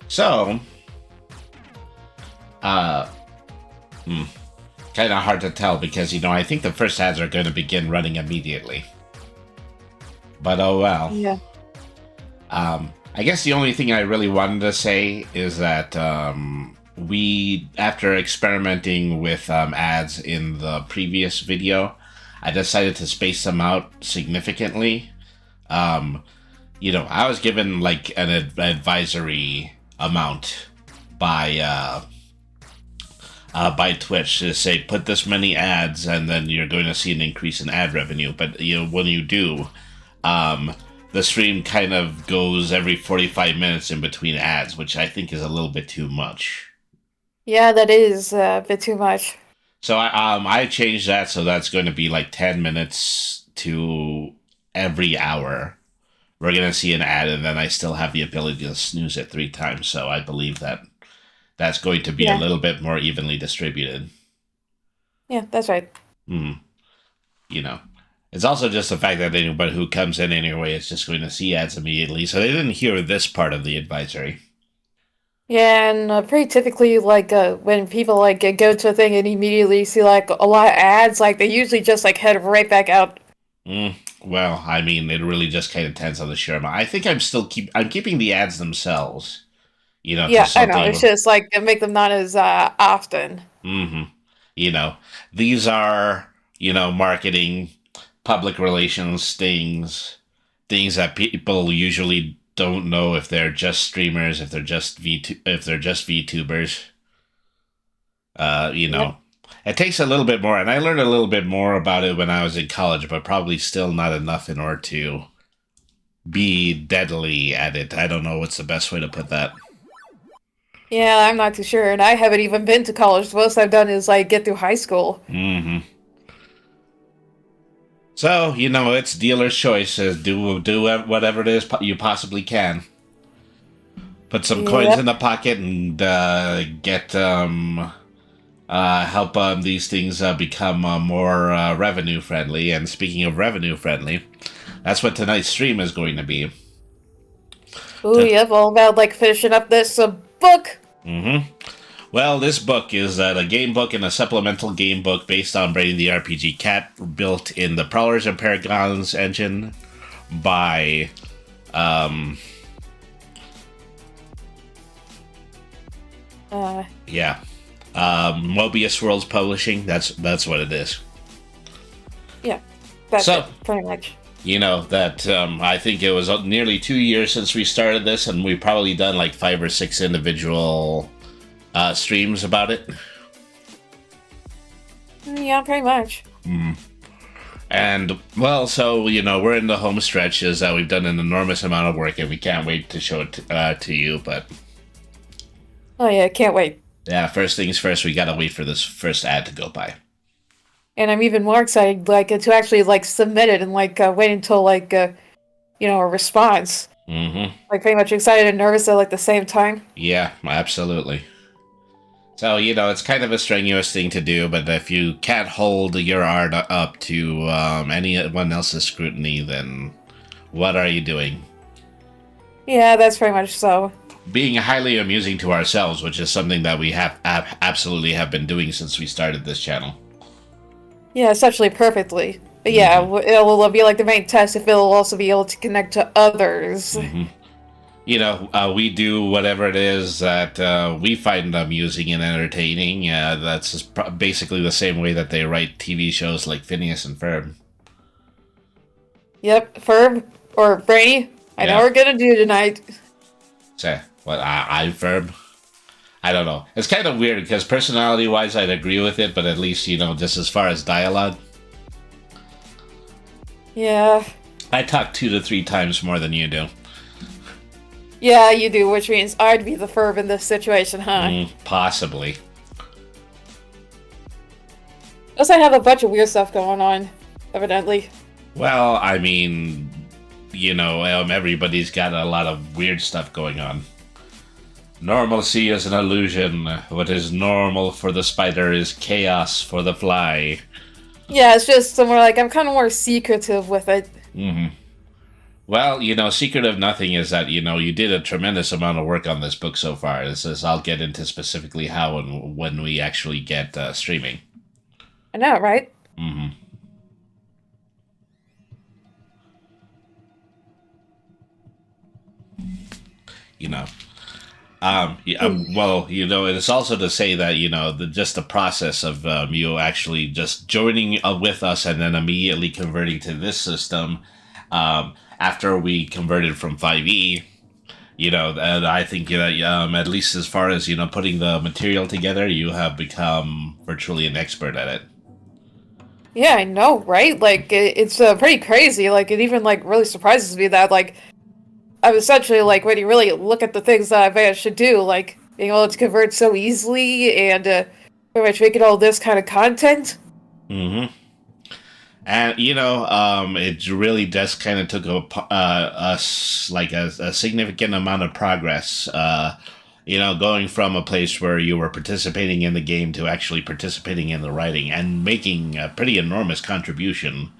So, uh, kind of hard to tell because, I think the first ads are going to begin running immediately. But oh well. Yeah. I guess the only thing I really wanted to say is that we, after experimenting with ads in the previous video, I decided to space them out significantly. Um, I was given like an advisory amount by by Twitch to say put this many ads and then you're going to see an increase in ad revenue. But when you do, um, the stream kind of goes every 45 minutes in between ads, which I think is a little bit too much. Yeah, that is a bit too much. So I changed that so that's going to be like 10 minutes to every hour. We're going to see an ad, and then I still have the ability to snooze it 3 times. So I believe that that's going to be a Yeah. little bit more evenly distributed. Yeah, that's right. Hmm. You know, it's also just the fact that anybody who comes in anyway is just going to see ads immediately. So they didn't hear this part of the advisory. Yeah, and pretty typically, like when people like go to a thing and immediately see like a lot of ads, like they usually just like head right back out. Mm, well, I mean, it really just kind of depends on the share amount. I think I'm keeping the ads themselves. To Yeah, I know. something. It's just like make them not as often. Mm-hmm. You know, these are marketing, public relations things that people usually don't know if they're just streamers, if they're just VTubers. Yep. It takes a little bit more, and I learned a little bit more about it when I was in college, but probably still not enough in order to be deadly at it. I don't know what's the best way to put that. Yeah, I'm not too sure, and I haven't even been to college. The most I've done is like get through high school. Mm-hmm. So it's dealer's choice. Do whatever it is you possibly can. Put some coins Yep. in the pocket and get help these things become more revenue friendly. And speaking of revenue friendly, that's what tonight's stream is going to be. Ooh, yep. All about like finishing up this book. Mm-hmm. Well, this book is a game book and a supplemental game book based on Brainy the RPG Cat, built in the Prowlers and Paragons engine by yeah, Mobius Worlds Publishing. That's what it is. Yeah, that's So it, pretty much. that I think it was nearly 2 years since we started this, and we've probably done like 5 or 6 individual streams about it. Yeah, pretty much. And well, so we're in the home stretches. We've done an enormous amount of work, and we can't wait to show it to you. But Oh yeah, can't wait. yeah, first things first, we gotta wait for this first ad to go by. And I'm even more excited, like, to actually like submit it and like wait until like a response. Mm-hmm. Like pretty much excited and nervous at like the same time. Yeah, absolutely. So it's kind of a strenuous thing to do, but if you can't hold your art up to anyone else's scrutiny, then what are you doing? Yeah, that's pretty much so. Being highly amusing to ourselves, which is something that we have absolutely have been doing since we started this channel. Yeah, essentially perfectly. But yeah, it will be like the main test if it'll also be able to connect to others. Mm-hmm. We do whatever it is that we find amusing and entertaining. That's just basically the same way that they write TV shows like Phineas and Ferb. Yep, Ferb or Brainy. I know Yeah. we're gonna do tonight. Say what? I'm Ferb. I don't know. It's kind of weird because personality-wise, I'd agree with it, but at least just as far as dialogue, Yeah. I talk 2 to 3 times more than you do. Yeah, you do, which means I'd be the Ferb in this situation, huh? Possibly. Plus, I have a bunch of weird stuff going on, evidently. Well, I mean, everybody's got a lot of weird stuff going on. Normalcy is an illusion. What is normal for the spider is chaos for the fly. Yeah, it's just somewhere like I'm kind of more secretive with it. Mm-hmm. Well, secret of nothing is that, you did a tremendous amount of work on this book so far. This is, I'll get into specifically how and when we actually get streaming. I know, right? Hmm. You know, well, it's also to say that, just the process of you actually just joining with us and then immediately converting to this system after we converted from 5e. And I think that at least as far as putting the material together, you have become virtually an expert at it. Yeah, I know, right? Like it's pretty crazy. Like it even like really surprises me that like I'm essentially like when you really look at the things that I've managed to do, like being able to convert so easily and pretty much making all this kind of content. Hmm. And it really just kind of took us like a significant amount of progress. Going from a place where you were participating in the game to actually participating in the writing and making a pretty enormous contribution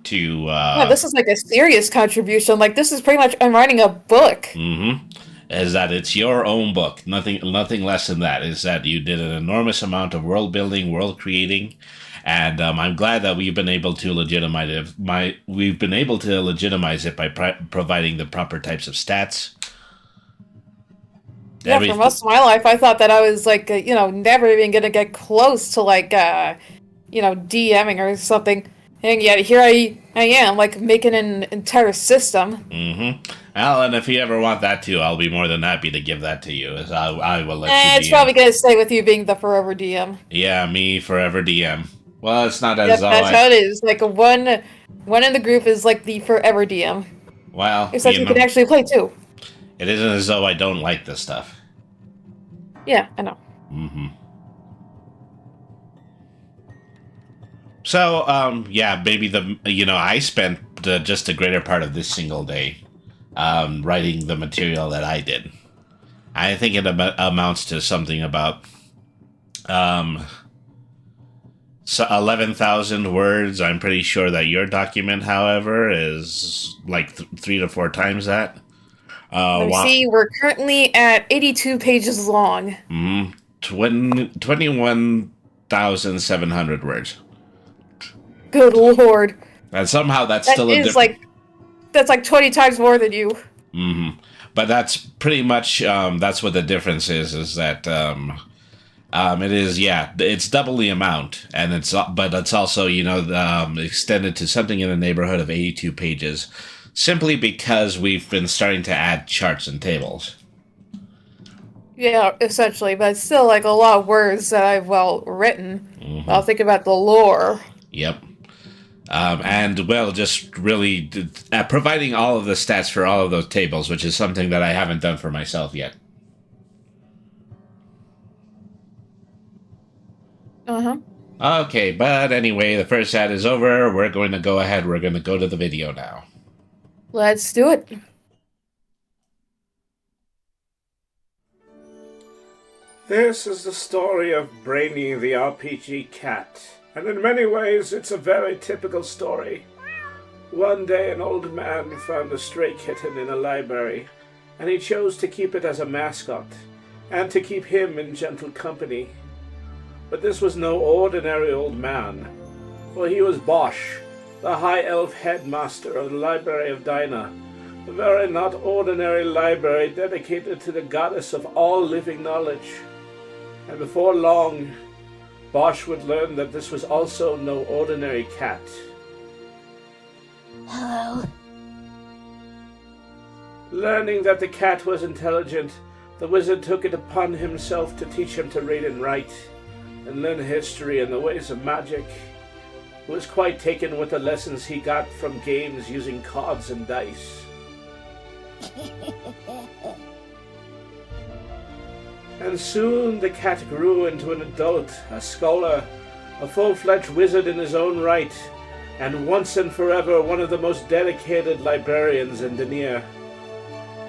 to. Yeah, this is like a serious contribution. Like this is pretty much I'm writing a book. Mm-hmm. Is that it's your own book, nothing less than that. Is that you did an enormous amount of world building, world creating, and I'm glad that we've been able to legitimize it. We've been able to legitimize it by providing the proper types of stats. Yeah, for Everything. most of my life, I thought that I was like, never even gonna get close to like, DMing or something. And yet here I am, like making an entire system. Mm-hmm. Well, and if you ever want that too, I'll be more than happy to give that to you. As I will let you It's DM. probably gonna stay with you being the forever DM. Yeah, me forever DM. Well, it's not as Yep, though that's I. how it is. Like one in the group is like the forever DM. Well, Except you can actually play too. it isn't as though I don't like this stuff. Yeah, I know. Mm-hmm. So, yeah, maybe I spent just a greater part of this single day writing the material that I did. I think it amounts to something about um, 11,000 words. I'm pretty sure that your document, however, is like 3 to 4 times that. Let me Wow. see, we're currently at 82 pages long. 21,700 words. Good lord. And somehow that's That still a is different. like that's like 20 times more than you. Hmm. But that's pretty much that's what the difference is that it is, yeah, it's double the amount, and but it's also extended to something in the neighborhood of 82 pages, simply because we've been starting to add charts and tables. Yeah, essentially, but it's still like a lot of words that I've well written. Hmm. I'll think about the lore. Yep. And well, just really providing all of the stats for all of those tables, which is something that I haven't done for myself yet. Uh-huh. Okay, but anyway, the first ad is over. We're going to go ahead. We're going to go to the video now. Let's do it. This is the story of Brainy the RPG cat, and in many ways it's a very typical story. One day an old man found a stray kitten in a library, and he chose to keep it as a mascot, and to keep him in gentle company. But this was no ordinary old man, for he was Bosch, the high elf headmaster of the Library of Dinah, a very not ordinary library dedicated to the goddess of all living knowledge. And before long, Bosch would learn that this was also no ordinary cat. Hello. Learning that the cat was intelligent, the wizard took it upon himself to teach him to read and write, and learn history and the ways of magic. He was quite taken with the lessons he got from games using cards and dice. And soon the cat grew into an adult, a scholar, a full-fledged wizard in his own right, and once and forever one of the most dedicated librarians in Denier.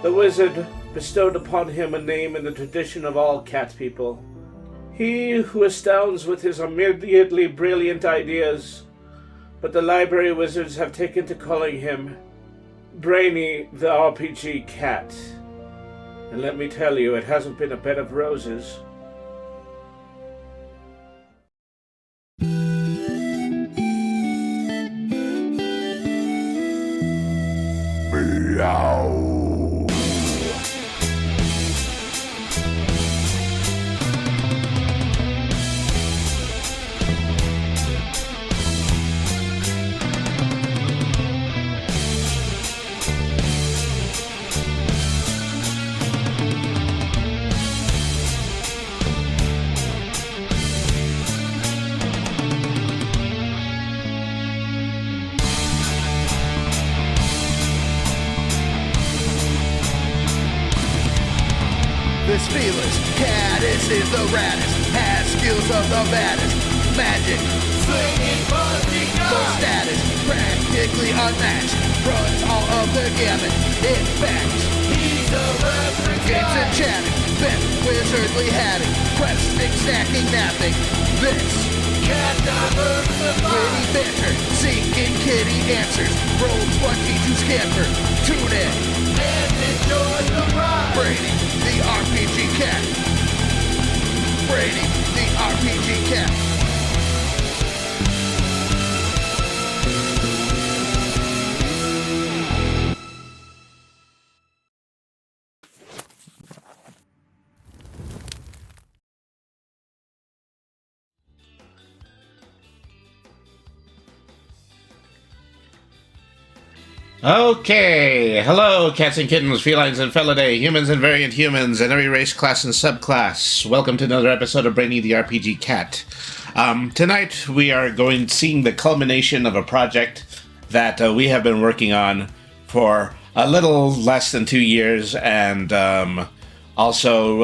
The wizard bestowed upon him a name in the tradition of all cat people. He who astounds with his immediately brilliant ideas, but the library wizards have taken to calling him Brainy, the RPG cat. And let me tell you, it hasn't been a bed of roses. This fearless caddis is the raddest, has skills of the baddest, magic, slinging fuzzy for status, practically unmatched, runs all of the gamut, in fact, he's a reference games and chatting, bent wizardly hatting, questing, snacking, napping, this cat diversified, witty banter, seeking kitty answers, roll 20 to scamper, tune in, and enjoy the ride. Brainy, the RPG cat. Brainy, the RPG cat. Okay, hello, cats and kittens, felines and felidae, humans and variant humans, and every race, class, and subclass. Welcome to another episode of Brainy the RPG Cat. Tonight we are seeing the culmination of a project that we have been working on for a little less than 2 years, and also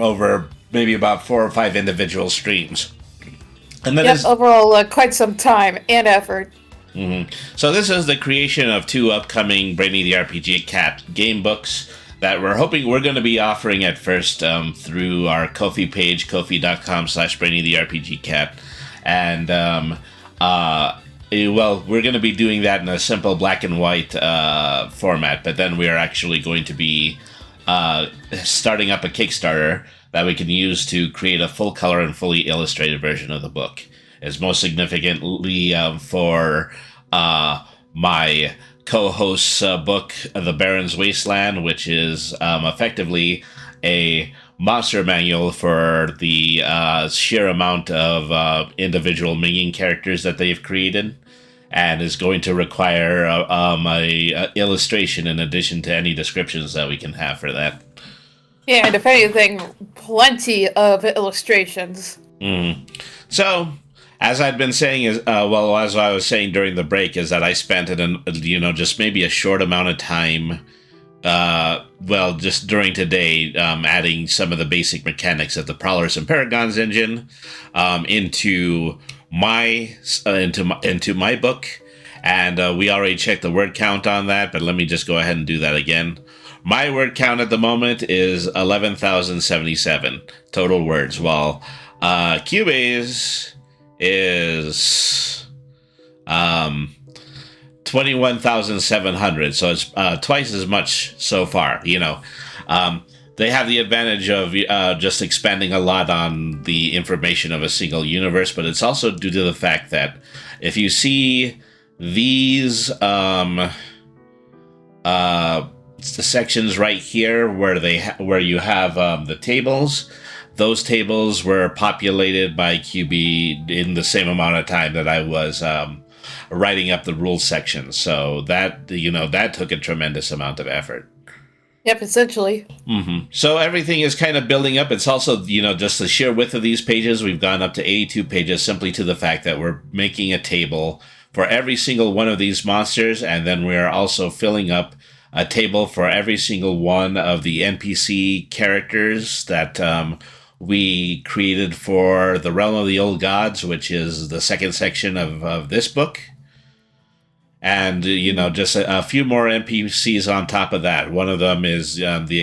over maybe about 4 or 5 individual streams. And that overall quite some time and effort. Mm-hmm. So this is the creation of 2 upcoming Brainy the RPG Cat game books that we're hoping we're going to be offering at first through our Ko-fi page, ko-fi.com/Brainy the RPG Cat. And, we're going to be doing that in a simple black and white format, but then we are actually going to be starting up a Kickstarter that we can use to create a full color and fully illustrated version of the book. Is most significantly for my co-host's book, The Baron's Wasteland, which is effectively a monster manual for the sheer amount of individual minion characters that they've created, and is going to require a illustration in addition to any descriptions that we can have for that. Yeah, and if anything, plenty of illustrations. So, as I'd been saying, as I was saying during the break, is that I spent just maybe a short amount of time, just during today, adding some of the basic mechanics of the Prowlers and Paragons engine into my book, and we already checked the word count on that, but let me just go ahead and do that again. My word count at the moment is 11,077 total words, while Cubase's is 21,700, so it's twice as much so far. They have the advantage of just expanding a lot on the information of a single universe, but it's also due to the fact that if you see these the sections right here where you have the tables. Those tables were populated by QB in the same amount of time that I was writing up the rules section. So that took a tremendous amount of effort. Yep, essentially. Mm-hmm. So everything is kind of building up. It's also, just the sheer width of these pages. We've gone up to 82 pages simply to the fact that we're making a table for every single one of these monsters, and then we are also filling up a table for every single one of the NPC characters that we created for the Realm of the Old Gods, which is the second section of this book. And, just a few more NPCs on top of that. One of them is the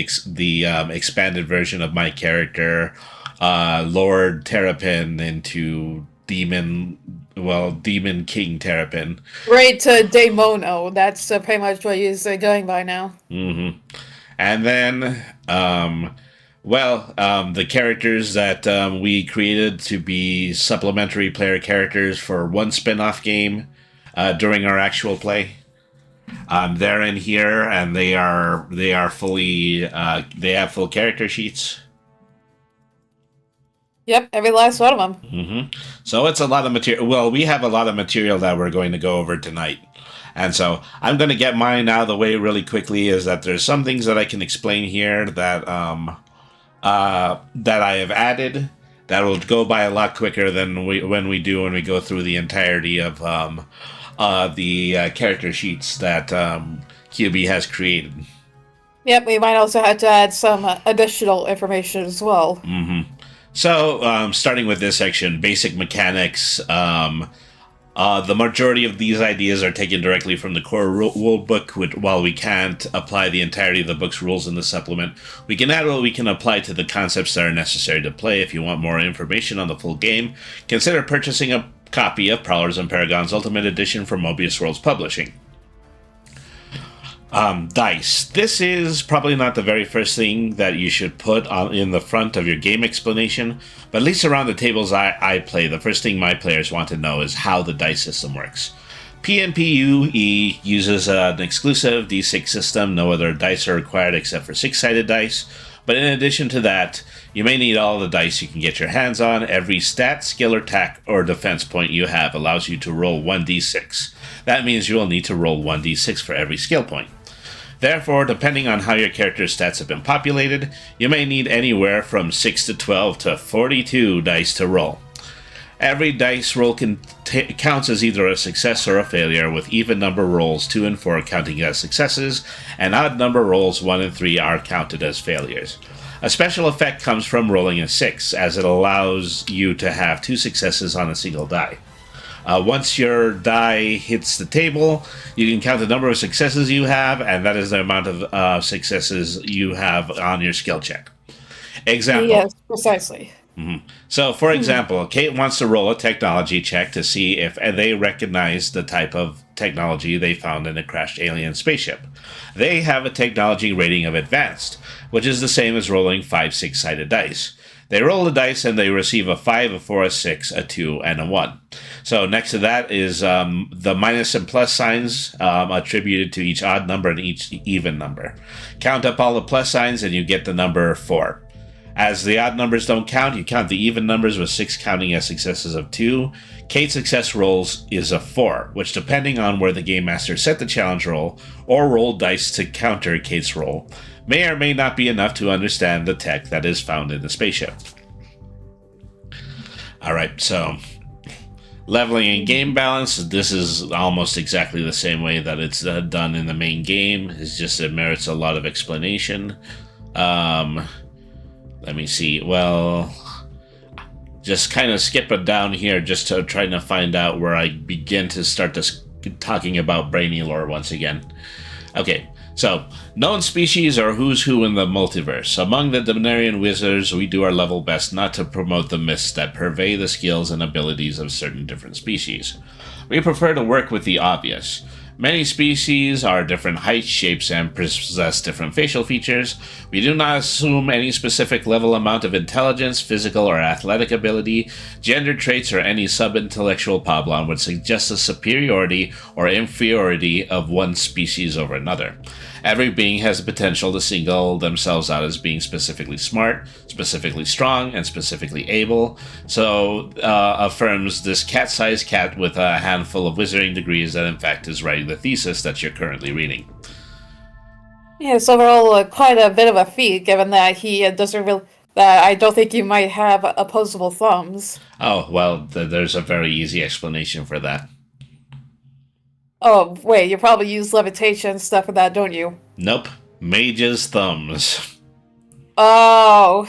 expanded version of my character, Lord Terrapin into Demon Demon King Terrapin. Right to Daemono. That's pretty much what he's going by now. And then, the characters that we created to be supplementary player characters for one spin-off game during our actual play. They're in here, and they are fully they have full character sheets. Yep, every last one of them. So it's a lot of material. Well, we have a lot of material that we're going to go over tonight. And so I'm going to get mine out of the way really quickly, is that there's some things that I can explain here that that I have added that will go by a lot quicker than when we go through the entirety of the character sheets that QB has created. Yep, we might also have to add some additional information as well. So, starting with this section, basic mechanics. The majority of these ideas are taken directly from the core rule book. While we can't apply the entirety of the book's rules in the supplement, we can add what we can apply to the concepts that are necessary to play. If you want more information on the full game, consider purchasing a copy of Prowlers and Paragons Ultimate Edition from Mobius Worlds Publishing. Dice. This is probably not the very first thing that you should put in the front of your game explanation, but at least around the tables I play, the first thing my players want to know is how the dice system works. PMPUE uses an exclusive D6 system. No other dice are required except for 6-sided dice, but in addition to that, you may need all the dice you can get your hands on. Every stat, skill, attack, or defense point you have allows you to roll 1d6. That means you will need to roll 1d6 for every skill point. Therefore, depending on how your character's stats have been populated, you may need anywhere from 6 to 12 to 42 dice to roll. Every dice roll counts as either a success or a failure, with even number rolls 2 and 4 counting as successes, and odd number rolls 1 and 3 are counted as failures. A special effect comes from rolling a 6, as it allows you to have 2 successes on a single die. Once your die hits the table, you can count the number of successes you have, and that is the amount of successes you have on your skill check. Example. Yes, precisely. So, for example, Kate wants to roll a technology check to see if they recognize the type of technology they found in a crashed alien spaceship. They have a technology rating of advanced, which is the same as rolling 5 6-sided dice. They roll the dice and they receive a 5, a 4, a 6, a 2, and a 1. So next to that is the minus and plus signs attributed to each odd number and each even number. Count up all the plus signs and you get the number 4. As the odd numbers don't count, you count the even numbers with 6 counting as successes of 2. Kate's success rolls is a 4, which depending on where the Game Master set the challenge roll or rolled dice to counter Kate's roll, may or may not be enough to understand the tech that is found in the spaceship. Alright, so leveling and game balance, this is almost exactly the same way that it's done in the main game. It's just it merits a lot of explanation. Let me see. Well, just kind of skip it down here just to try to find out where I begin to start talking about Brainy lore once again. Okay, so known species are who's who in the multiverse. Among the Dominarian wizards, we do our level best not to promote the myths that purvey the skills and abilities of certain different species. We prefer to work with the obvious. Many species are different heights, shapes, and possess different facial features. We do not assume any specific level amount of intelligence, physical or athletic ability, gender traits, or any sub-intellectual problem would suggest the superiority or inferiority of one species over another. Every being has the potential to single themselves out as being specifically smart, specifically strong, and specifically able, so affirms this cat-sized cat with a handful of wizarding degrees that in fact is writing the thesis that you're currently reading. Yes, overall, quite a bit of a feat, given that he doesn't really... that I don't think you might have opposable thumbs. Oh, well, there's a very easy explanation for that. Oh, wait, you probably use levitation and stuff for that, don't you? Nope. Mage's thumbs. Oh.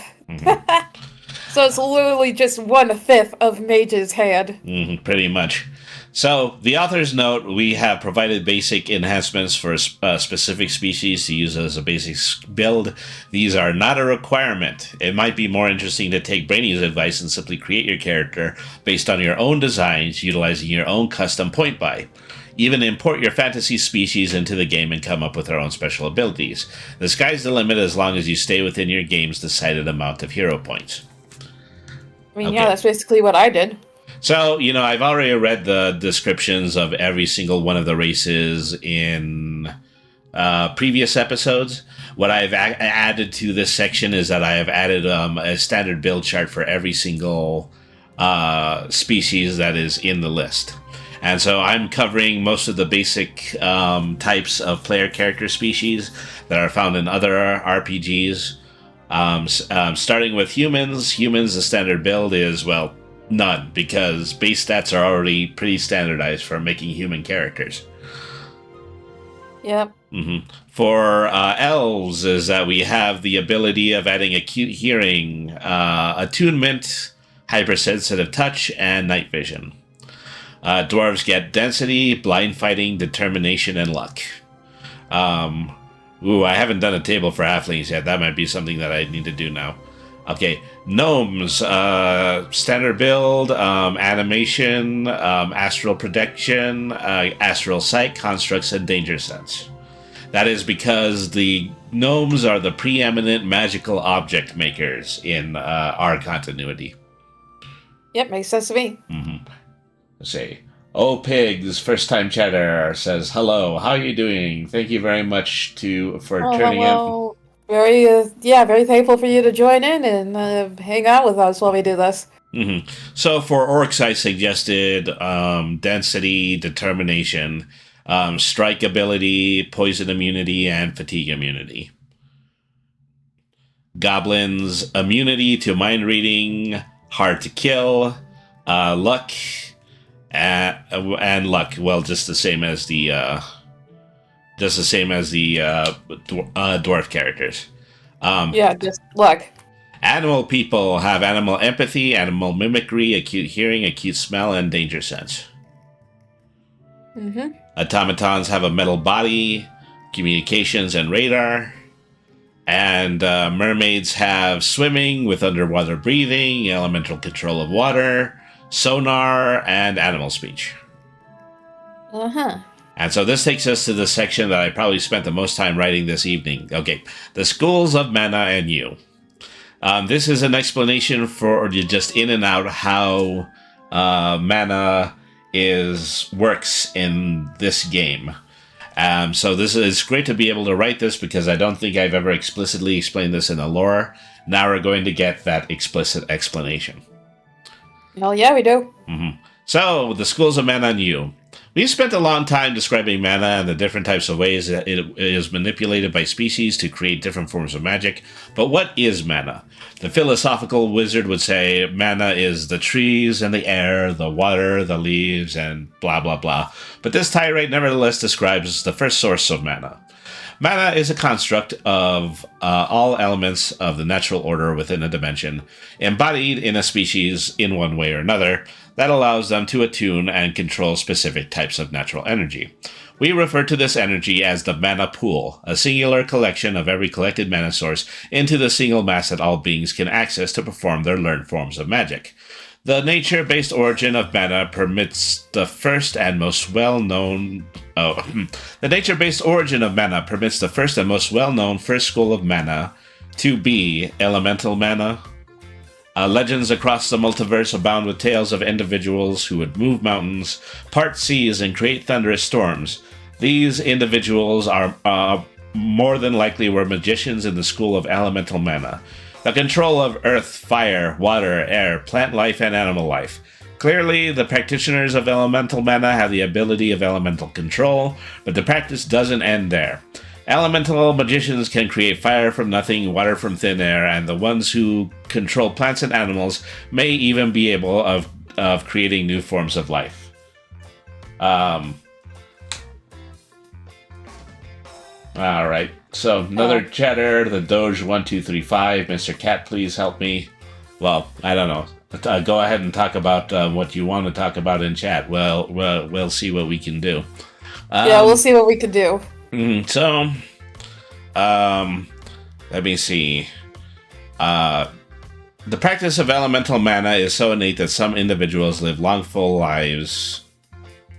So it's literally just 1/5 of Mage's hand. Pretty much. So, the author's note, we have provided basic enhancements for specific species to use as a basic build. These are not a requirement. It might be more interesting to take Brainy's advice and simply create your character based on your own designs, utilizing your own custom point buy. Even import your fantasy species into the game and come up with their own special abilities. The sky's the limit as long as you stay within your game's decided amount of hero points. I mean, yeah, that's basically what I did. So, I've already read the descriptions of every single one of the races in previous episodes. What I've added to this section is that I have added a standard build chart for every single species that is in the list. And so I'm covering most of the basic types of player character species that are found in other RPGs. Starting with humans. Humans, the standard build is, well, none, because base stats are already pretty standardized for making human characters. Yep. Mm-hmm. For elves, is that we have the ability of adding acute hearing, attunement, hypersensitive touch, and night vision. Dwarves get density, blind fighting, determination, and luck. I haven't done a table for halflings yet. That might be something that I need to do now. Okay, gnomes, standard build, animation, astral protection, astral sight, constructs, and danger sense. That is because the gnomes are the preeminent magical object makers in our continuity. Yep, makes sense to me. Mm-hmm. Let's see. Oh Pigs, first time chatter, says, hello, how are you doing? Thank you very much for turning in. Very thankful for you to join in and hang out with us while we do this. Mm-hmm. So for orcs, I suggested density, determination, strike ability, poison immunity, and fatigue immunity. Goblins, immunity to mind reading, hard to kill, luck, and luck. Well, just the same as the dwarf characters. Just luck. Animal people have animal empathy, animal mimicry, acute hearing, acute smell, and danger sense. Mm-hmm. Automatons have a metal body, communications, and radar. And mermaids have swimming with underwater breathing, elemental control of water, sonar, and animal speech. Uh-huh. And so this takes us to the section that I probably spent the most time writing this evening. Okay, the schools of mana and you. This is an explanation for just in and out how mana works in this game. So this is great to be able to write this because I don't think I've ever explicitly explained this in the lore. Now we're going to get that explicit explanation. Well, yeah, we do. Mm-hmm. So, the schools of mana and you. We've spent a long time describing mana and the different types of ways that it is manipulated by species to create different forms of magic. But what is mana? The philosophical wizard would say mana is the trees and the air, the water, the leaves, and blah blah blah. But this tirade nevertheless describes the first source of mana. Mana is a construct of all elements of the natural order within a dimension, embodied in a species in one way or another, that allows them to attune and control specific types of natural energy. We refer to this energy as the mana pool, a singular collection of every collected mana source into the single mass that all beings can access to perform their learned forms of magic. The nature-based origin of mana permits the first and most well-known... the nature-based origin of mana permits the first and most well-known first school of mana to be elemental mana. Legends across the multiverse abound with tales of individuals who would move mountains, part seas, and create thunderous storms. These individuals are more than likely were magicians in the school of elemental mana. The control of earth, fire, water, air, plant life, and animal life. Clearly, the practitioners of elemental mana have the ability of elemental control, but the practice doesn't end there. Elemental magicians can create fire from nothing, water from thin air, and the ones who control plants and animals may even be able of creating new forms of life. Alright, so another chatter, the Doge 1235. Mr. Cat, please help me. Well, I don't know. Go ahead and talk about what you want to talk about in chat. Well, we'll see what we can do. Yeah, we'll see what we can do. So, let me see. The practice of elemental mana is so innate that some individuals live long, full lives.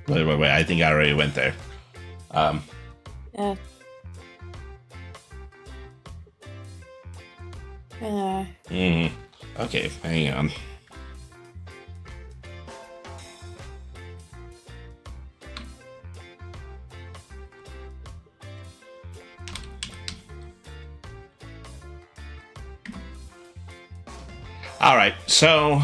Wait. I think I already went there. Yeah. Okay, hang on. All right, so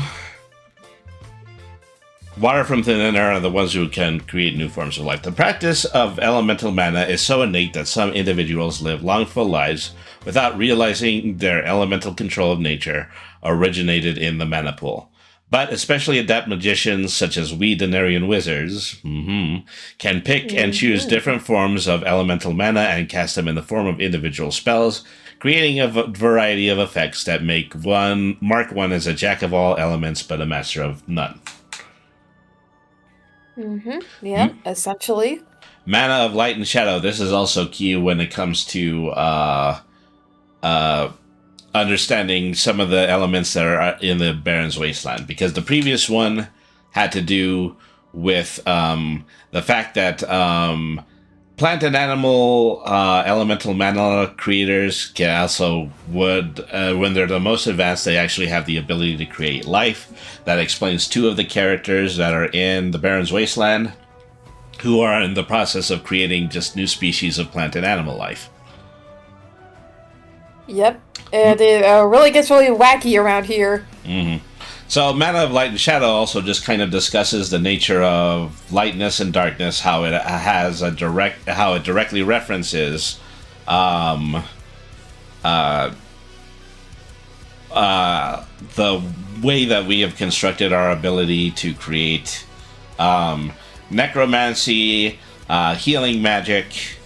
water from thin air are the ones who can create new forms of life. The practice of elemental mana is so innate that some individuals live long, full lives without realizing their elemental control of nature originated in the mana pool. But especially adept magicians such as we Denarian wizards can pick and choose different forms of elemental mana and cast them in the form of individual spells, creating a variety of effects that mark one as a jack of all elements but a master of none. Yeah, essentially. Mana of light and shadow. This is also key when it comes to understanding some of the elements that are in the Baron's Wasteland, because the previous one had to do with the fact that plant and animal elemental mana creators can also when they're the most advanced, they actually have the ability to create life. That explains two of the characters that are in the Baron's Wasteland, who are in the process of creating just new species of plant and animal life. Yep, and it really gets really wacky around here. So, Mana of Light and Shadow also just kind of discusses the nature of lightness and darkness, how it directly references the way that we have constructed our ability to create necromancy, healing magic.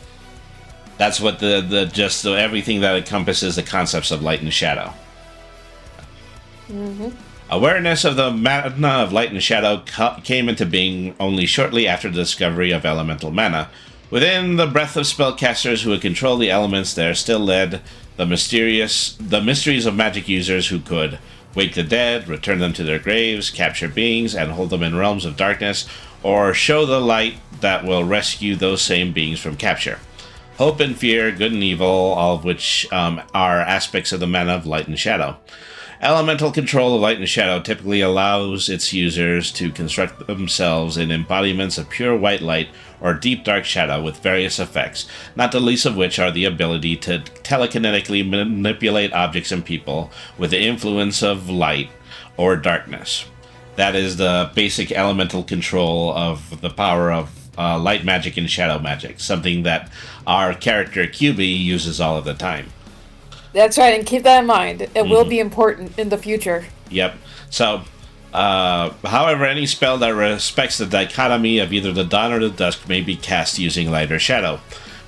That's what everything that encompasses the concepts of light and shadow. Awareness of the mana of light and shadow came into being only shortly after the discovery of elemental mana. Within the breadth of spellcasters who would control the elements, there still led the mysteries of magic users who could wake the dead, return them to their graves, capture beings, and hold them in realms of darkness, or show the light that will rescue those same beings from capture. Hope and fear, good and evil, all of which are aspects of the mana of light and shadow. Elemental control of light and shadow typically allows its users to construct themselves in embodiments of pure white light or deep dark shadow with various effects, not the least of which are the ability to telekinetically manipulate objects and people with the influence of light or darkness. That is the basic elemental control of the power of light magic and shadow magic, something that our character QB uses all of the time. That's right, and keep that in mind. It will be important in the future. Yep. So, however, any spell that respects the dichotomy of either the dawn or the dusk may be cast using light or shadow.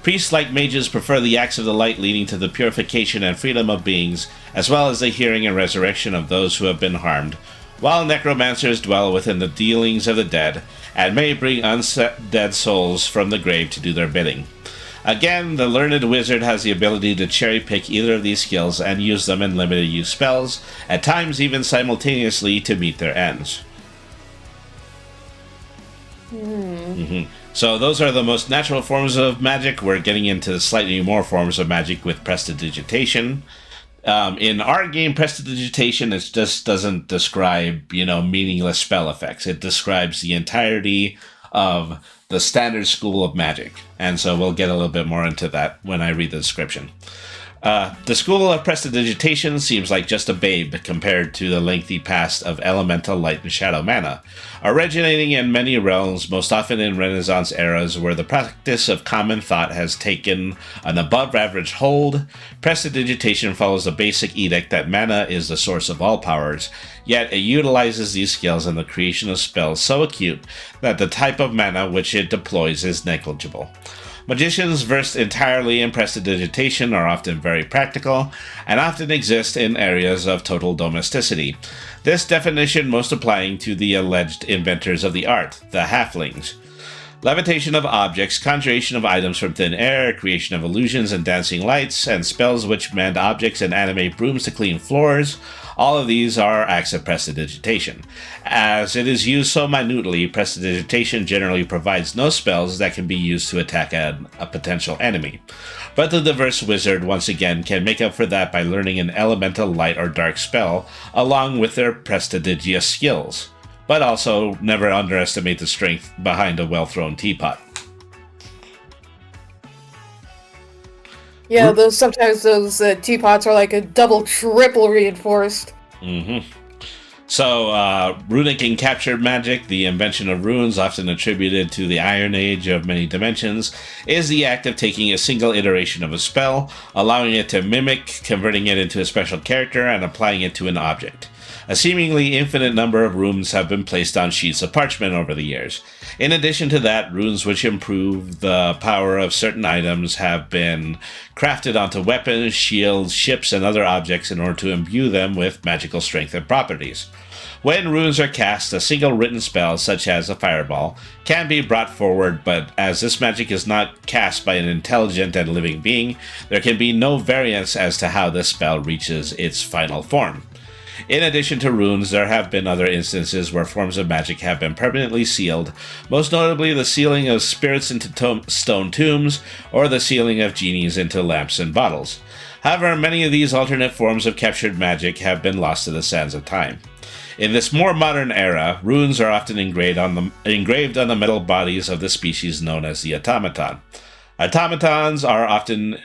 Priests like mages prefer the acts of the light leading to the purification and freedom of beings, as well as the healing and resurrection of those who have been harmed, while necromancers dwell within the dealings of the dead, and may bring undead souls from the grave to do their bidding. Again, the learned wizard has the ability to cherry-pick either of these skills and use them in limited-use spells, at times even simultaneously to meet their ends. So those are the most natural forms of magic. We're getting into slightly more forms of magic with prestidigitation. In our game, prestidigitation just doesn't describe, meaningless spell effects. It describes the entirety of the standard school of magic. And so we'll get a little bit more into that when I read the description. The school of prestidigitation seems like just a babe compared to the lengthy past of elemental light and shadow mana, originating in many realms, most often in Renaissance eras where the practice of common thought has taken an above-average hold. Prestidigitation follows the basic edict that mana is the source of all powers, yet it utilizes these skills in the creation of spells so acute that the type of mana which it deploys is negligible. Magicians versed entirely in prestidigitation are often very practical, and often exist in areas of total domesticity. This definition most applying to the alleged inventors of the art, the halflings. Levitation of objects, conjuration of items from thin air, creation of illusions and dancing lights, and spells which mend objects and animate brooms to clean floors. All of these are acts of prestidigitation. As it is used so minutely, prestidigitation generally provides no spells that can be used to attack a potential enemy. But the diverse wizard, once again, can make up for that by learning an elemental light or dark spell, along with their prestidigious skills. But also, never underestimate the strength behind a well-thrown teapot. Yeah, sometimes those teapots are like a double, triple reinforced. So, runic and captured magic, the invention of runes often attributed to the Iron Age of many dimensions, is the act of taking a single iteration of a spell, allowing it to mimic, converting it into a special character, and applying it to an object. A seemingly infinite number of runes have been placed on sheets of parchment over the years. In addition to that, runes which improve the power of certain items have been crafted onto weapons, shields, ships, and other objects in order to imbue them with magical strength and properties. When runes are cast, a single written spell, such as a fireball, can be brought forward, but as this magic is not cast by an intelligent and living being, there can be no variance as to how this spell reaches its final form. In addition to runes, there have been other instances where forms of magic have been permanently sealed, most notably the sealing of spirits into stone tombs, or the sealing of genies into lamps and bottles. However, many of these alternate forms of captured magic have been lost to the sands of time. In this more modern era, runes are often engraved on the metal bodies of the species known as the automaton. Automatons are often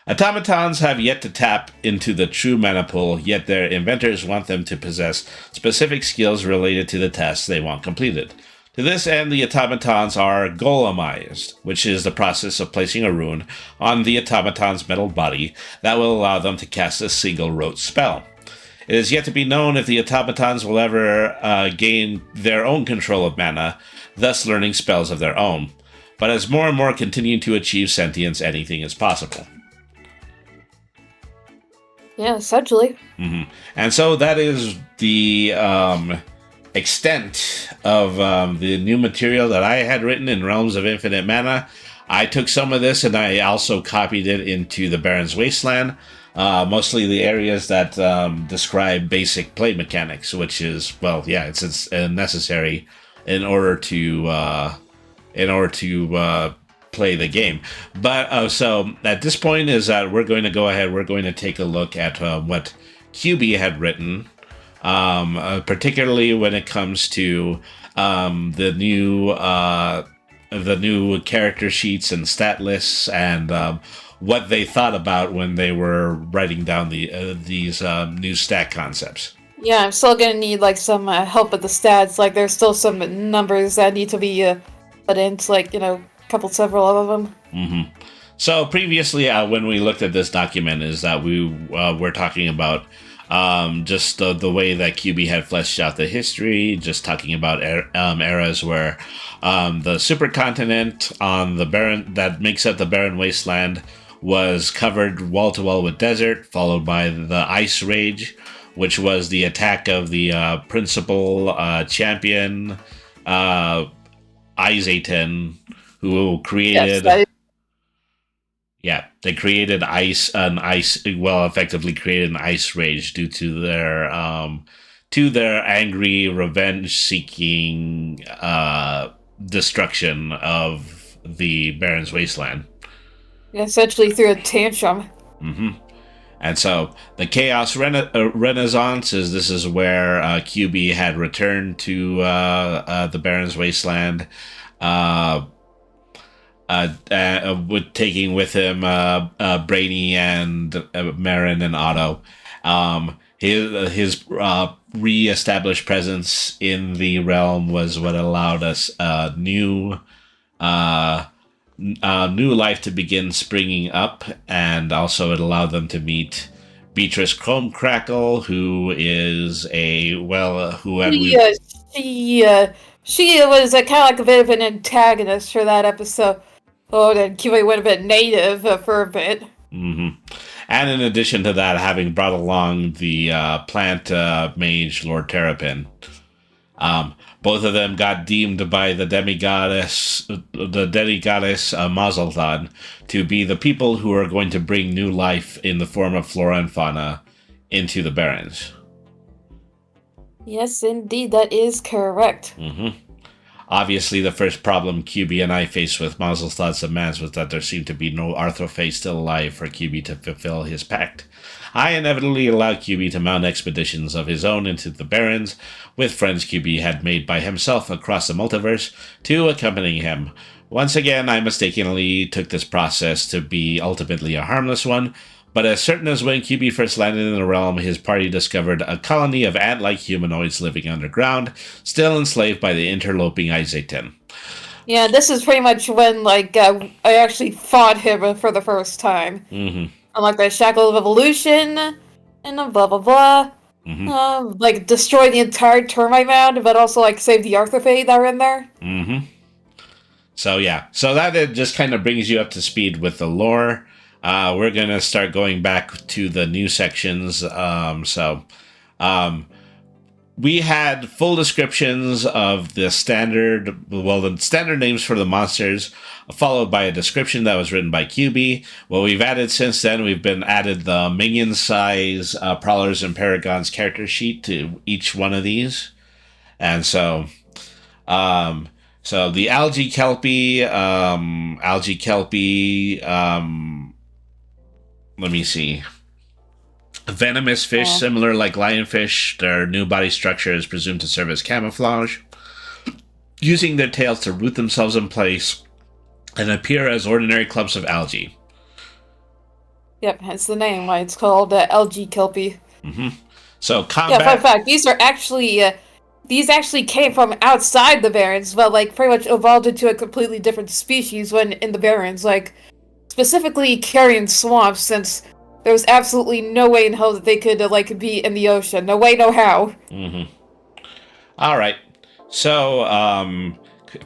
Automatons have yet to tap into the true mana pool, yet their inventors want them to possess specific skills related to the tasks they want completed. To this end, the automatons are golemized, which is the process of placing a rune on the automaton's metal body that will allow them to cast a single rote spell. It is yet to be known if the automatons will ever gain their own control of mana, thus learning spells of their own. But as more and more continue to achieve sentience, anything is possible. Yeah, essentially. And so that is the extent of the new material that I had written in Realms of Infinite Mana. I took some of this and I also copied it into the Baron's Wasteland, mostly the areas that describe basic play mechanics, which is, well, yeah, it's necessary in order to play the game. But so at this point is that we're going to go ahead, we're going to take a look at what QB had written, particularly when it comes to the new character sheets and stat lists, and what they thought about when they were writing down these new stat concepts. Yeah, I'm still gonna need like some help with the stats. Like, there's still some numbers that need to be put into, like, several of them. So previously, when we looked at this document, is that we were talking about just the way that QB had fleshed out the history, just talking about eras where the supercontinent on the Barren that makes up the Barren Wasteland was covered wall to wall with desert, followed by the Ice Rage, which was the attack of the principal champion Izatan, who created. Yes, Yeah, they created effectively created an ice rage due to their angry, revenge-seeking destruction of the Baron's Wasteland. essentially through a tantrum. And so the Chaos Renaissance this is where QB had returned to the Baron's Wasteland. With taking with him Brainy and Marin and Otto. His re-established presence in the realm was what allowed us new life to begin springing up, and also it allowed them to meet Beatrice Chromecrackle, who is she she was kind of like a bit of an antagonist for that episode. Oh, then QA would have been native for a bit. hmm And in addition to that, having brought along the plant mage Lord Terrapin. Both of them got deemed by the demigoddess Mazaldan to be the people who are going to bring new life in the form of flora and fauna into the Barrens. Yes, indeed, that is correct. Obviously, the first problem QB and I faced with Mazaldan's demands was that there seemed to be no Arthrophage still alive for QB to fulfill his pact. I inevitably allowed QB to mount expeditions of his own into the Barrens, with friends QB had made by himself across the multiverse to accompany him. Once again, I mistakenly took this process to be ultimately a harmless one, but as certain as when QB first landed in the realm, his party discovered a colony of ant-like humanoids living underground, still enslaved by the interloping Izaitan. Yeah, this is pretty much when, like, I actually fought him for the first time. On, like, the Shackle of Evolution, and blah blah blah. Like, destroy the entire termite mound, but also, like, save the Arthrophage that are in there. So, yeah. So that just kind of brings you up to speed with the lore. We're going to start going back to the new sections. We had full descriptions of the standard names for the monsters, followed by a description that was written by QB. What we've added since then, we've added the minion size Prowlers and Paragons character sheet to each one of these. And so the Algae Kelpie, let me see. Venomous fish, similar like lionfish, their new body structure is presumed to serve as camouflage, using their tails to root themselves in place and appear as ordinary clumps of algae. Yep, hence the name, why it's called Algae Kelpie. So combat... Yeah, fun fact, these actually came from outside the Barrens, but, like, pretty much evolved into a completely different species when in the Barrens, like, specifically carrion swamps, since there was absolutely no way in hell that they could, like, be in the ocean. No way, no how. Alright. So,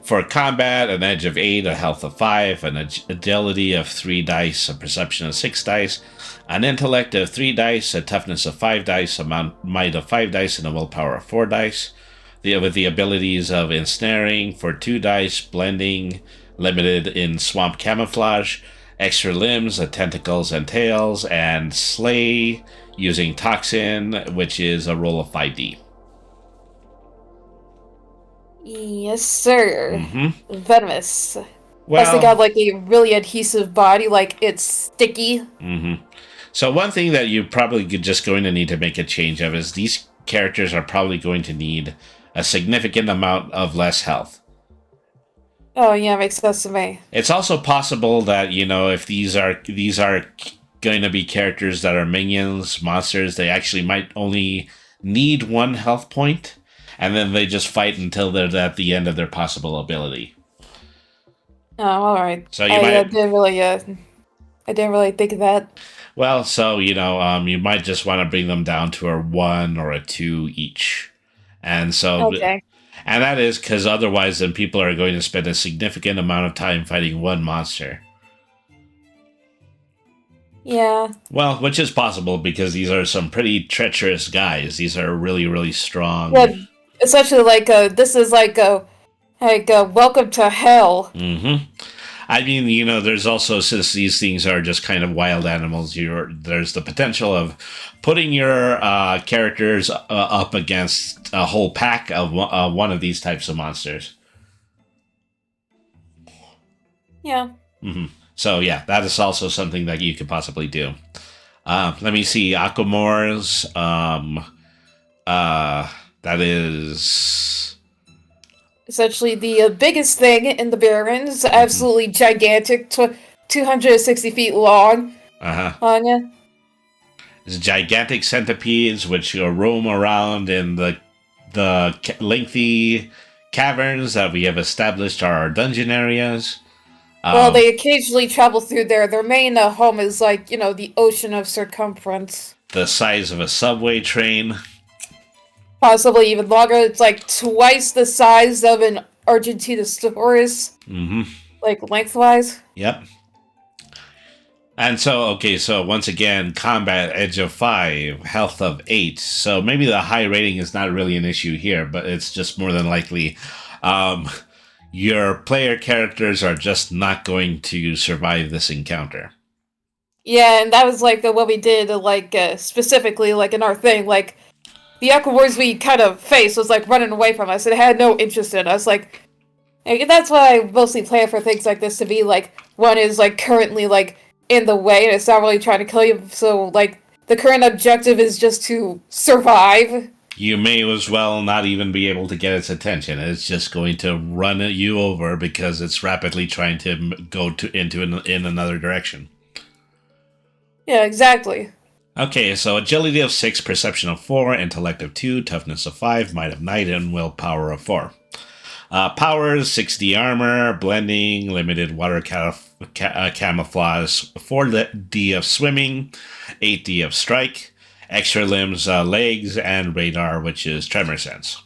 for combat, an edge of 8, a health of 5, an agility of 3 dice, a perception of 6 dice, an intellect of 3 dice, a toughness of 5 dice, a might of 5 dice, and a willpower of 4 dice. With the abilities of ensnaring for 2 dice, blending, limited in swamp camouflage, extra limbs, tentacles and tails, and slay using toxin, which is a roll of 5d. Yes, sir. Venomous. Well, Plus they got, like, a really adhesive body, like, it's sticky. So one thing that you're probably just going to need to make a change of is these characters are probably going to need a significant amount of less health. Oh yeah, makes sense to me. It's also possible that, if these are going to be characters that are minions, monsters, they actually might only need 1 health point, and then they just fight until they're at the end of their possible ability. Oh, all right. So I didn't really think of that. Well, so you might just want to bring them down to a 1 or a 2 each, and so. Okay. And that is because otherwise then people are going to spend a significant amount of time fighting 1 monster. Yeah. Well, which is possible because these are some pretty treacherous guys. These are really, really strong. Yeah, essentially, like, this is like welcome to hell. I mean, there's also, since these things are just kind of wild animals, there's the potential of putting your characters up against a whole pack of one of these types of monsters. Yeah. So, yeah, that is also something that you could possibly do. Let me see. Aquamores. That is... Essentially, the biggest thing in the Barrens, absolutely gigantic, 260 feet long. Anya. It's gigantic centipedes which roam around in the lengthy caverns that we have established are our dungeon areas. Well, they occasionally travel through there. Their main home is, like, the ocean of circumference. The size of a subway train. possibly even longer. It's like twice the size of an Argentinosaurus, Mm-hmm. like lengthwise. Yep. And so, okay, so once again, combat edge of 5, health of 8. So maybe the high rating is not really an issue here, but it's just more than likely um, your player characters are just not going to survive this encounter. Yeah, and that was like what we did, specifically, like in our thing, like the Aquavores we kind of faced was like running away from us. It had no interest in us. Like that's why I mostly play for things like this to be like one is like currently like in the way and it's not really trying to kill you. So like the current objective is just to survive. You may as well not even be able to get its attention. It's just going to run you over because it's rapidly trying to go in another direction. Yeah, exactly. Okay, so agility of 6, perception of 4, intellect of 2, toughness of 5, might of 9, and willpower of 4. Powers, 60 armor, blending, limited water camouflage, 4D of swimming, 8D of strike, extra limbs, legs, and radar, which is tremor sense.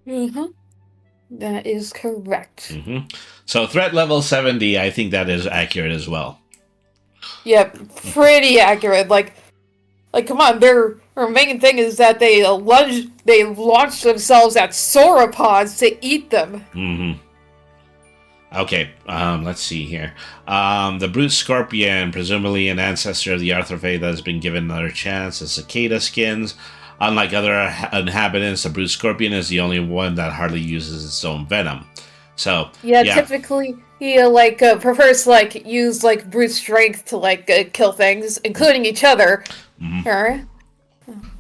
Mm-hmm. That is correct. Mm-hmm. So threat level 70, I think that is accurate as well. Yep, pretty accurate. Like, come on, their main thing is that they launch themselves at sauropods to eat them. Mm-hmm. Okay, let's see here. The brute scorpion, presumably an ancestor of the Arthrophae that has been given another chance, the cicada skins. Unlike other inhabitants, the brute scorpion is the only one that hardly uses its own venom. So yeah. Typically he prefers to use brute strength to kill things, including each other. Mm-hmm.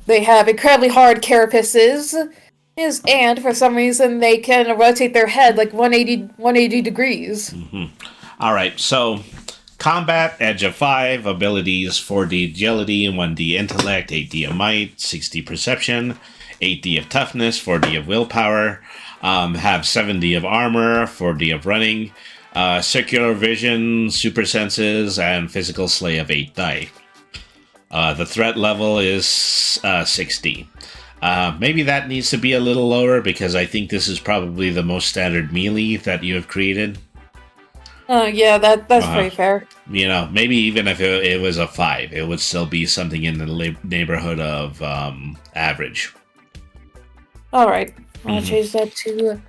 They have incredibly hard carapaces, and for some reason they can rotate their head 180 degrees. Mm-hmm. All right, so combat edge of 5, abilities 4D agility, 1D intellect, 8D of might, 60 perception, 8D of toughness, 4D of willpower. Have 7D of armor, 4D of running, circular vision, super senses, and physical slay of 8 die. The threat level is 6D. Maybe that needs to be a little lower because I think this is probably the most standard melee that you have created. Yeah, that's pretty fair. You know, maybe even if it was a 5, it would still be something in the neighborhood of average. Alright, I'll change that to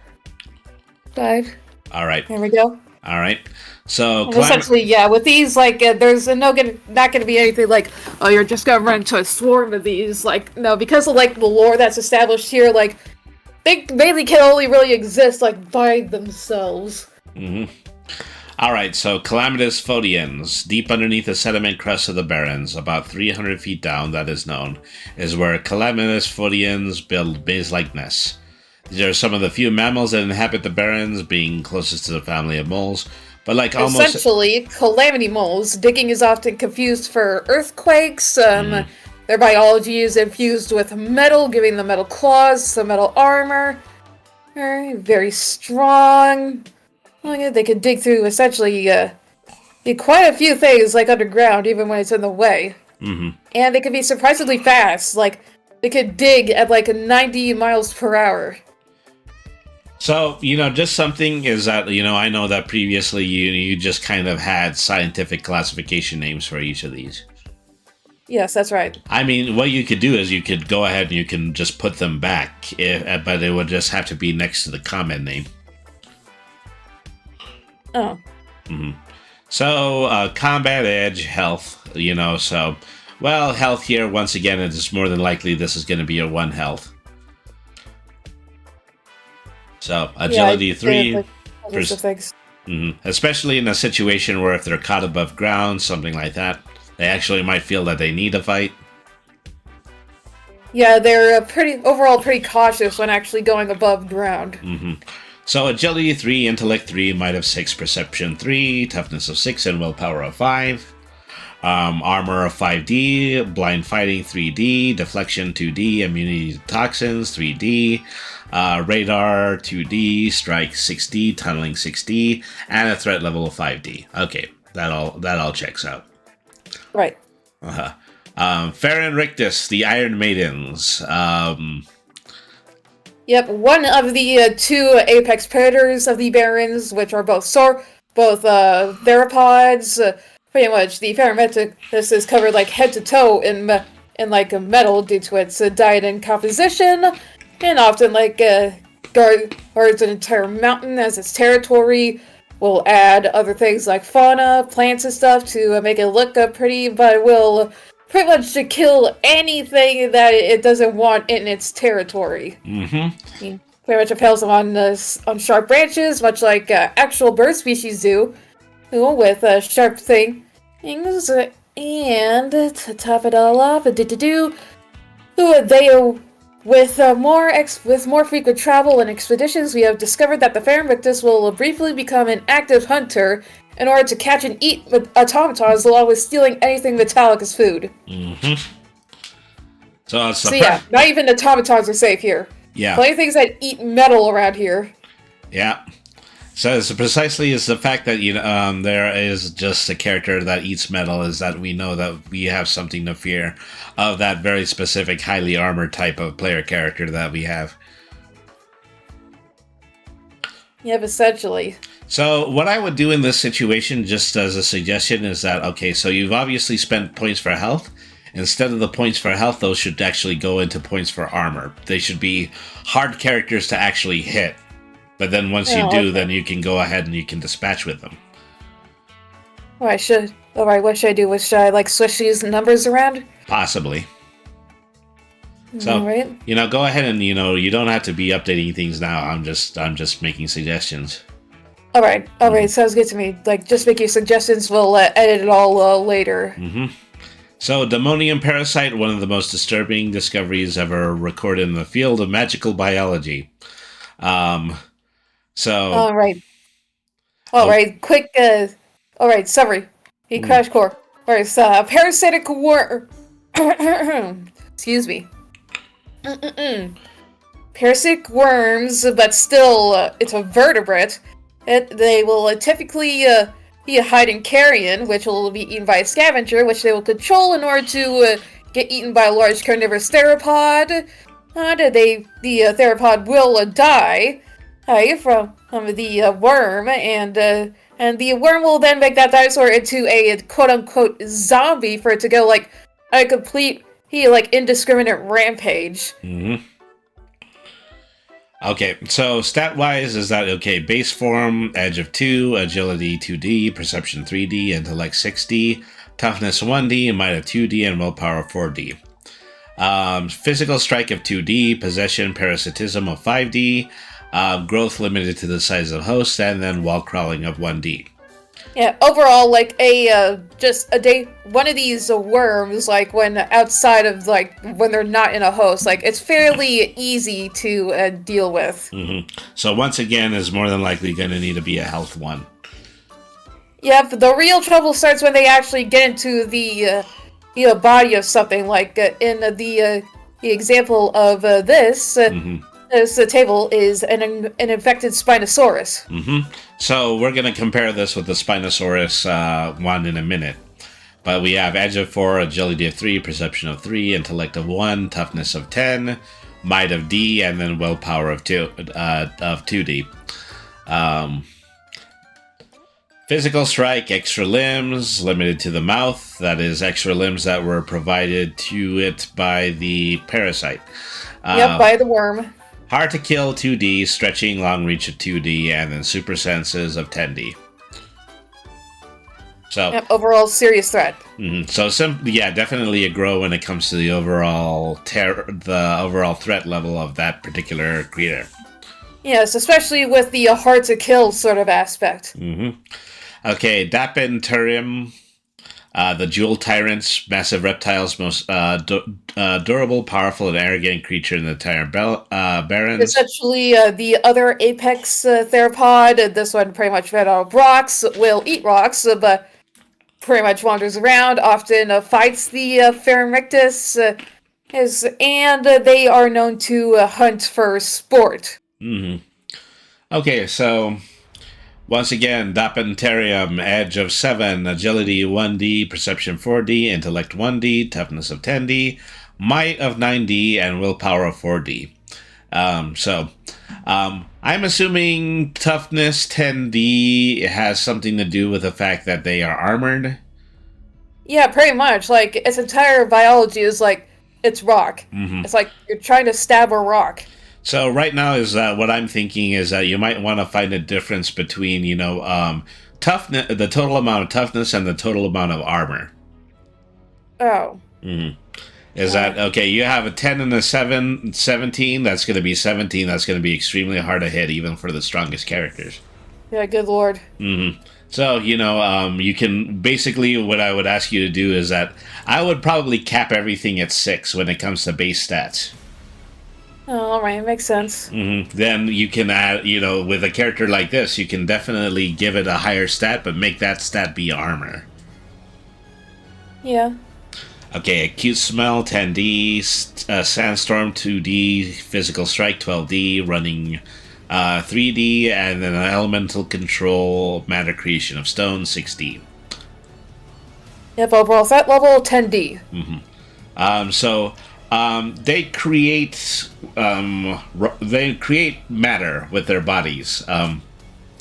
5. Alright. There we go. Alright. So, essentially, yeah, with these, there's not gonna be anything oh, you're just gonna run into a swarm of these. No, because of, the lore that's established here, they mainly can only really exist, by themselves. Mm-hmm. Alright, so Calamitous Phodians, deep underneath the sediment crust of the Barrens, about 300 feet down, that is known, is where Calamitous Phodians build maze-like nests. These are some of the few mammals that inhabit the Barrens, being closest to the family of moles. But essentially, calamity moles. Digging is often confused for earthquakes. Their biology is infused with metal, giving them metal claws, some metal armor. Very strong. They can dig through essentially quite a few things underground, even when it's in the way. Mm-hmm. And they can be surprisingly fast. They could dig at 90 miles per hour. So, just something is that, I know that previously you just kind of had scientific classification names for each of these. Yes, that's right. I mean, what you could do is you could go ahead and you can just put them back, but it would just have to be next to the comment name. Oh. Mm-hmm. So, combat edge, health, so... Well, health here, once again, it's more than likely this is going to be a 1 health. So, agility 3. Especially in a situation where if they're caught above ground, something like that, they actually might feel that they need a fight. Yeah, they're overall pretty cautious when actually going above ground. Mm-hmm. So, agility 3, intellect 3, might of 6, perception 3, toughness of 6, and willpower of 5. Armor of 5D, blind fighting 3D, deflection 2D, immunity to toxins 3D, radar 2D, strike 6D, tunneling 6D, and a threat level of 5D. Okay, that all checks out. Right. Uh-huh. Farron Rictus, the Iron Maidens. Yep, one of the two apex predators of the Barons, which are both theropods. Pretty much, the Ferrometus is covered like head to toe in like a metal due to its diet and composition, and often like guards an entire mountain as its territory. Will add other things like fauna, plants, and stuff to make it look pretty, but will pretty much to kill anything that it doesn't want in its territory. Mm-hmm. Pretty much impales them on sharp branches, much like actual bird species do, with sharp things. And to top it all off, with more frequent travel and expeditions, we have discovered that the Pharynrictus will briefly become an active hunter in order to catch and eat automatons, along with stealing anything metallic as food. Mm-hmm. So not even automatons are safe here. Yeah. Plenty of things that eat metal around here. Yeah. So precisely is the fact that there is just a character that eats metal is that we know that we have something to fear of that very specific highly armored type of player character that we have. Yep, essentially. So what I would do in this situation, just as a suggestion, is that, okay, so you've obviously spent points for health. Instead of the points for health, those should actually go into points for armor. They should be hard characters to actually hit. But then once you do, then you can go ahead and you can dispatch with them. What should I do? Should I switch these numbers around? Possibly. So, go ahead and, you don't have to be updating things now. I'm just making suggestions. All right, sounds good to me. Just make your suggestions. We'll edit it all later. Mm-hmm. So, Demonium Parasite, one of the most disturbing discoveries ever recorded in the field of magical biology. All right, quick. All right, summary. Crash core. All right, so parasitic worm. Excuse me. Parasitic worms, but still, it's a vertebrate. They will typically be a hiding carrion, which will be eaten by a scavenger, which they will control in order to get eaten by a large carnivorous theropod. The theropod will die from the worm, and the worm will then make that dinosaur into a quote-unquote zombie for it to go a complete indiscriminate rampage. Mm-hmm. Okay, so stat-wise is that, base form, edge of 2, agility 2D, perception 3D, intellect 6D, toughness 1D, might of 2D, and willpower 4D. Physical strike of 2D, possession, parasitism of 5D, growth limited to the size of host, and then wall crawling of 1D. Yeah, overall, one of these worms, when outside of, when they're not in a host, it's fairly easy to deal with. Mm-hmm. So once again, is more than likely going to need to be a health one. Yeah, but the real trouble starts when they actually get into the body of something, in the example of this. This table is an infected Spinosaurus. Mm-hmm. So we're going to compare this with the Spinosaurus one in a minute. But we have edge of 4, agility of 3, perception of 3, intellect of 1, toughness of 10, might of D, and then willpower of 2D. Physical strike, extra limbs, limited to the mouth. That is extra limbs that were provided to it by the parasite. By the worm. Hard to kill 2D, stretching, long reach of 2D, and then super senses of 10D. So overall serious threat. Mm-hmm. So definitely a grow when it comes to the overall threat level of that particular creature. Yes, especially with the hard to kill sort of aspect. Mm-hmm. Okay, Dapenturium. The Jewel Tyrants, massive reptiles, most durable, powerful, and arrogant creature in the entire Barrens. Essentially, the other apex theropod, this one pretty much fed on rocks, will eat rocks, but pretty much wanders around, often fights the Pharynrictus, and they are known to hunt for sport. Mm-hmm. Okay, so Once again, Dapentarium, Edge of 7, Agility 1D, Perception 4D, Intellect 1D, Toughness of 10D, Might of 9D, and Willpower of 4D. I'm assuming Toughness 10D has something to do with the fact that they are armored. Yeah, pretty much. Like, its entire biology is like, it's rock. Mm-hmm. It's like you're trying to stab a rock. So right now is that what I'm thinking is that you might want to find a difference between, toughness, the total amount of toughness and the total amount of armor. Oh. Mm-hmm. Is that, okay, you have a 10 and a 17, that's going to be 17, that's going to be extremely hard to hit, even for the strongest characters. Yeah, good lord. Mm-hmm. So, you can, basically what I would ask you to do is that I would probably cap everything at 6 when it comes to base stats. Oh, alright, makes sense. Mm-hmm. Then you can add, with a character like this, you can definitely give it a higher stat, but make that stat be armor. Yeah. Okay, Acute Smell 10D, Sandstorm 2D, Physical Strike 12D, Running 3D, and then an Elemental Control, Matter Creation of Stone 6D. Yep, overall threat level 10D. They create matter with their bodies.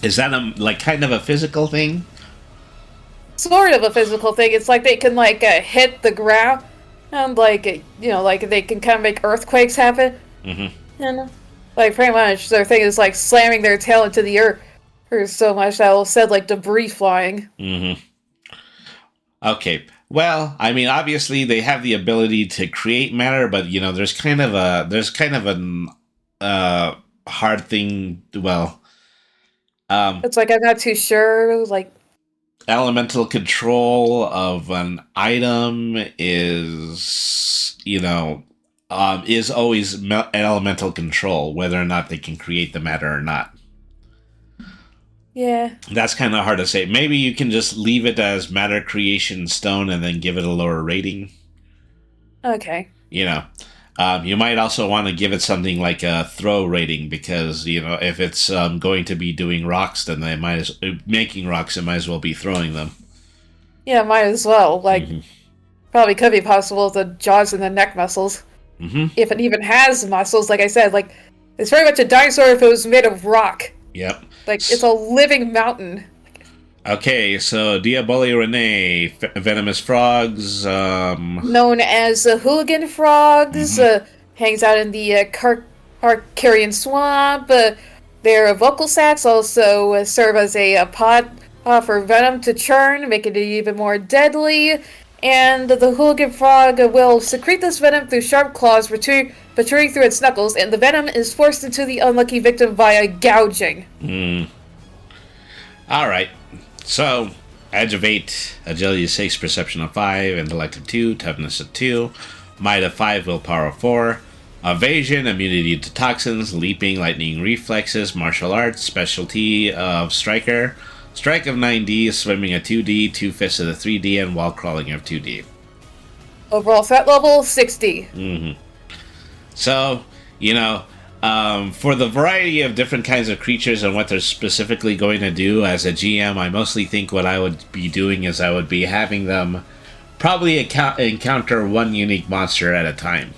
Is that kind of a physical thing? Sort of a physical thing. It's like they can hit the ground and they can kind of make earthquakes happen. Mm-hmm. And pretty much their thing is slamming their tail into the earth or so much that will send debris flying. Mm-hmm. Okay. Well, I mean, obviously they have the ability to create matter, but there's kind of an hard thing. Well, it's I'm not too sure. Elemental control of an item is always elemental control, whether or not they can create the matter or not. Yeah. That's kind of hard to say. Maybe you can just leave it as matter creation stone and then give it a lower rating. Okay. You might also want to give it something like a throw rating because, if it's going to be doing rocks, then making rocks, it might as well be throwing them. Yeah, might as well. Probably could be possible with the jaws and the neck muscles. Mm-hmm. If it even has muscles, like I said, it's very much a dinosaur if it was made of rock. Yep. It's a living mountain. Okay, so Diaboli Rene, venomous frogs. Known as hooligan frogs, hangs out in the Arcarian swamp. Their vocal sacs also serve as a pot for venom to churn, making it even more deadly. And the hooligan frog will secrete this venom through sharp claws protruding through its knuckles, and the venom is forced into the unlucky victim via gouging. Alright, so Edge of 8, Agility of 6, Perception of 5, Intellect of 2, Toughness of 2, Might of 5, Willpower of 4, Evasion, Immunity to Toxins, Leaping, Lightning Reflexes, Martial Arts, Specialty of Striker, Strike of 9D, Swimming of 2D, Two Fists of the 3D, and Wall Crawling of 2D. Overall threat level 60. Mm-hmm. So, for the variety of different kinds of creatures and what they're specifically going to do, as a GM, I mostly think what I would be doing is I would be having them probably encounter one unique monster at a time.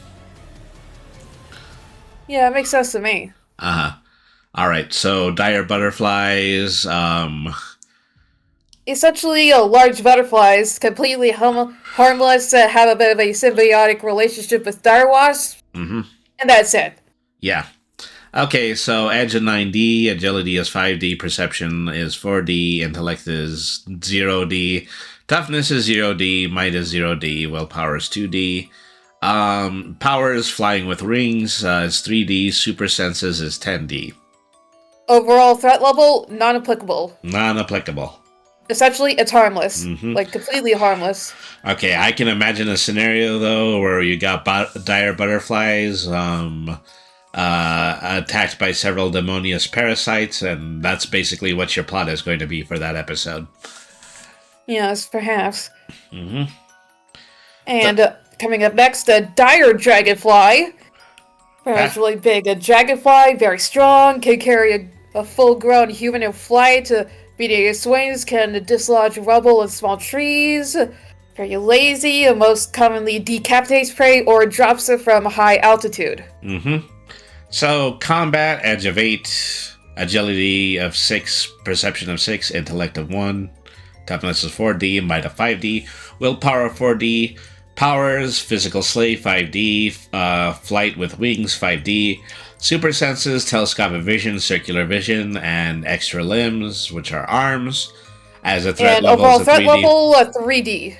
Yeah, it makes sense to me. Uh-huh. Alright, so dire butterflies, essentially large butterflies, completely harmless, have a bit of a symbiotic relationship with dire wasps, mm-hmm. and that's it. Yeah. Okay, so Edge is 9D, Agility is 5D, Perception is 4D, Intellect is 0D, Toughness is 0D, Might is 0D, Willpower is 2D, Powers, Flying with Rings, is 3D, Super Senses is 10D. Overall threat level, non-applicable. Non-applicable. Essentially, it's harmless. Mm-hmm. Completely harmless. Okay, I can imagine a scenario, though, where you got dire butterflies attacked by several demonious parasites, and that's basically what your plot is going to be for that episode. Yes, perhaps. Mm-hmm. And coming up next, a dire dragonfly. Very much really big. A dragonfly, very strong, can carry a full-grown human in flight. Beating its wings can dislodge rubble and small trees. Very lazy, most commonly decapitates prey or drops it from high altitude. So, combat, edge of 8, agility of 6, perception of 6, intellect of 1, toughness of 4D, might of 5D, willpower of 4D, powers, physical slave 5D, flight with wings 5D, super senses, telescopic vision, circular vision, and extra limbs, which are arms. As a threat And level, overall is a threat 3D. level, 3D.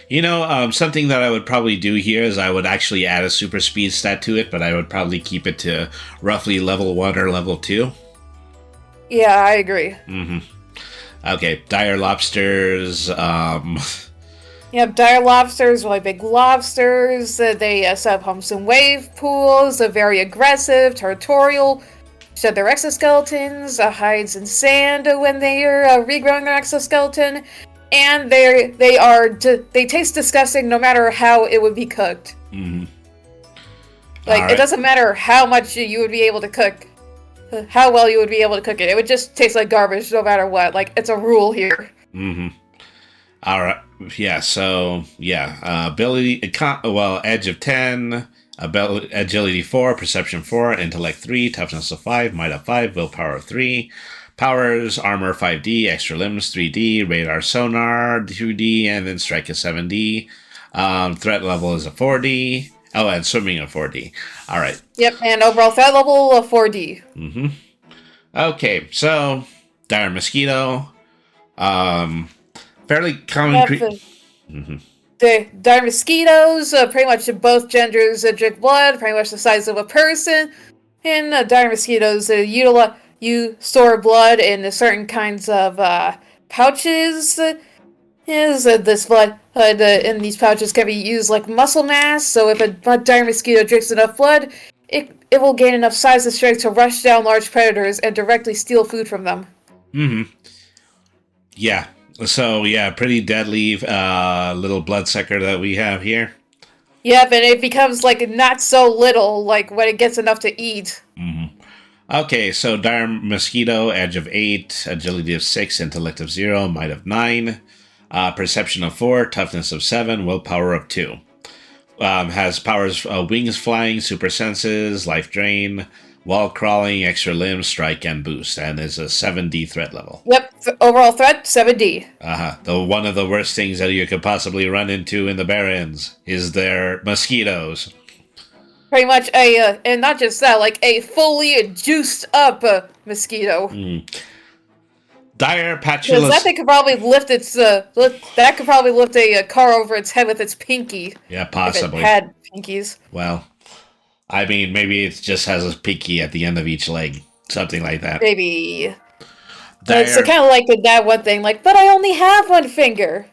You know, something that I would probably do here is I would actually add a super speed stat to it, but I would probably keep it to roughly level 1 or level 2. Yeah, I agree. Okay, dire lobsters, Yep, dire lobsters, really big lobsters. They set up homes in wave pools. They're very aggressive, territorial. Shed their exoskeletons, hides in sand when they are regrowing their exoskeleton. And they taste disgusting no matter how it would be cooked. Like, Alright. It doesn't matter how much you would be able to cook, how well you would be able to cook it. It would just taste like garbage no matter what. Like, it's a rule here. Alright, yeah, so, yeah, ability, edge of 10, agility 4, perception 4, intellect 3, toughness of 5, might of 5, willpower of 3, powers, armor 5D, extra limbs 3D, radar sonar 2D, and then strike is 7D, threat level is a 4D, and swimming a 4D. Alright. Yep, and overall threat level, 4D. Okay, so, dire mosquito, fairly common The dire mosquitoes, pretty much both genders drink blood, pretty much the size of a person. And dire mosquitoes, you store blood in certain kinds of pouches. This blood in these pouches can be used like muscle mass. So if a dire mosquito drinks enough blood, it will gain enough size and strength to rush down large predators and directly steal food from them. Yeah. So, yeah, pretty deadly little bloodsucker that we have here. Yep, and it becomes, like, not so little, like, when it gets enough to eat. Okay, so dire mosquito, edge of 8, agility of 6, intellect of 0, might of 9, perception of 4, toughness of 7, willpower of 2. Has powers, wings flying, super senses, life drain, wall crawling, extra limbs, strike, and boost, and is a 7D threat level. Yep, overall threat, 7D. One of the worst things that you could possibly run into in the Barrens is their mosquitoes. Pretty much and not just that, like a fully juiced up mosquito. Dire Because patulous... that thing could probably lift a car over its head with its pinky. Yeah, If possibly. it had pinkies. Well, I mean, maybe it just has a pinky at the end of each leg. Something like that. Maybe. Dire... It's kind of like that one thing, like, but I only have one finger.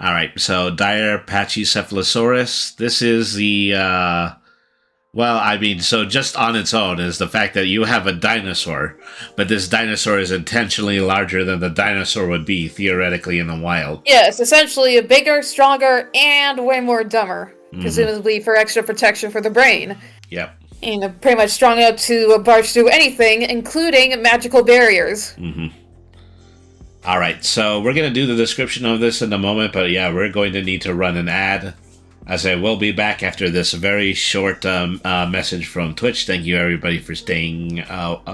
Alright, so dire Pachycephalosaurus. This is the, so just on its own is the fact that you have a dinosaur, but this dinosaur is intentionally larger than the dinosaur would be, theoretically, in the wild. Yeah, it's essentially bigger, stronger, and way more dumber. Presumably for extra protection for the brain. Yep. And pretty much strong enough to barge through anything, including magical barriers. Alright, so we're going to do the description of this in a moment, but yeah, we're going to need to run an ad. As I will be back after this very short message from Twitch. Thank you everybody for staying,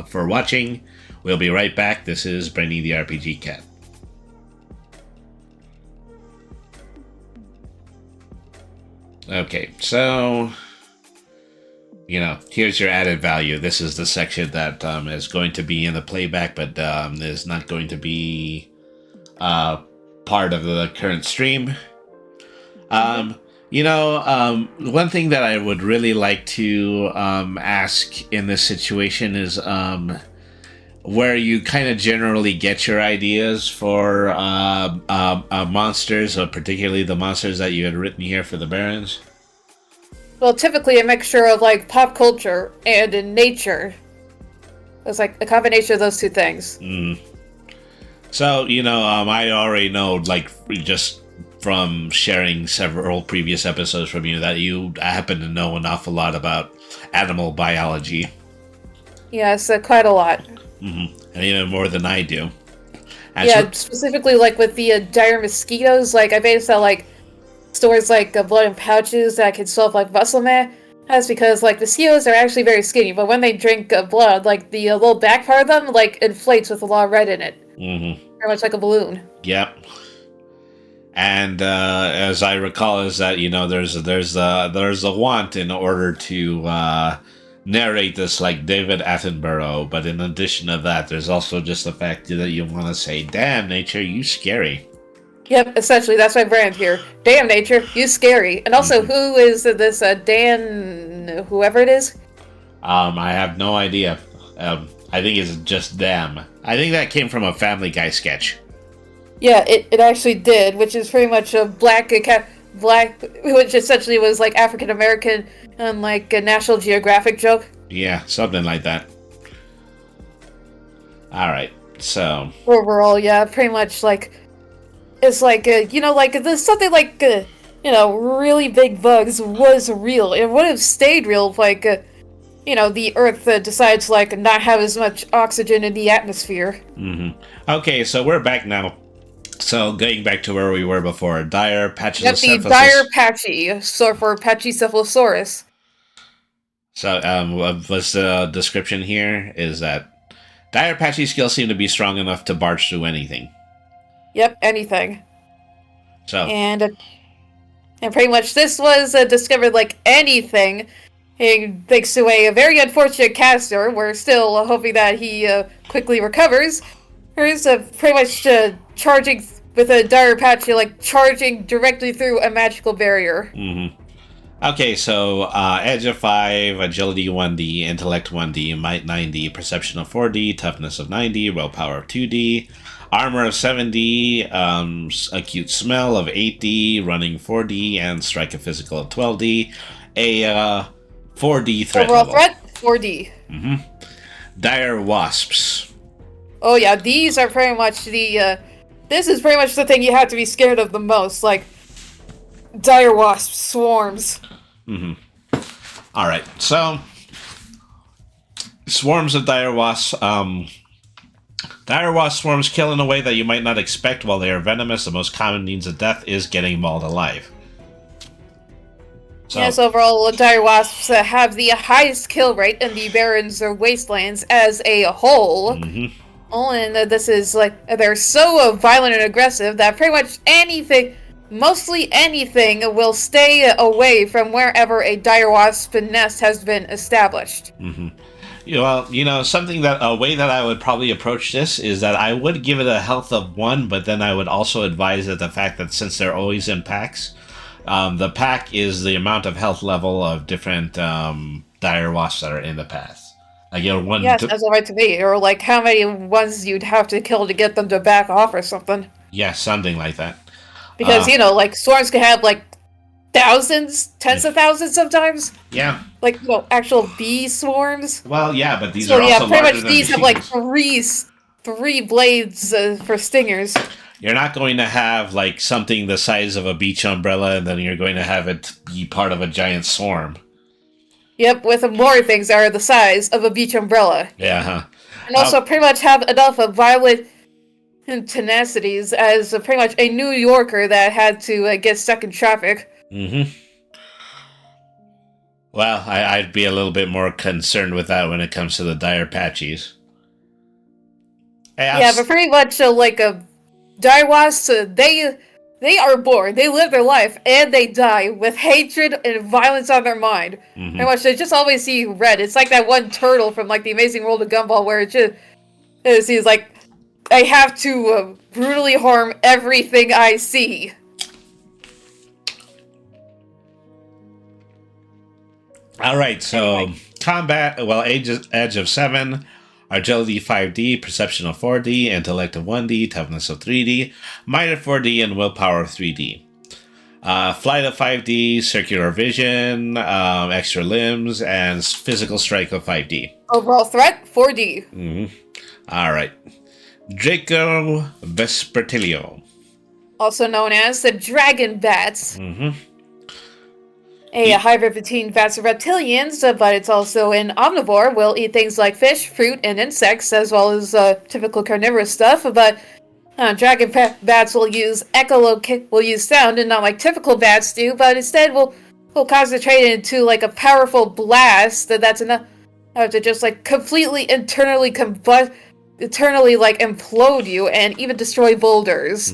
for watching. We'll be right back. This is Brainy the RPG Cat. Okay, so... here's your added value. This is the section that is going to be in the playback, but is not going to be part of the current stream. One thing that I would really like to ask in this situation is where you kind of generally get your ideas for monsters, or particularly the monsters that you had written here for the Barrens. Well, typically a mixture of, like, pop culture and in nature. It's like a combination of those two things. So, I already know, like, just from sharing several previous episodes from you, that you happen to know an awful lot about animal biology. Yes, quite a lot. And even more than I do. Yeah, specifically like with the dire mosquitoes. Like I based that like stores like blood in pouches that can solve like muscle mass. That's because like mosquitoes are actually very skinny, but when they drink blood, like the little back part of them like inflates with a lot of red in it. Very much like a balloon. Yep. And as I recall, is that there's a want in order to narrate this like David Attenborough, but in addition to that, there's also just the fact that you want to say, "Damn, nature, you scary." Yep, essentially that's my brand here. Damn nature, you scary. And also, who is this Dan? Whoever it is. I have no idea. I think it's just them. I think that came from a Family Guy sketch. Yeah, it actually did, which is pretty much a black, which essentially was like African American and like a National Geographic joke. Yeah, something like that. All right, so overall, yeah, pretty much like it's like like there's something like really big bugs was real. It would have stayed real if like the Earth decides like not have as much oxygen in the atmosphere. Okay, so we're back now. So going back to where we were before, dire patches Yep, the dire patchy, so for Pachycephalosaurus. So what's the description here is that dire patchy skills seem to be strong enough to barge through anything. Yep, anything. So and pretty much this was discovered like anything. Thanks to a very unfortunate caster. We're still hoping that he quickly recovers. Here's pretty much charging with a dire patchy, like charging directly through a magical barrier. Okay, so edge of 5, agility 1D, intellect 1D, might 9D, perception of 4D, toughness of 90, willpower of 2D, armor of 7D, acute smell of 8D, running 4D, and strike of physical of 12D. A 4D threat overall level. Threat 4D. Dire wasps. Oh yeah, these are pretty much the this is pretty much the thing you have to be scared of the most, like dire wasp swarms. All right, so swarms of dire wasps. Dire wasp swarms kill in a way that you might not expect. While they are venomous, the most common means of death is getting mauled alive. So, yes, overall, dire wasps have the highest kill rate in the barrens or wastelands as a whole. And this is like they're so violent and aggressive that pretty much mostly anything, will stay away from wherever a dire wasp nest has been established. Well, something that a way that I would probably approach this is that I would give it a health of 1, but then I would also advise that the fact that since they're always in packs, the pack is the amount of health level of different dire wasps that are in the path. Like, one. Yes, that's all right to me. Or like how many ones you'd have to kill to get them to back off or something. Yeah, something like that. Because like swarms can have like thousands, tens of thousands sometimes. Yeah. Like actual bee swarms. Well, yeah, but these are also pretty larger much than these have like machines. three blades for stingers. You're not going to have like something the size of a beach umbrella, and then you're going to have it be part of a giant swarm. Yep, with more things that are the size of a beach umbrella. Yeah. And also pretty much have enough of violent tenacities as pretty much a New Yorker that had to get stuck in traffic. Well, I'd be a little bit more concerned with that when it comes to the dire patchies. Hey, but pretty much like a dire wasps, they are born, they live their life, and they die with hatred and violence on their mind. Pretty much, they just always see red. It's like that one turtle from like the Amazing World of Gumball, where he's like, I have to brutally harm everything I see. All right, so combat. Well, edge of 7, agility 5D, perception of 4D, intellect of 1D, toughness of 3D, might of 4D, and willpower of 3D. Flight of 5D, circular vision, extra limbs, and physical strike of 5D. Overall threat 4D. All right, Draco Vespertilio, also known as the dragon bats. a hybrid between bats and reptilians, but it's also an omnivore. Will eat things like fish, fruit, and insects, as well as typical carnivorous stuff. But dragon bats will use will use sound, and not like typical bats do. But instead, will concentrate into like a powerful blast that's enough to just like completely internally eternally like implode you and even destroy boulders.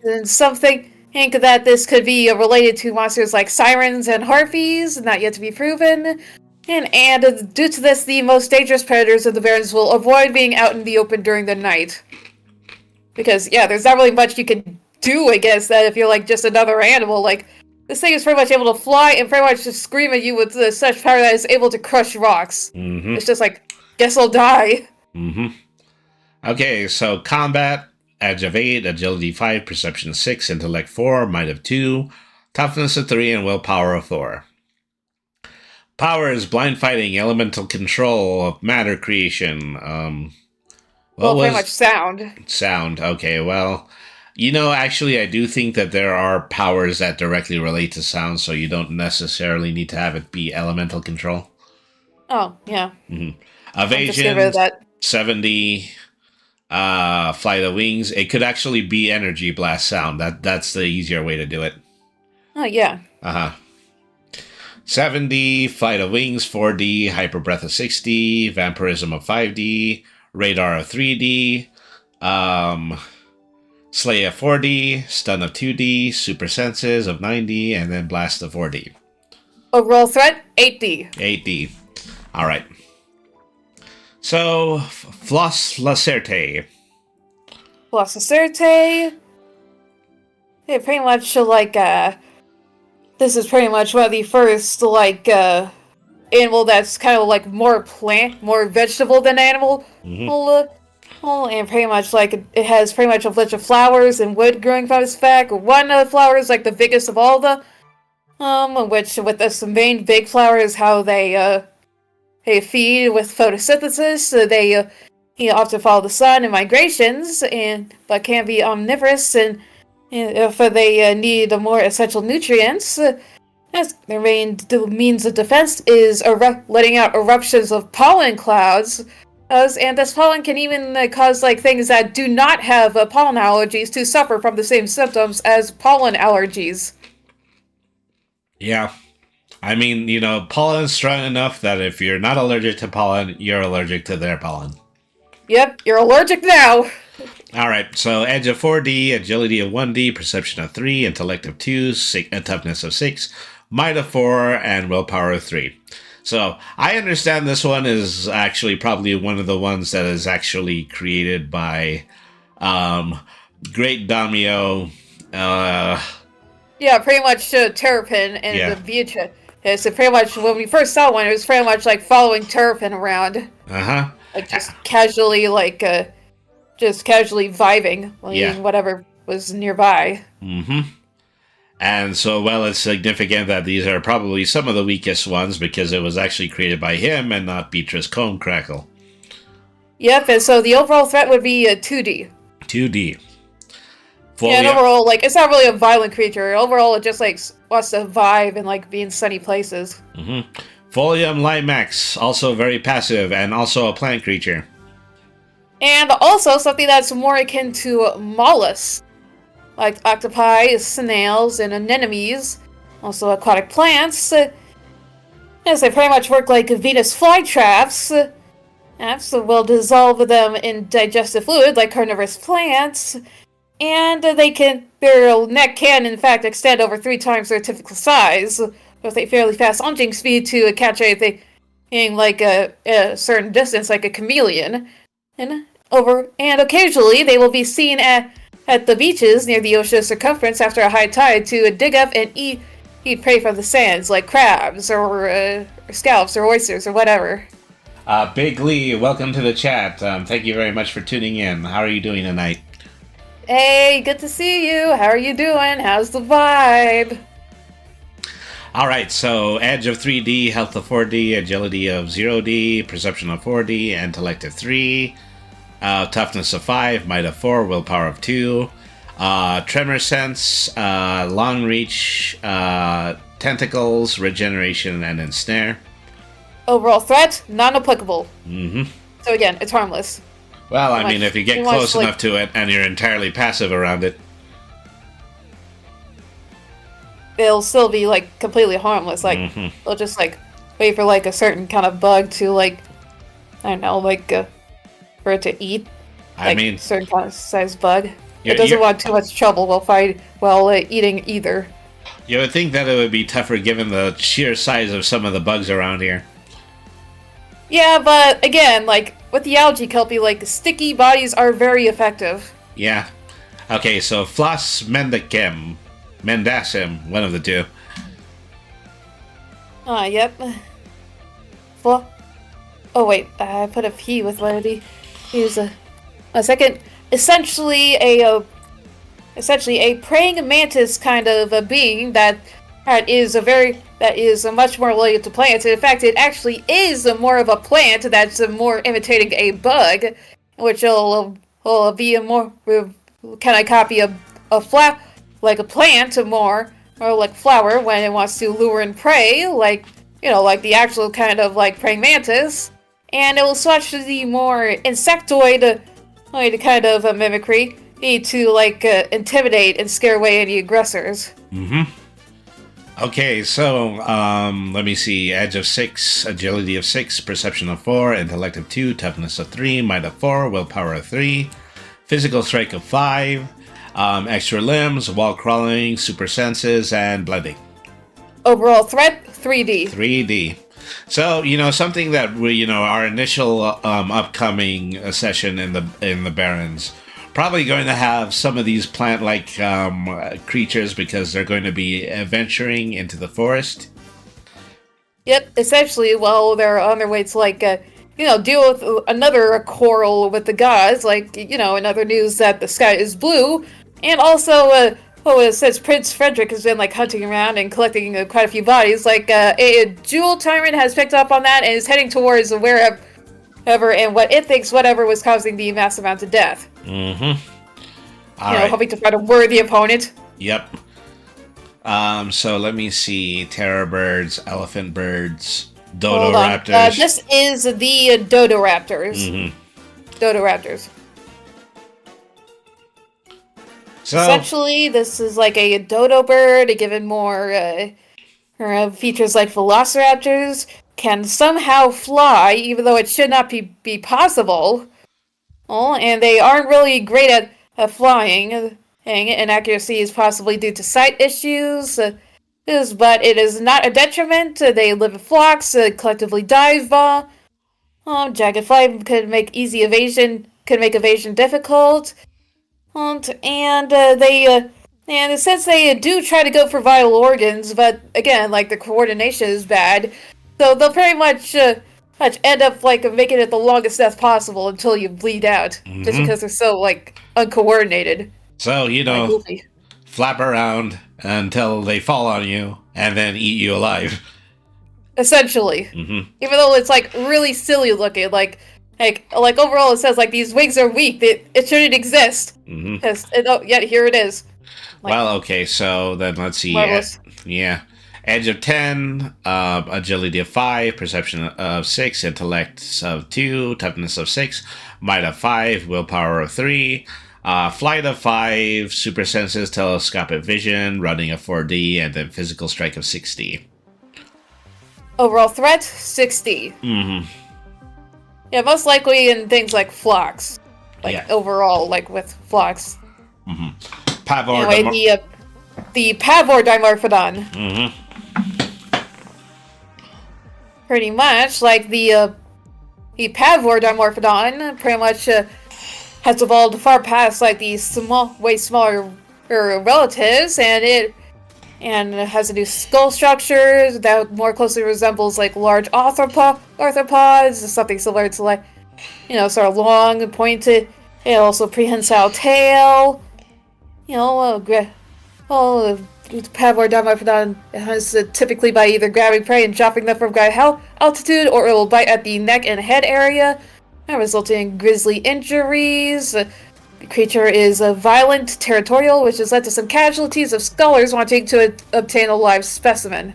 And something think that this could be related to monsters like sirens and harpies, not yet to be proven. And due to this, the most dangerous predators of the Barrens will avoid being out in the open during the night. Because, yeah, there's not really much you can do against that if you're, like, just another animal. Like, this thing is pretty much able to fly and pretty much just scream at you with such power that it's able to crush rocks. It's just like, guess I'll die. Okay, so combat, edge of 8, agility 5, perception 6, intellect 4, might of 2, toughness of 3, and willpower of 4. Power is blind fighting, elemental control, matter creation. Pretty much sound. Sound, okay, well, actually I do think that there are powers that directly relate to sound, so you don't necessarily need to have it be elemental control. Oh, yeah. Evasion, 70, flight of wings. It could actually be energy blast sound. That's the easier way to do it. Oh, yeah. 70, flight of wings, 4D, hyper breath of 60, vampirism of 5D, radar of 3D, slay of 4D, stun of 2D, super senses of 90, and then blast of 4D. Overall threat, 8D. 8D. Alright. So, Floss Lacerte. Floss Lacerte. Yeah, pretty much like, this is pretty much one of the first, like, animal that's kind of like more plant, more vegetable than animal. And pretty much like it has pretty much a bunch of flowers and wood growing from its back. One of the flowers, like the biggest of all the, which with this main big flower is how they feed with photosynthesis. So they often follow the sun in migrations, but can be omnivorous and if they need more essential nutrients. Their main means of defense is letting out eruptions of pollen clouds, and this pollen can even cause like things that do not have pollen allergies to suffer from the same symptoms as pollen allergies. Yeah. I mean, pollen's strong enough that if you're not allergic to pollen, you're allergic to their pollen. Yep, you're allergic now. Alright, so edge of 4D, agility of 1D, perception of 3, intellect of 2, toughness of 6, might of 4, and willpower of 3. So, I understand this one is actually probably one of the ones that is actually created by Great Daimyo. Yeah, pretty much Terrapin and the Beatrice. Yeah, so pretty much when we first saw one, it was pretty much like following Terrapin around. Like just casually, just casually vibing, eating whatever was nearby. And so, well, it's significant that these are probably some of the weakest ones because it was actually created by him and not Beatrice Comb Crackle. Yep, and so the overall threat would be 2D. 2D. And overall, it's not really a violent creature. Overall, it just, wants to vibe and, be in sunny places. Folium Limax, also very passive and also a plant creature. And also something that's more akin to mollusks, like octopi, snails, and anemones, also aquatic plants. Yes, they pretty much work like Venus flytraps. So will dissolve them in digestive fluid like carnivorous plants. And their neck can, in fact, extend over 3 times their typical size, with a fairly fast launching speed to catch anything like a certain distance, like a chameleon. And occasionally they will be seen at the beaches near the ocean's circumference after a high tide to dig up and eat prey from the sands, like crabs or scallops or oysters or whatever. Big Lee, welcome to the chat. Thank you very much for tuning in. How are you doing tonight? Hey, good to see you. How are you doing? How's the vibe? Alright, so edge of 3D, health of 4D, agility of 0D, perception of 4D, intellect of 3, toughness of 5, might of 4, willpower of 2, tremor sense, long reach, tentacles, regeneration, and ensnare. Overall threat, non-applicable. Mm-hmm. So again, it's harmless. Well, I mean, if you get close enough to it and you're entirely passive around it. It'll still be, like, completely harmless. Like, they'll just, like, wait for, like, a certain kind of bug to, like, I don't know, like, for it to eat. Like, I mean, certain kind of size bug. It doesn't want too much trouble while eating either. You would think that it would be tougher given the sheer size of some of the bugs around here. Yeah, but again, like, with the algae kelpie, like, sticky bodies are very effective. Yeah. Okay, so Floss Mendacem. Mendacem, one of the two. Yep. Well, oh wait, I put a P with one of these. A second. Essentially a praying mantis kind of a being that is much more related to plants. In fact, it actually is more of a plant that's more imitating a bug, which will be a more kind of copy a like a plant more, or like flower when it wants to lure and prey, like, you know, like the actual kind of like praying mantis, and it will switch to the more insectoid kind of mimicry to like intimidate and scare away any aggressors. Okay, so let me see. Edge of 6, agility of 6, perception of 4, intellect of 2, toughness of 3, might of 4, willpower of 3, physical strike of 5, extra limbs, wall crawling, super senses, and blending. Overall threat, 3D. 3D. So, you know, something that we, you know, our initial upcoming session in the Barrens, probably going to have some of these plant-like creatures because they're going to be venturing into the Yep, essentially, while they're on their way to, like, you know, deal with another quarrel with the gods, like, you know, another news that the sky is blue, and also, since Prince Frederick has been, like, hunting around and collecting quite a few bodies, like, a jewel tyrant has picked up on that and is heading towards wherever and what it thinks whatever was causing the mass amount of death. All right. Hoping to find a worthy opponent. Yep. So let me see. Terror birds, elephant birds, dodo raptors. This is the dodo raptors. Dodo raptors. So, essentially, this is like a dodo bird, given more features like velociraptors, can somehow fly, even though it should not be possible. And they aren't really great at flying. Inaccuracy is possibly due to sight issues, but it is not a detriment. They live in flocks, collectively dive. Jagged flight could make evasion difficult. And since they do try to go for vital organs, but again, like, the coordination is bad, so they'll pretty much end up like making it the longest death possible until you bleed out, just because they're so like uncoordinated. So, you know, flap around until they fall on you and then eat you alive. Essentially, even though it's like really silly looking, like overall it says like these wings are weak. It shouldn't exist. Yet here it is. Like, well, okay, so then let's see. Yeah. Edge of 10, agility of 5, perception of 6, intellect of 2, toughness of 6, might of 5, willpower of 3, flight of 5, super senses, telescopic vision, running of 4D, and then physical strike of 6D. Overall threat, 6D. Yeah, most likely in things like flocks. Overall, like with flocks. Pavor. Anyway, the Pavor Dimorphodon. Pretty much, like the Pavor Dimorphodon pretty much has evolved far past like the way smaller relatives, and it has a new skull structure that more closely resembles like large arthropods, something similar to like, you know, sort of long and pointed, and also prehensile tail. You know, Pavor Dimorphodon has typically by either grabbing prey and dropping them from great altitude, or it will bite at the neck and head area, resulting in grisly injuries. creature is violent, territorial, which has led to some casualties of scholars wanting to obtain a live specimen.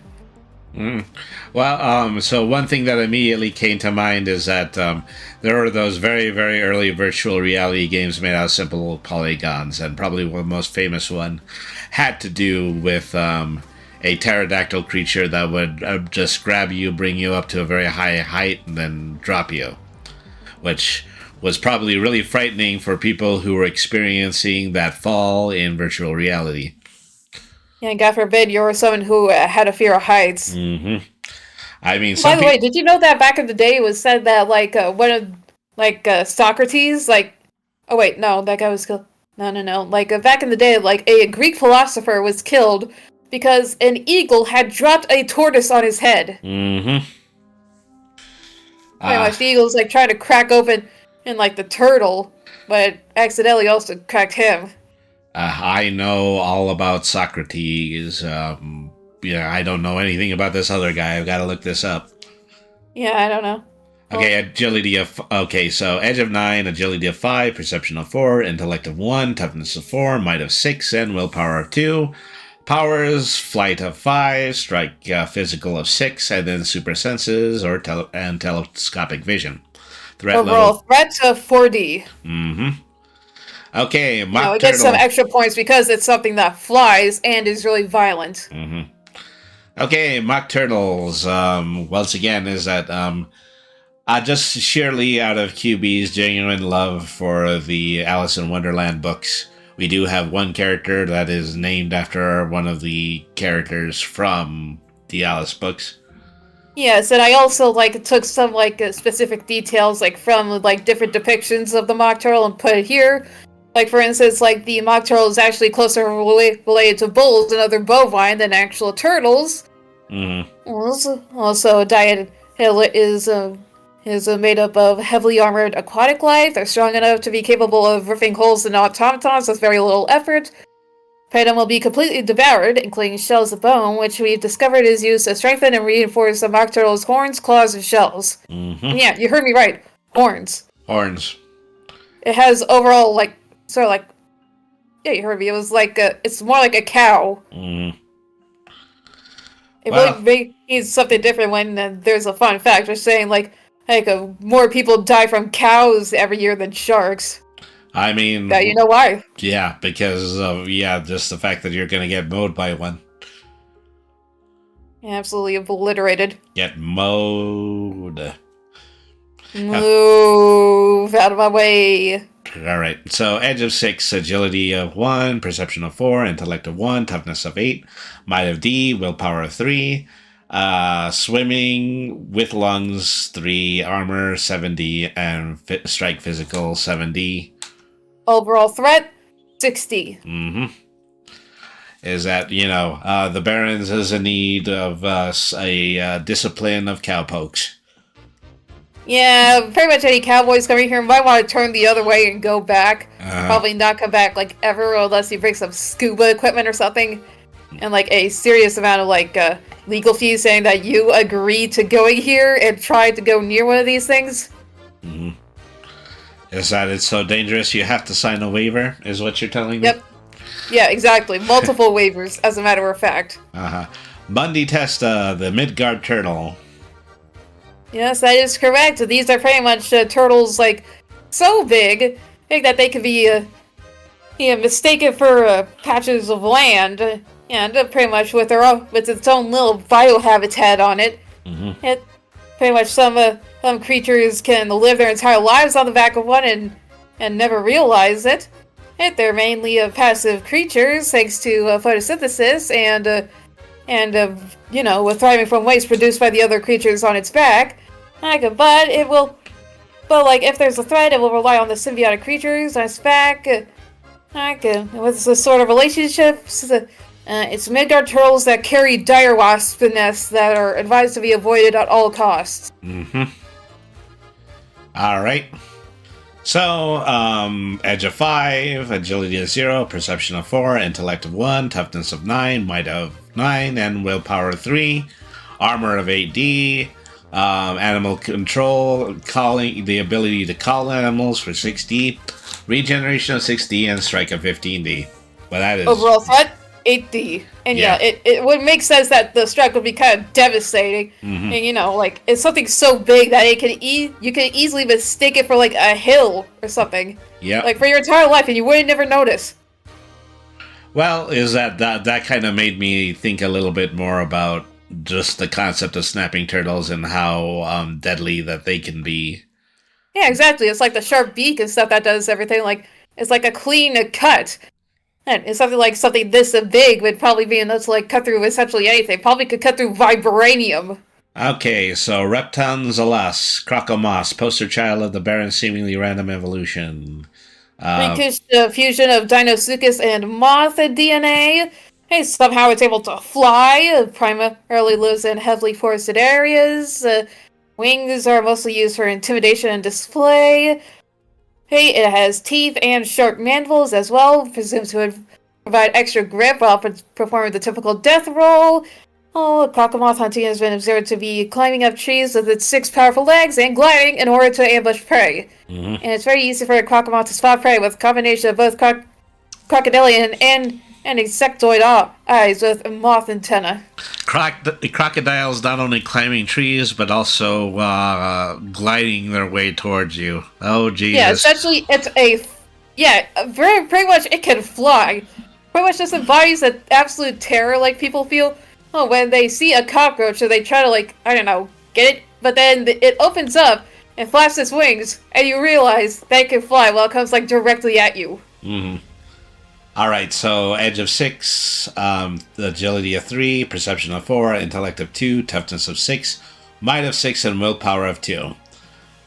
Well, so one thing that immediately came to mind is that there were those very, very early virtual reality games made out of simple polygons, and probably one of the most famous one had to do with a pterodactyl creature that would just grab you, bring you up to a very high height, and then drop you, which was probably really frightening for people who were experiencing that fall in virtual reality. Yeah, God forbid you were someone who had a fear of heights. Mm-hmm. I mean, By the way, did you know that back in the day it was said that one of Socrates, oh wait, no, that guy was killed. No. Back in the day, a Greek philosopher was killed because an eagle had dropped a tortoise on his head. Mm-hmm. Pretty much, the eagle's trying to crack open and the turtle, but accidentally also cracked him. I know all about Socrates. I don't know anything about this other guy. I've got to look this up. Yeah, I don't know. Okay, agility of... Okay, so edge of 9, agility of 5, perception of 4, intellect of 1, toughness of 4, might of 6, and willpower of 2. Powers, flight of 5, strike physical of 6, and then super senses and telescopic vision. Overall threat of 4D. Mm-hmm. Okay, Mock Turtle. It gets some extra points because it's something that flies and is really violent. Mm-hmm. Okay, Mock Turtles, once again, is that just sheerly out of QB's genuine love for the Alice in Wonderland books, we do have one character that is named after one of the characters from the Alice books. Yes, and I also took some specific details from different depictions of the Mock Turtle and put it here. For instance, the Mock Turtle is actually closer related to bulls and other bovine than actual turtles. Mm-hmm. Also, diet is made up of heavily armored aquatic life. They're strong enough to be capable of ripping holes in automatons with very little effort. Prey will be completely devoured, including shells of bone, which we've discovered is used to strengthen and reinforce the Mock Turtle's horns, claws, and shells. Mm-hmm. And yeah, you heard me right. Horns. Horns. It has overall, yeah, you heard me. It was it's more like a cow. Mm-hmm. It really means something different when there's a fun fact. We're saying, more people die from cows every year than sharks. I mean... Yeah, you know why? Yeah, because of, just the fact that you're going to get mowed by one. Absolutely obliterated. Get mowed. Move out of my way. Alright, so edge of 6, agility of 1, perception of 4, intellect of 1, toughness of 8, might of D, willpower of 3, swimming with lungs 3, armor 7D, and strike physical 7D. Overall threat 60. Mm-hmm. Is that, the Barons is in need of a discipline of cowpokes. Yeah, pretty much any cowboys coming here might want to turn the other way and go back. Probably not come back, ever, unless you bring some scuba equipment or something. And, a serious amount of, legal fees saying that you agree to going here and try to go near one of these things. Mm-hmm. Is that it's so dangerous you have to sign a waiver, is what you're telling me? Yep. Yeah, exactly. Multiple waivers, as a matter of fact. Uh-huh. Bundy Testa, the Midgard turtle. Yes, that is correct. These are pretty much turtles, so big that they could be mistaken for patches of land, and pretty much with its own little biohabitat on it. Mm-hmm. It pretty much some creatures can live their entire lives on the back of one and never realize it. They're mainly passive creatures thanks to photosynthesis and thriving from waste produced by the other creatures on its back. But if there's a threat, it will rely on the symbiotic creatures on its back. With this sort of relationships, it's Midgard turtles that carry dire wasp nests that are advised to be avoided at all costs. Mm-hmm. Alright. So, edge of 5, agility of 0, perception of 4, intellect of 1, toughness of 9, might of 9, and willpower of 3, armor of 8D, Animal control, calling, the ability to call animals for 6D, regeneration of 6D, and strike of 15D. Well, that is Overall threat, 8D. And Yeah. it would make sense that the strike would be kind of devastating. Mhm. And like, it's something so big that you can easily mistake it for like a hill or something. Yep. Like for your entire life, and you wouldn't never notice. Well, is that kind of made me think a little bit more about just the concept of snapping turtles and how deadly that they can be. Yeah, exactly. It's like the sharp beak and stuff that does everything. Like, it's like a clean cut. And it's something this big would probably be enough to like cut through essentially anything. Probably could cut through vibranium. Okay, so Reptons Alas, Crocomoss, poster child of the barren, seemingly random evolution. The fusion of Dinosuchus and moth DNA. Hey, somehow it's able to fly. Primarily lives in heavily forested areas. Wings are mostly used for intimidation and display. Hey, it has teeth and sharp mandibles as well, presumed to provide extra grip while performing the typical death roll. Oh, Crocomoth hunting has been observed to be climbing up trees with its 6 powerful legs and gliding in order to ambush prey. Mhm. And it's very easy for a Crocomoth to spot prey with a combination of both crocodilian and insectoid eyes with moth antenna. Crocodiles not only climbing trees, but also gliding their way towards you. Oh, Jesus. Yeah, essentially, pretty much it can fly. Pretty much just embodies that absolute terror like people feel when they see a cockroach or they try to like, I don't know, get it, but then it opens up and flaps its wings, and you realize that it can fly while it comes like directly at you. Mm-hmm. All right, so edge of 6, agility of 3, perception of 4, intellect of 2, toughness of 6, might of 6, and willpower of 2.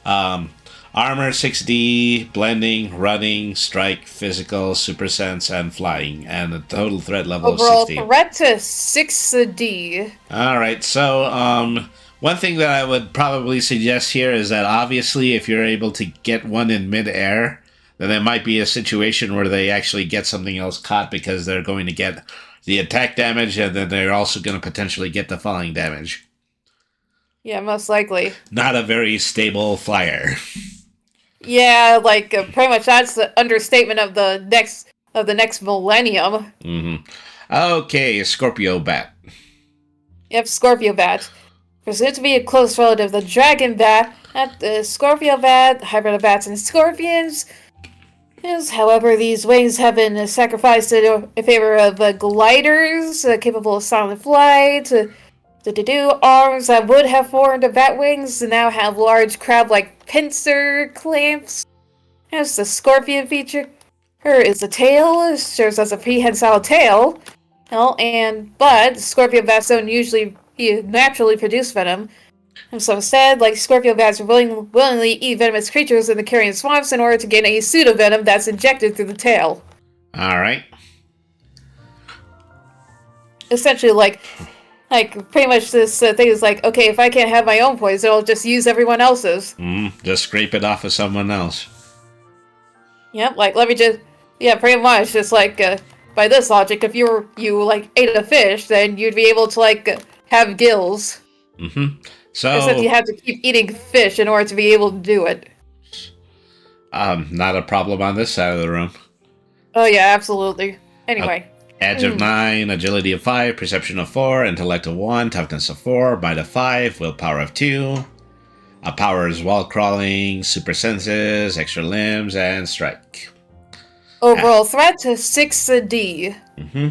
Armor 6D, blending, running, strike, physical, super sense, and flying, and a total threat level Overall of 60. threat to 6D. All right, so one thing that I would probably suggest here is that obviously if you're able to get one in midair, then there might be a situation where they actually get something else caught because they're going to get the attack damage and then they're also going to potentially get the falling damage. Yeah, most likely. Not a very stable flyer. Yeah, like pretty much that's the understatement of the next millennium. Mm-hmm. Okay, Scorpio Bat. Yep, Scorpio Bat. Presumed to be a close relative of the Dragon Bat. At the Scorpio Bat, hybrid of bats and scorpions. Yes, however, these wings have been sacrificed in favor of gliders capable of silent flight. Arms that would have formed bat wings now have large crab-like pincer clamps. As the scorpion feature, is the tail, serves as a prehensile tail. But scorpion bats don't usually naturally produce venom. And so instead, like scorpio bats willingly eat venomous creatures in the carrion swamps in order to gain a pseudo-venom that's injected through the tail. All right. Essentially, like pretty much this thing is like, okay, if I can't have my own poison, I'll just use everyone else's. Just scrape it off of someone else. Yep, like, pretty much, just like, by this logic, if you like, ate a fish, then you'd be able to, like, have gills. Mm-hmm. So... Except you have to keep eating fish in order to be able to do it. Not a problem on this side of the room. Oh, yeah, absolutely. Anyway. Edge of 9, agility of 5, perception of 4, intellect of 1, toughness of 4, might of 5, willpower of 2. Powers wall crawling, super senses, extra limbs, and strike. Overall threat to 6D. Mm-hmm.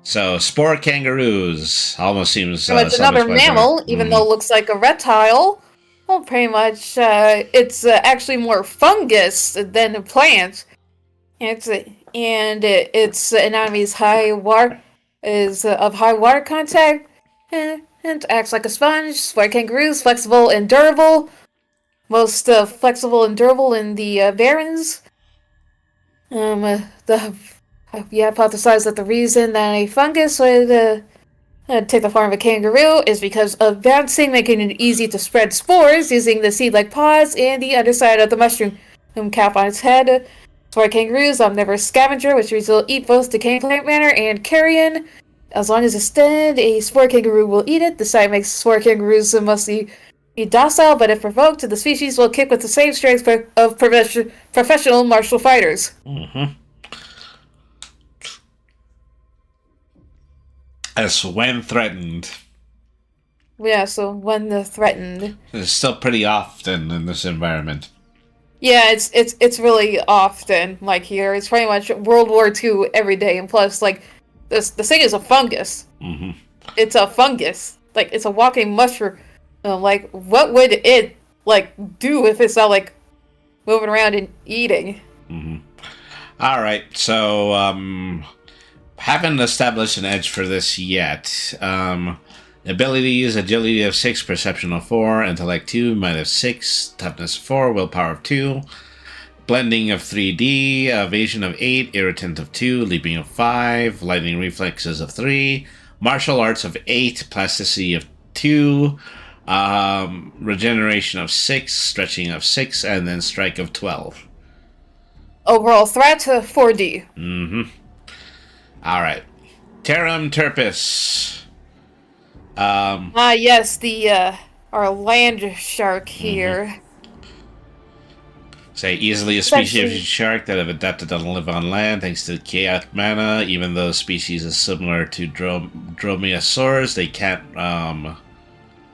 So, spore kangaroos almost seems So it's another mammal, even though it looks like a reptile. Well, pretty much, it's actually more fungus than a plant. Its anatomy is of high water contact and acts like a sponge. Spore kangaroos, flexible and durable. Most flexible and durable in the barrens. We hypothesize that the reason that a fungus would take the form of a kangaroo is because of bouncing, making it easy to spread spores using the seed-like pods and the underside of the mushroom cap on its head. Spore kangaroos omnivorous scavenger, which means they'll eat both decaying plant matter and carrion. As long as it's dead, a spore kangaroo will eat it. The site makes spore kangaroos mostly be docile, but if provoked, the species will kick with the same strength of professional martial fighters. As when threatened. Yeah, so when they're threatened. It's still pretty often in this environment. Yeah, it's really often, like, here. It's pretty much World War II every day, and plus, like, this thing is a fungus. It's a fungus. Like, it's a walking mushroom. Like, what would it, like, do if it's not, like, moving around and eating? Alright, so, haven't established an edge for this yet. Abilities, agility of 6, perception of 4, intellect 2, might of 6, toughness 4, willpower of 2, blending of 3D, evasion of 8, irritant of 2, leaping of 5, lightning reflexes of 3, martial arts of 8, plasticity of 2, regeneration of 6, stretching of 6, and then strike of 12. Overall threat, 4D. Alright. Terram Turpis. Yes, our land shark here. Say, easily a species of shark that have adapted to live on land thanks to chaotic mana. Even though the species is similar to dromaeosaurs, they can't,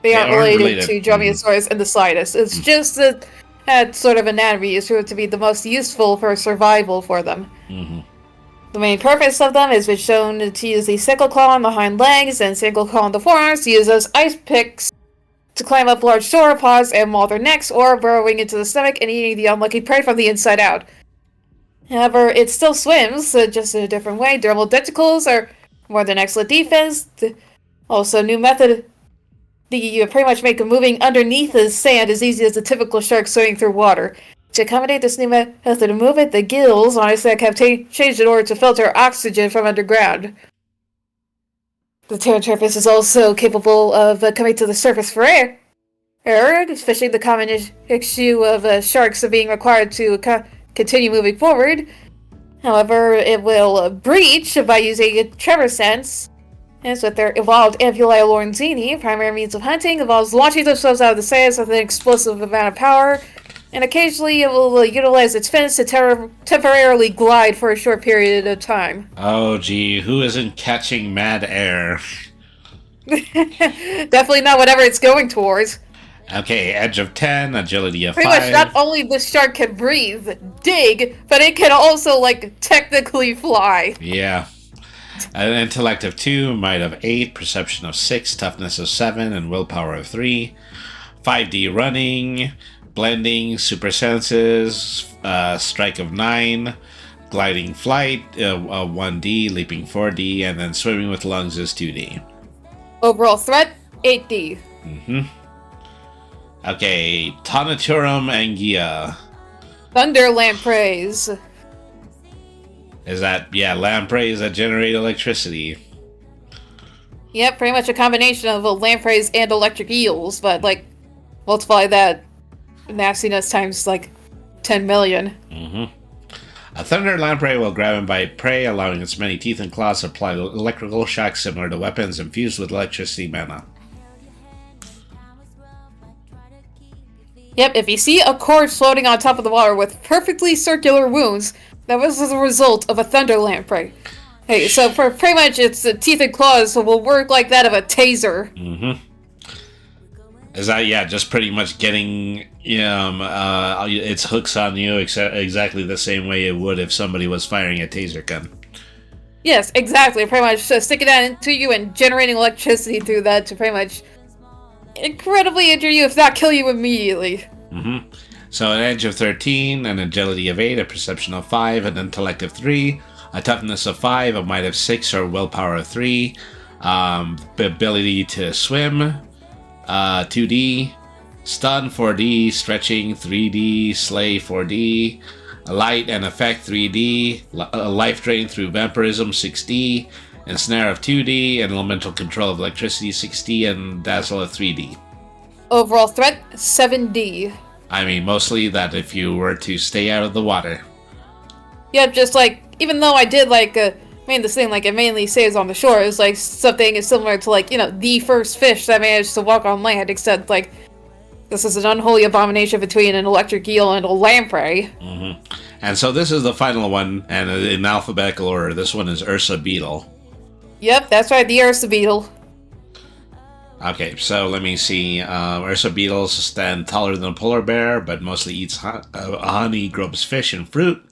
They aren't related to dromaeosaurs in the slightest. It's just that sort of anatomy is proved to be the most useful for survival for them. The main purpose of them has been shown to use the sickle claw on the hind legs and single claw on the forearms to use as ice picks to climb up large sauropods and maul their necks, or burrowing into the stomach and eating the unlucky prey from the inside out. However, it still swims, just in a different way. Dermal tentacles are more than excellent defense. Also, new method. You pretty much make moving underneath the sand as easy as a typical shark swimming through water. To accommodate this new method of movement, the gills on its neck have changed in order to filter oxygen from underground. The Pteranthropus is also capable of coming to the surface for air, especially the common issue of sharks being required to continue moving forward. However, it will breach by using a tremor sense. As with their evolved Ampullae lorenzini, primary means of hunting involves launching themselves out of the sands with an explosive amount of power, and occasionally it will utilize its fins to temporarily glide for a short period of time. Oh gee, who isn't catching mad air? Definitely not whatever it's going towards. Okay, edge of 10, agility of 5. Pretty much not only the shark can breathe, dig, but it can also, like, technically fly. Yeah. An intellect of 2, might of 8, perception of 6, toughness of 7, and willpower of 3. 5D running, blending, super senses, strike of 9, gliding flight, 1D, leaping 4D, and then swimming with lungs is 2D. Overall threat, 8D. Okay, Tonaturum anguilla. Thunder lampreys. Is that, lampreys that generate electricity. Yep, pretty much a combination of lampreys and electric eels, but, like, multiply that nastiness times, like, 10 million. A thunder lamprey will grab and bite prey, allowing its many teeth and claws to apply electrical shocks similar to weapons infused with electricity mana. Yep, if you see a corpse floating on top of the water with perfectly circular wounds, that was the result of a thunder lamprey. Hey, so for pretty much its teeth and claws will work like that of a taser. Is that, just pretty much getting its hooks on you exactly the same way it would if somebody was firing a taser gun. Yes, exactly. Pretty much sticking that into you and generating electricity through that to pretty much incredibly injure you, if not kill you immediately. So an edge of 13, an agility of 8, a perception of 5, an intellect of 3, a toughness of 5, a might of 6, or willpower of 3, ability to swim, 2D, stun 4D, stretching 3D, slay 4D, light and effect 3D, life drain through vampirism 6D, ensnare of 2D, and elemental control of electricity 6D, and dazzle of 3D. Overall threat, 7D. I mean, mostly that if you were to stay out of the water. Yep, just like, even though I did like, this thing, like, it mainly stays on the shore, it's like something is similar to, like, the first fish that managed to walk on land, except, like, This is an unholy abomination between an electric eel and a lamprey. And so this is the final one, and in alphabetical order, this one is Ursa Beetle. Yep, that's right, the Ursa beetle. Okay, so let me see. Ursa beetles stand taller than a polar bear, but mostly eats honey, grubs fish, and fruit.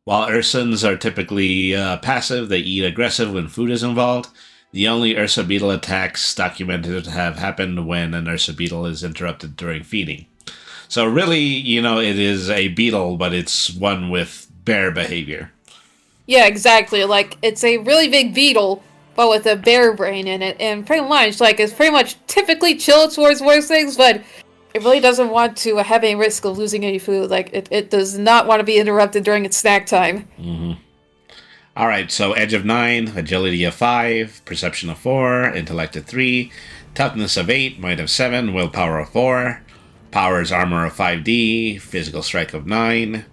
While Ursans are typically passive, they eat aggressive when food is involved. The only Ursa beetle attacks documented have happened when an Ursa beetle is interrupted during feeding. So really, it is a beetle, but it's one with bear behavior. Yeah, exactly. Like, it's a really big beetle, but with a bear brain in it. And pretty much, like, it's pretty much typically chill towards worse things, but it really doesn't want to have any risk of losing any food. Like, it does not want to be interrupted during its snack time. All right, so edge of 9, agility of 5, perception of 4, intellect of 3, toughness of 8, might of 7, willpower of 4, powers armor of 5D, physical strike of 9,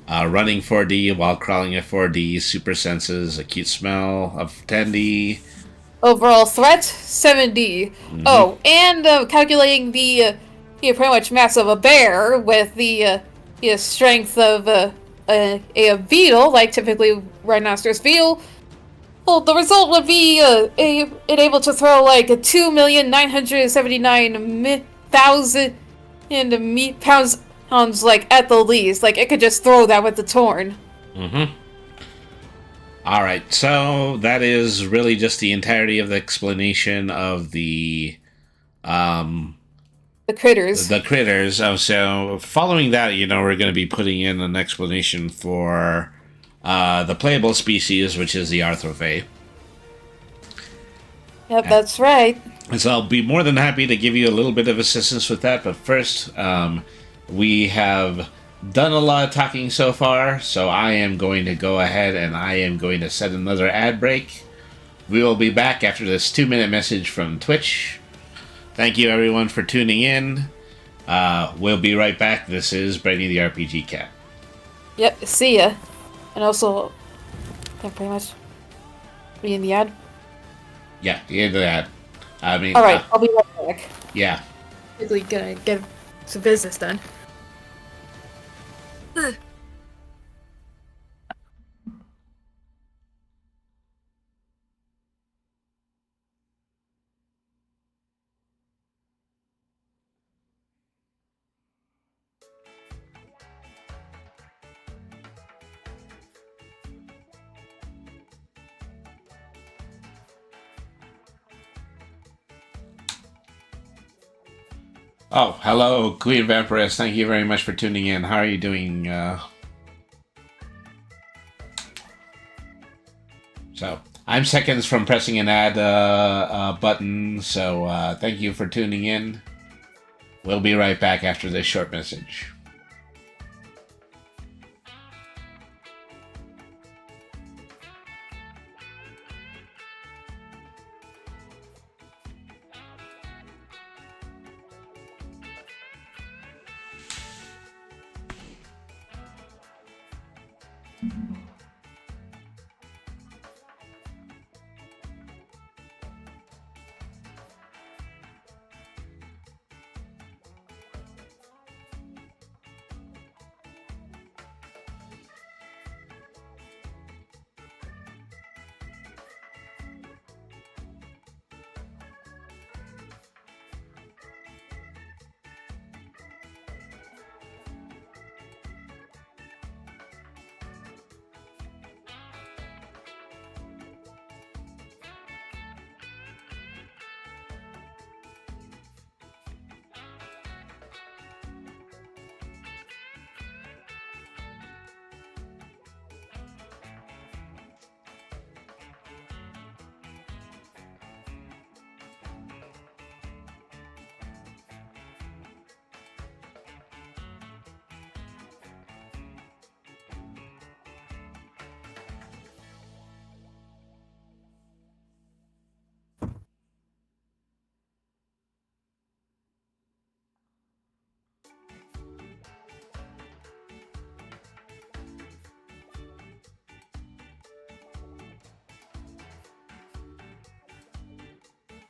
running 4D while crawling at 4D, super senses, acute smell of 10D. Overall threat, 7D. Oh, and calculating the pretty much mass of a bear with the strength of a beetle, like typically rhinoceros beetle. Well, the result would be it able to throw like 2,979,000 pounds, like at the least. Like it could just throw that with the torn. All right, so that is really just the entirety of the explanation of the critters. The critters. So following that, we're going to be putting in an explanation for the playable species, which is the Arthrophae. Yep, that's right. So I'll be more than happy to give you a little bit of assistance with that. But first, we have done a lot of talking so far, so I am going to go ahead and I am going to set another ad break. We will be back after this 2-minute message from Twitch. Thank you everyone for tuning in. We'll be right back. This is Brainy the RPG Cat. Yep, see ya. And also, can I pretty much be in the ad? Yeah, the end of that. I mean, Alright, I'll be right back. yeah. Quickly gonna get some business done. Oh, hello, Queen Vampiress. Thank you very much for tuning in. How are you doing? So, I'm seconds from pressing an ad button, so thank you for tuning in. We'll be right back after this short message.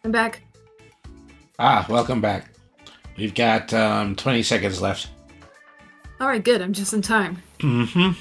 I'm back. Welcome back. We've got 20 seconds left. Alright, good. I'm just in time. Mm-hmm.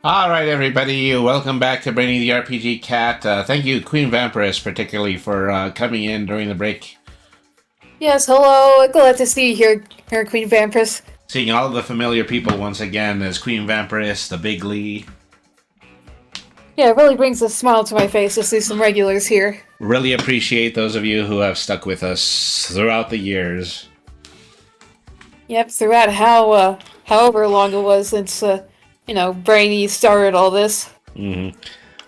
All right, everybody. Welcome back to Brainy the RPG Cat. Thank you, Queen Vampiress, particularly for coming in during the break. Yes, hello. Glad to see you here, Queen Vampiress. Seeing all the familiar people once again as Queen Vampiress, the Big Lee. Yeah, it really brings a smile to my face to see some regulars here. Really appreciate those of you who have stuck with us throughout the years. Yep, throughout however long it was since, Brainy started all this. Mm-hmm.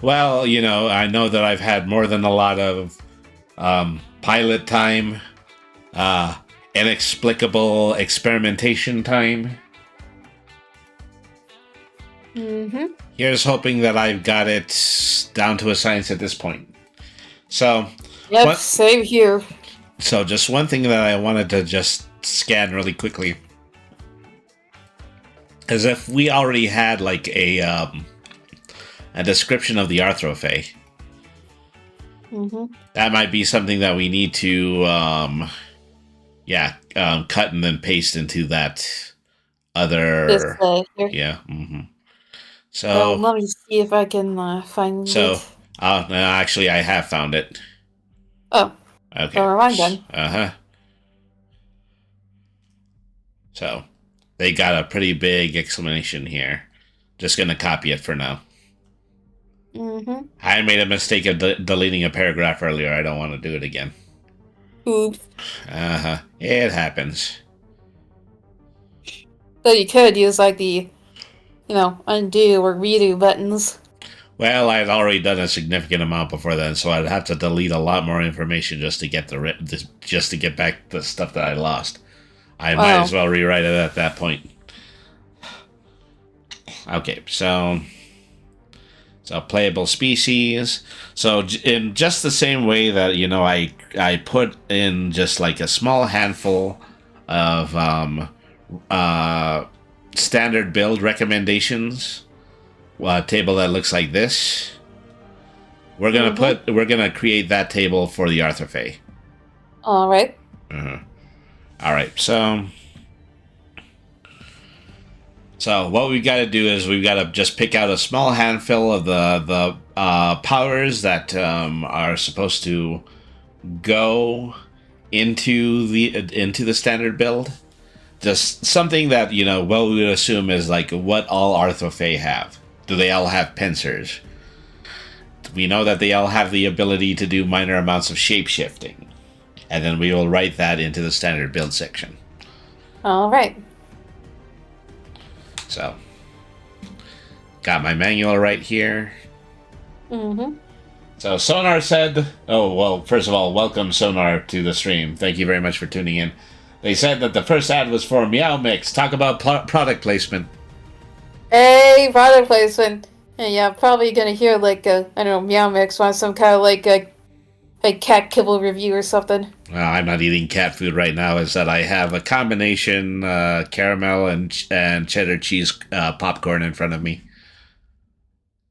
Well, I know that I've had more than a lot of pilot time, inexplicable experimentation time. Mm-hmm. Here's hoping that I've got it down to a science at this point. So, Yep, same here. So just one thing that I wanted to just scan really quickly is if we already had like a description of the Arthrophae. Mm-hmm. That might be something that we need to cut and then paste into that other Here. yeah. Mm-hmm. So let me see if I can find it. No, actually, I have found it. Oh. Okay. Never mind then. Uh-huh. So, they got a pretty big explanation here. Just gonna copy it for now. Mm-hmm. I made a mistake of deleting a paragraph earlier. I don't want to do it again. Oops. Uh-huh. It happens. So you could use like the, undo or redo buttons. Well, I'd already done a significant amount before then, so I'd have to delete a lot more information just to get just to get back the stuff that I lost. I might as well rewrite it at that point. Okay, so playable species. So in just the same way that I put in just like a small handful of standard build recommendations. A table that looks like this. We're gonna create that table for the Arthrophae. All right. Uh-huh. All right. So what we've got to do is we've got to just pick out a small handful of the powers that are supposed to go into the standard build. Just something that what we would assume is like what all Arthrophae have. Do they all have pincers? We know that they all have the ability to do minor amounts of shape-shifting. And then we will write that into the standard build section. All right. So, got my manual right here. Mm-hmm. So Sonar said, oh, well, first of all, welcome Sonar to the stream. Thank you very much for tuning in. They said that the first ad was for Meow Mix. Talk about product placement. Hey, product placement. And yeah, probably gonna hear like Meow Mix wants some kind of like a cat kibble review or something. I'm not eating cat food right now. Is that I have a combination caramel and cheddar cheese popcorn in front of me.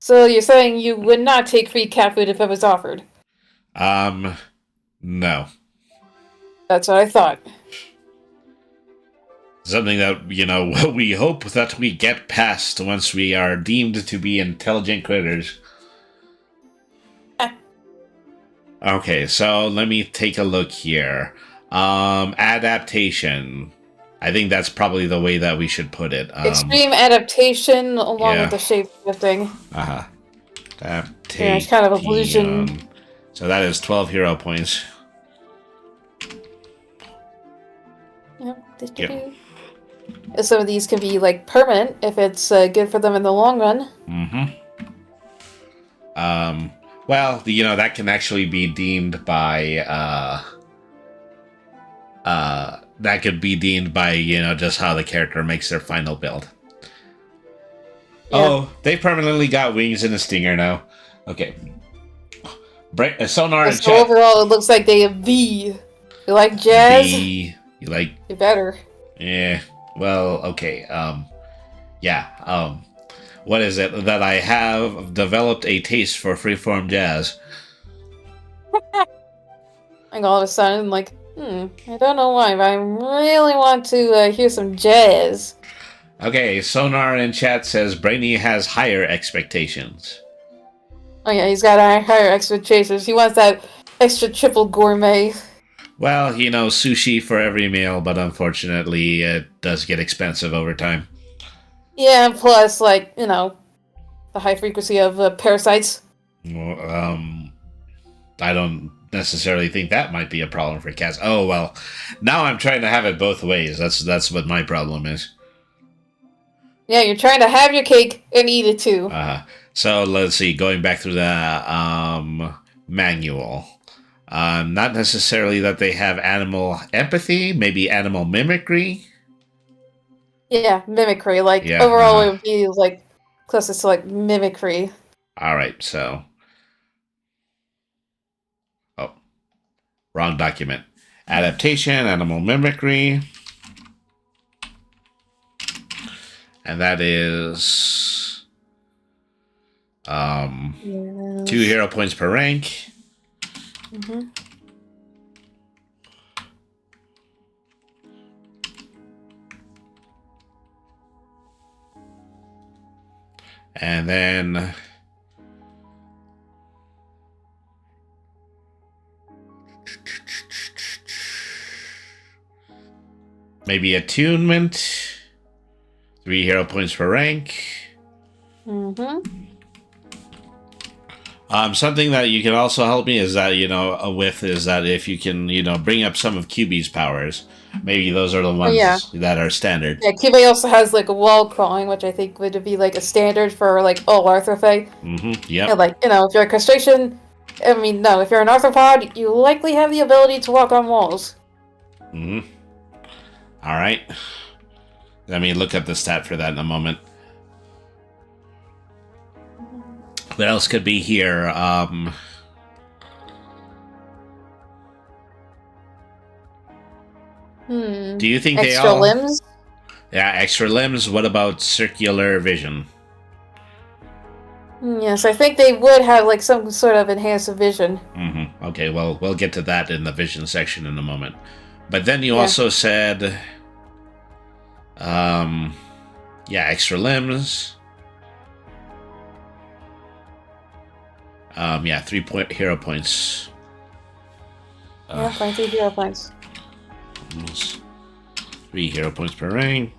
So you're saying you would not take free cat food if it was offered? No. That's what I thought. Something that, we hope that we get past once we are deemed to be intelligent critters. Okay, so let me take a look here. Adaptation. I think that's probably the way that we should put it. Extreme adaptation along with the shape shifting. Uh-huh. Adaptation. Yeah, kind of illusion. So that is 12 hero points. Yep. Some of these can be like permanent if it's good for them in the long run. Mm-hmm. Well, that can actually be deemed by just how the character makes their final build. Yeah. Oh, they permanently got wings and a stinger now. Okay. Sonar and So chat. overall, it looks like they have V. You like jazz? B. You like? You better. Yeah. Well, okay. Yeah. What is it that I have developed a taste for freeform jazz? Like all of a sudden, like, I don't know why, but I really want to hear some jazz. Okay, Sonar in chat says Brainy has higher expectations. Oh yeah, he's got higher expectations. He wants that extra triple gourmet. Well, sushi for every meal, but unfortunately, it does get expensive over time. Yeah, and plus, like, the high frequency of parasites. Well, I don't necessarily think that might be a problem for cats. Oh well, now I'm trying to have it both ways. That's what my problem is. Yeah, you're trying to have your cake and eat it too. So let's see. Going back through the manual, not necessarily that they have animal empathy, maybe animal mimicry. Yeah, mimicry. Like, Yeah, overall, it would be, like, closest to, like, mimicry. All right, so. Oh, wrong document. Adaptation, animal mimicry. And that is 2 hero points per rank. Mm-hmm. And then maybe attunement. 3 hero points per rank. Mm-hmm. Something that you can also help me is that, with is that if you can, bring up some of QB's powers, maybe those are the ones that are standard. Yeah, QB also has, like, a wall crawling, which I think would be, like, a standard for, like, all Arthrophae. Mm-hmm, yep. And, like, if you're a castration, if you're an arthropod, you likely have the ability to walk on walls. Mm-hmm. All right. Let me look up the stat for that in a moment. What else could be here? Do you think they all... Extra limbs? Yeah, extra limbs. What about circular vision? Yes, I think they would have, like, some sort of enhanced vision. Mm-hmm. Okay, well, we'll get to that in the vision section in a moment. But then you also said... extra limbs. 3 hero points. 3 hero points. 3 hero points per rank.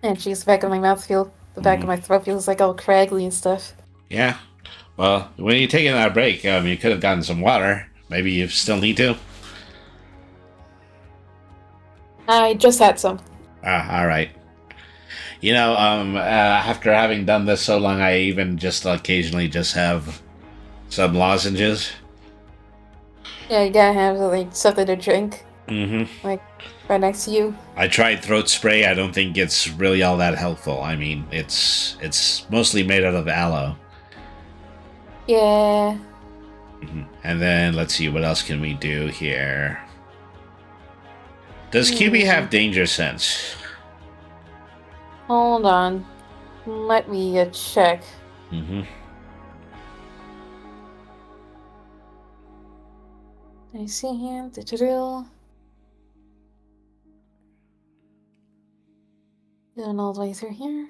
And geez, the back of my mouth the back of my throat feels like all craggly and stuff. Yeah. Well, when you're taking that break, you could have gotten some water. Maybe you still need to. I just had some. All right. After having done this so long, I even just occasionally just have some lozenges. Yeah, you gotta have, like, something to drink. Mm-hmm. Like, right next to you. I tried throat spray. I don't think it's really all that helpful. I mean, it's mostly made out of aloe. Yeah. Mm-hmm. And then let's see, what else can we do here? Does QB have danger sense? Hold on. Let me check. Mm-hmm. I see here the drill. Going all the way through here.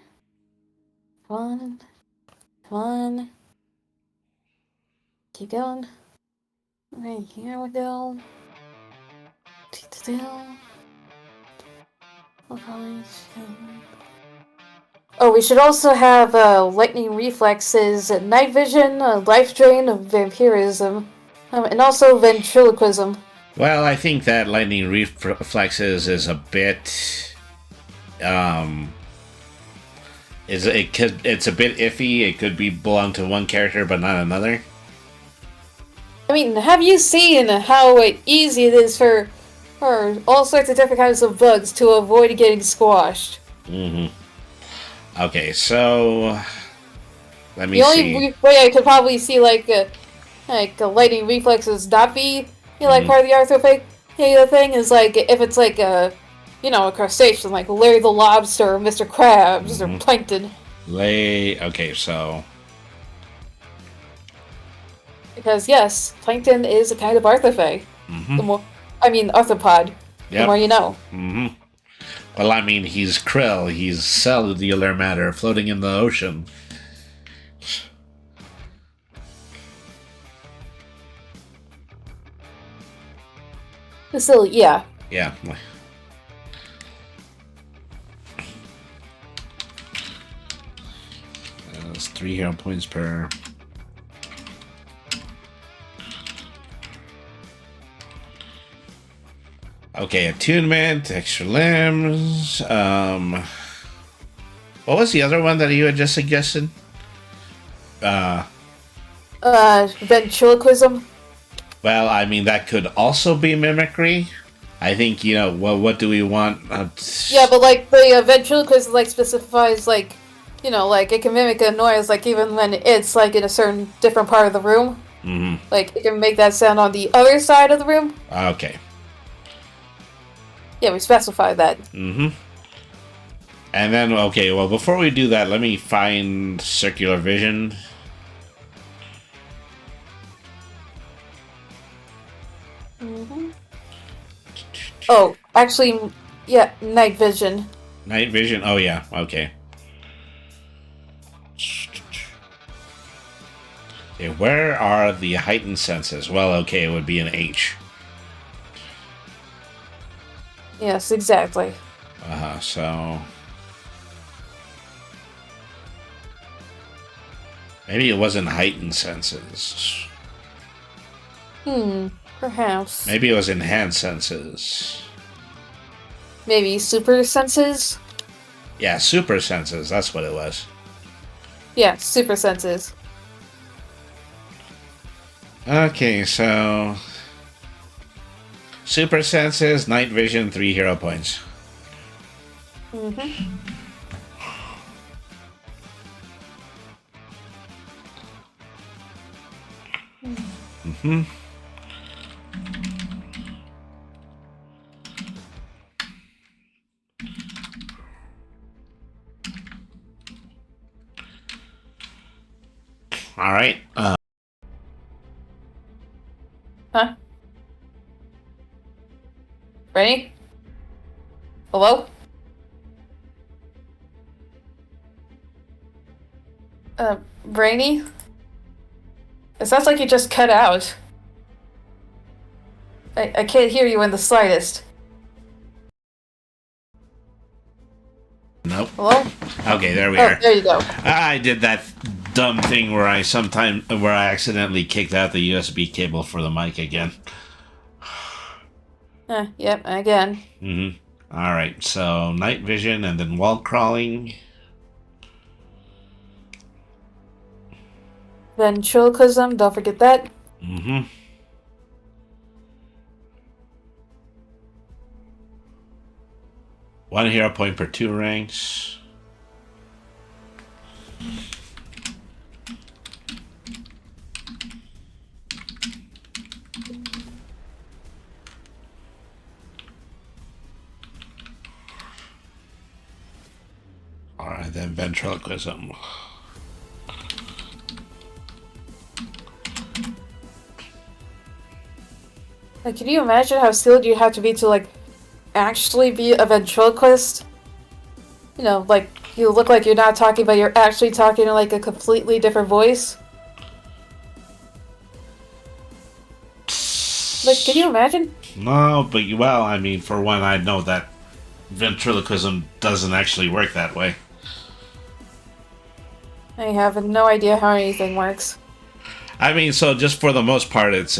Come on. Come on. Keep going. Right here we go. Oh, we should also have lightning reflexes, night vision, life drain, vampirism, and also ventriloquism. Well, I think that lightning reflexes is a bit It's a bit iffy. It could be belong to one character but not another. I mean, have you seen how easy it is for all sorts of different kinds of bugs to avoid getting squashed? Okay, so let me The see. only way I could probably see like lightning reflexes not be like part of the arthrophagia thing is like if it's like a crustacean like Larry the Lobster or Mr. Krabs or Plankton. Okay, so Because yes, Plankton is a kind of arthrophag. Arthropod. The Yep. more you know. Well, I mean, he's krill. He's cellular matter floating in the ocean. Still, yeah. Yeah. That's 3 hero points per. Okay, attunement, extra limbs. What was the other one that you had just suggested? Ventriloquism. Well, I mean, that could also be mimicry. I think, well, what do we want? Yeah, but like the ventriloquism like specifies like, like it can mimic a noise like even when it's like in a certain different part of the room. Like it can make that sound on the other side of the room. Okay. Yeah, we specified that. And then, okay, well, before we do that, let me find circular vision. Oh, actually, yeah, night vision. Night vision? Oh, yeah, okay. Okay, where are the heightened senses? Well, okay, it would be an H. Yes, exactly. So... maybe it wasn't heightened senses. Perhaps. Maybe it was enhanced senses. Maybe super senses? Yeah, super senses, that's what it was. Yeah, super senses. Okay, so... super senses, night vision, 3 hero points. All right. Huh? Ready? Hello? Brainy? It sounds like you just cut out. I can't hear you in the slightest. Nope. Hello? Okay, there we Oh, are. there you go. I did that dumb thing where I accidentally kicked out the USB cable for the mic again. Yep, again. All right, so night vision and then wall crawling. Ventriloquism, don't forget that. 1 hero point per 2 ranks. All right, then ventriloquism. Like, can you imagine how skilled you have to be to, like, actually be a ventriloquist? Like, you look like you're not talking, but you're actually talking in, like, a completely different voice? Like, can you imagine? No, but well, I mean, for one, I know that ventriloquism doesn't actually work that way. I have no idea how anything works. I mean, so just for the most part, it's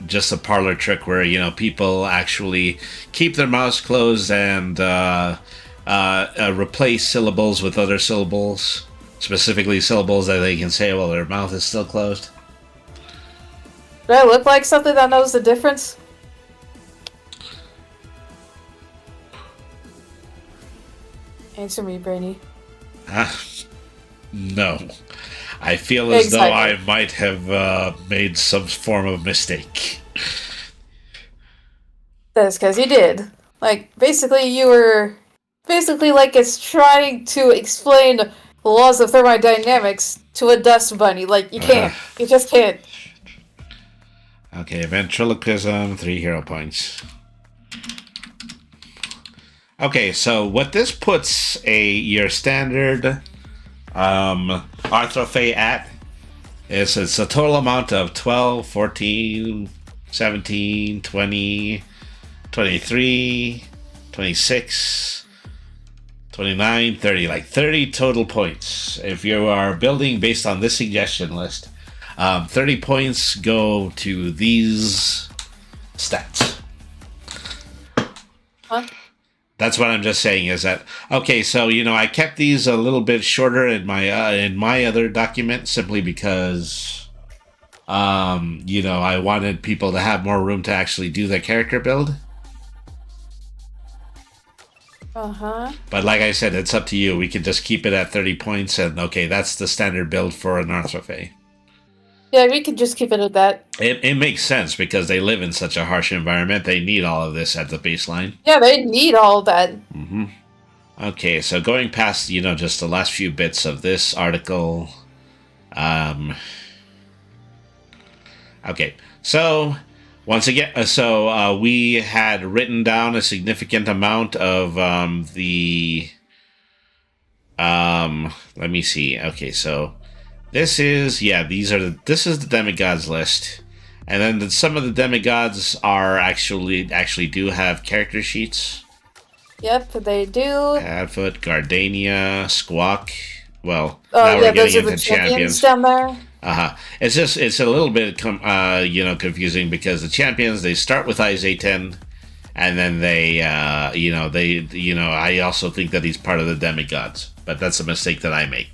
just a parlor trick where people actually keep their mouths closed and replace syllables with other syllables, specifically syllables that they can say while their mouth is still closed. Do I look like something that knows the difference? Answer me, Brainy. No. I feel as though I Exactly. might have made some form of mistake. That's because you did. Like, basically, you were. Basically, like, it's trying to explain the laws of thermodynamics to a dust bunny. Like, you can't. You just can't. Okay, ventriloquism, 3 hero points. Okay, so what this puts your standard Arthrophe at is it's a total amount of 12, 14, 17, 20, 23, 26, 29, 30, like 30 total points. If you are building based on this suggestion list, 30 points go to these stats. Huh? That's what I'm just saying is that, okay, so, I kept these a little bit shorter in my other document simply because, I wanted people to have more room to actually do their character build. Uh-huh. But like I said, it's up to you. We can just keep it at 30 points and, okay, that's the standard build for an Arthrophe. Yeah, we can just keep it at that. It makes sense because they live in such a harsh environment. They need all of this at the baseline. Yeah, they need all that. Mm-hmm. Okay, so going past, just the last few bits of this article. Okay, so once again, we had written down a significant amount of the. Let me see. Okay, so this is this is the demigods list, and then some of the demigods are actually do have character sheets. Yep, they do. Hadfoot, Gardania, Squawk. Well, Oh, now yeah, we're getting those are into the champions down there. It's a little bit confusing because the champions, they start with Isaiah 10, and then they I also think that he's part of the demigods, but that's a mistake that I make.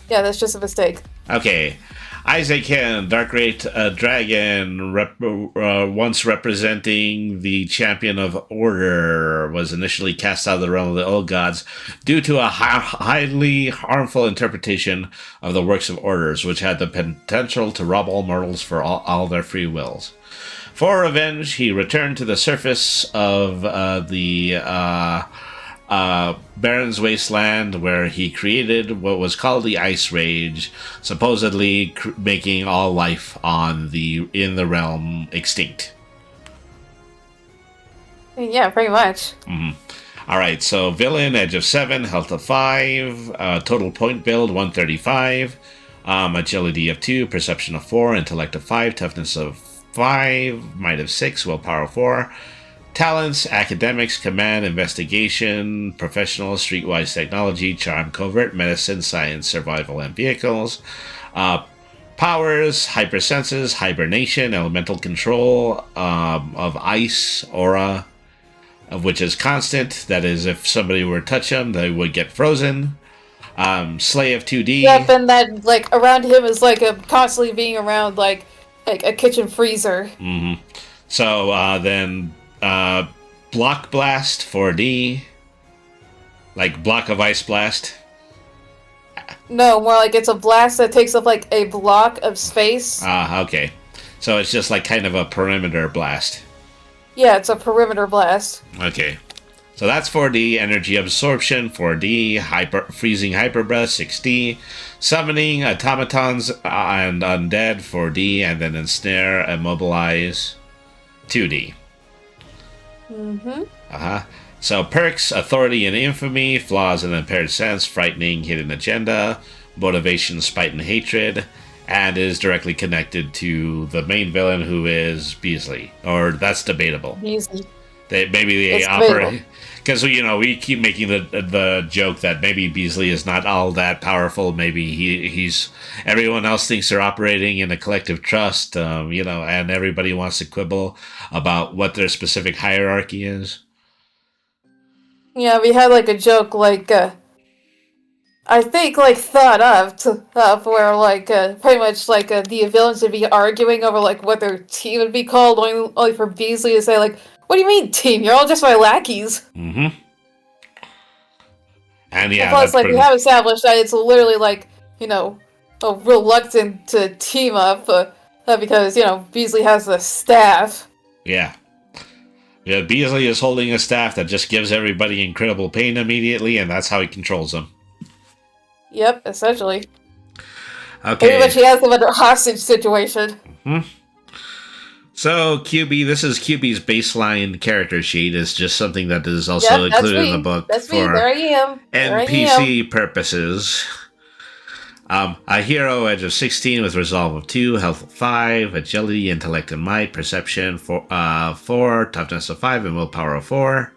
Yeah, that's just a mistake. Okay, Isaac Ken, Dark Rate Dragon, once representing the champion of Order, was initially cast out of the realm of the old gods due to a highly harmful interpretation of the works of Orders, which had the potential to rob all mortals for all their free wills. For revenge, he returned to the surface of the Baron's Wasteland, where he created what was called the Ice Rage, supposedly making all life in the realm extinct. Yeah, pretty much. Mm-hmm. All right, so villain, edge of 7, health of 5, total point build 135, agility of 2, perception of 4, intellect of 5, toughness of 5, might of 6, willpower of 4. Talents, academics, command, investigation, professional, streetwise technology, charm, covert, medicine, science, survival, and vehicles. Powers, hypersenses, hibernation, elemental control of ice, aura, of which is constant. That is, if somebody were to touch him, they would get frozen. Slay of 2D. Yep, and that, like, around him is, like, constantly being around, like a kitchen freezer. Mm-hmm. So, then... Block Blast 4D. Like Block of Ice Blast. No, more like it's a blast that takes up, like, a block of space. Okay. So it's just like kind of a perimeter blast. Yeah, it's a perimeter blast. Okay. So that's 4D. Energy Absorption 4D. Freezing Hyper Breath 6D. Summoning Automatons and Undead 4D. And then Ensnare, Immobilize 2D. Mm-hmm. So perks, authority and infamy, flaws and impaired sense, frightening, hidden agenda, motivation, spite and hatred, and is directly connected to the main villain, who is Beasley. Or that's debatable. Beasley. Maybe they operate, because we keep making the joke that maybe Beasley is not all that powerful. Maybe he's everyone else thinks they're operating in a collective trust, and everybody wants to quibble about what their specific hierarchy is. Yeah, we had like a joke like I think like thought up where like pretty much like the villains would be arguing over like what their team would be called, only for Beasley to say like, "What do you mean team? You're all just my lackeys." Mm-hmm. And And yeah, plus, that's like we pretty. have established that it's literally like reluctant to team up because Beasley has the staff. Yeah. Yeah, Beasley is holding a staff that just gives everybody incredible pain immediately, and that's how he controls them. Yep, essentially. Pretty Okay. much he has them under hostage situation. Hmm. So QB, this is QB's baseline character sheet. Is just something that is also Yep, that's included in the me. book That's me. There for I am. There I am. NPC purposes. A hero, edge of 16 with resolve of 2, health of 5, agility, intellect and might, perception 4, toughness of 5, and willpower of 4.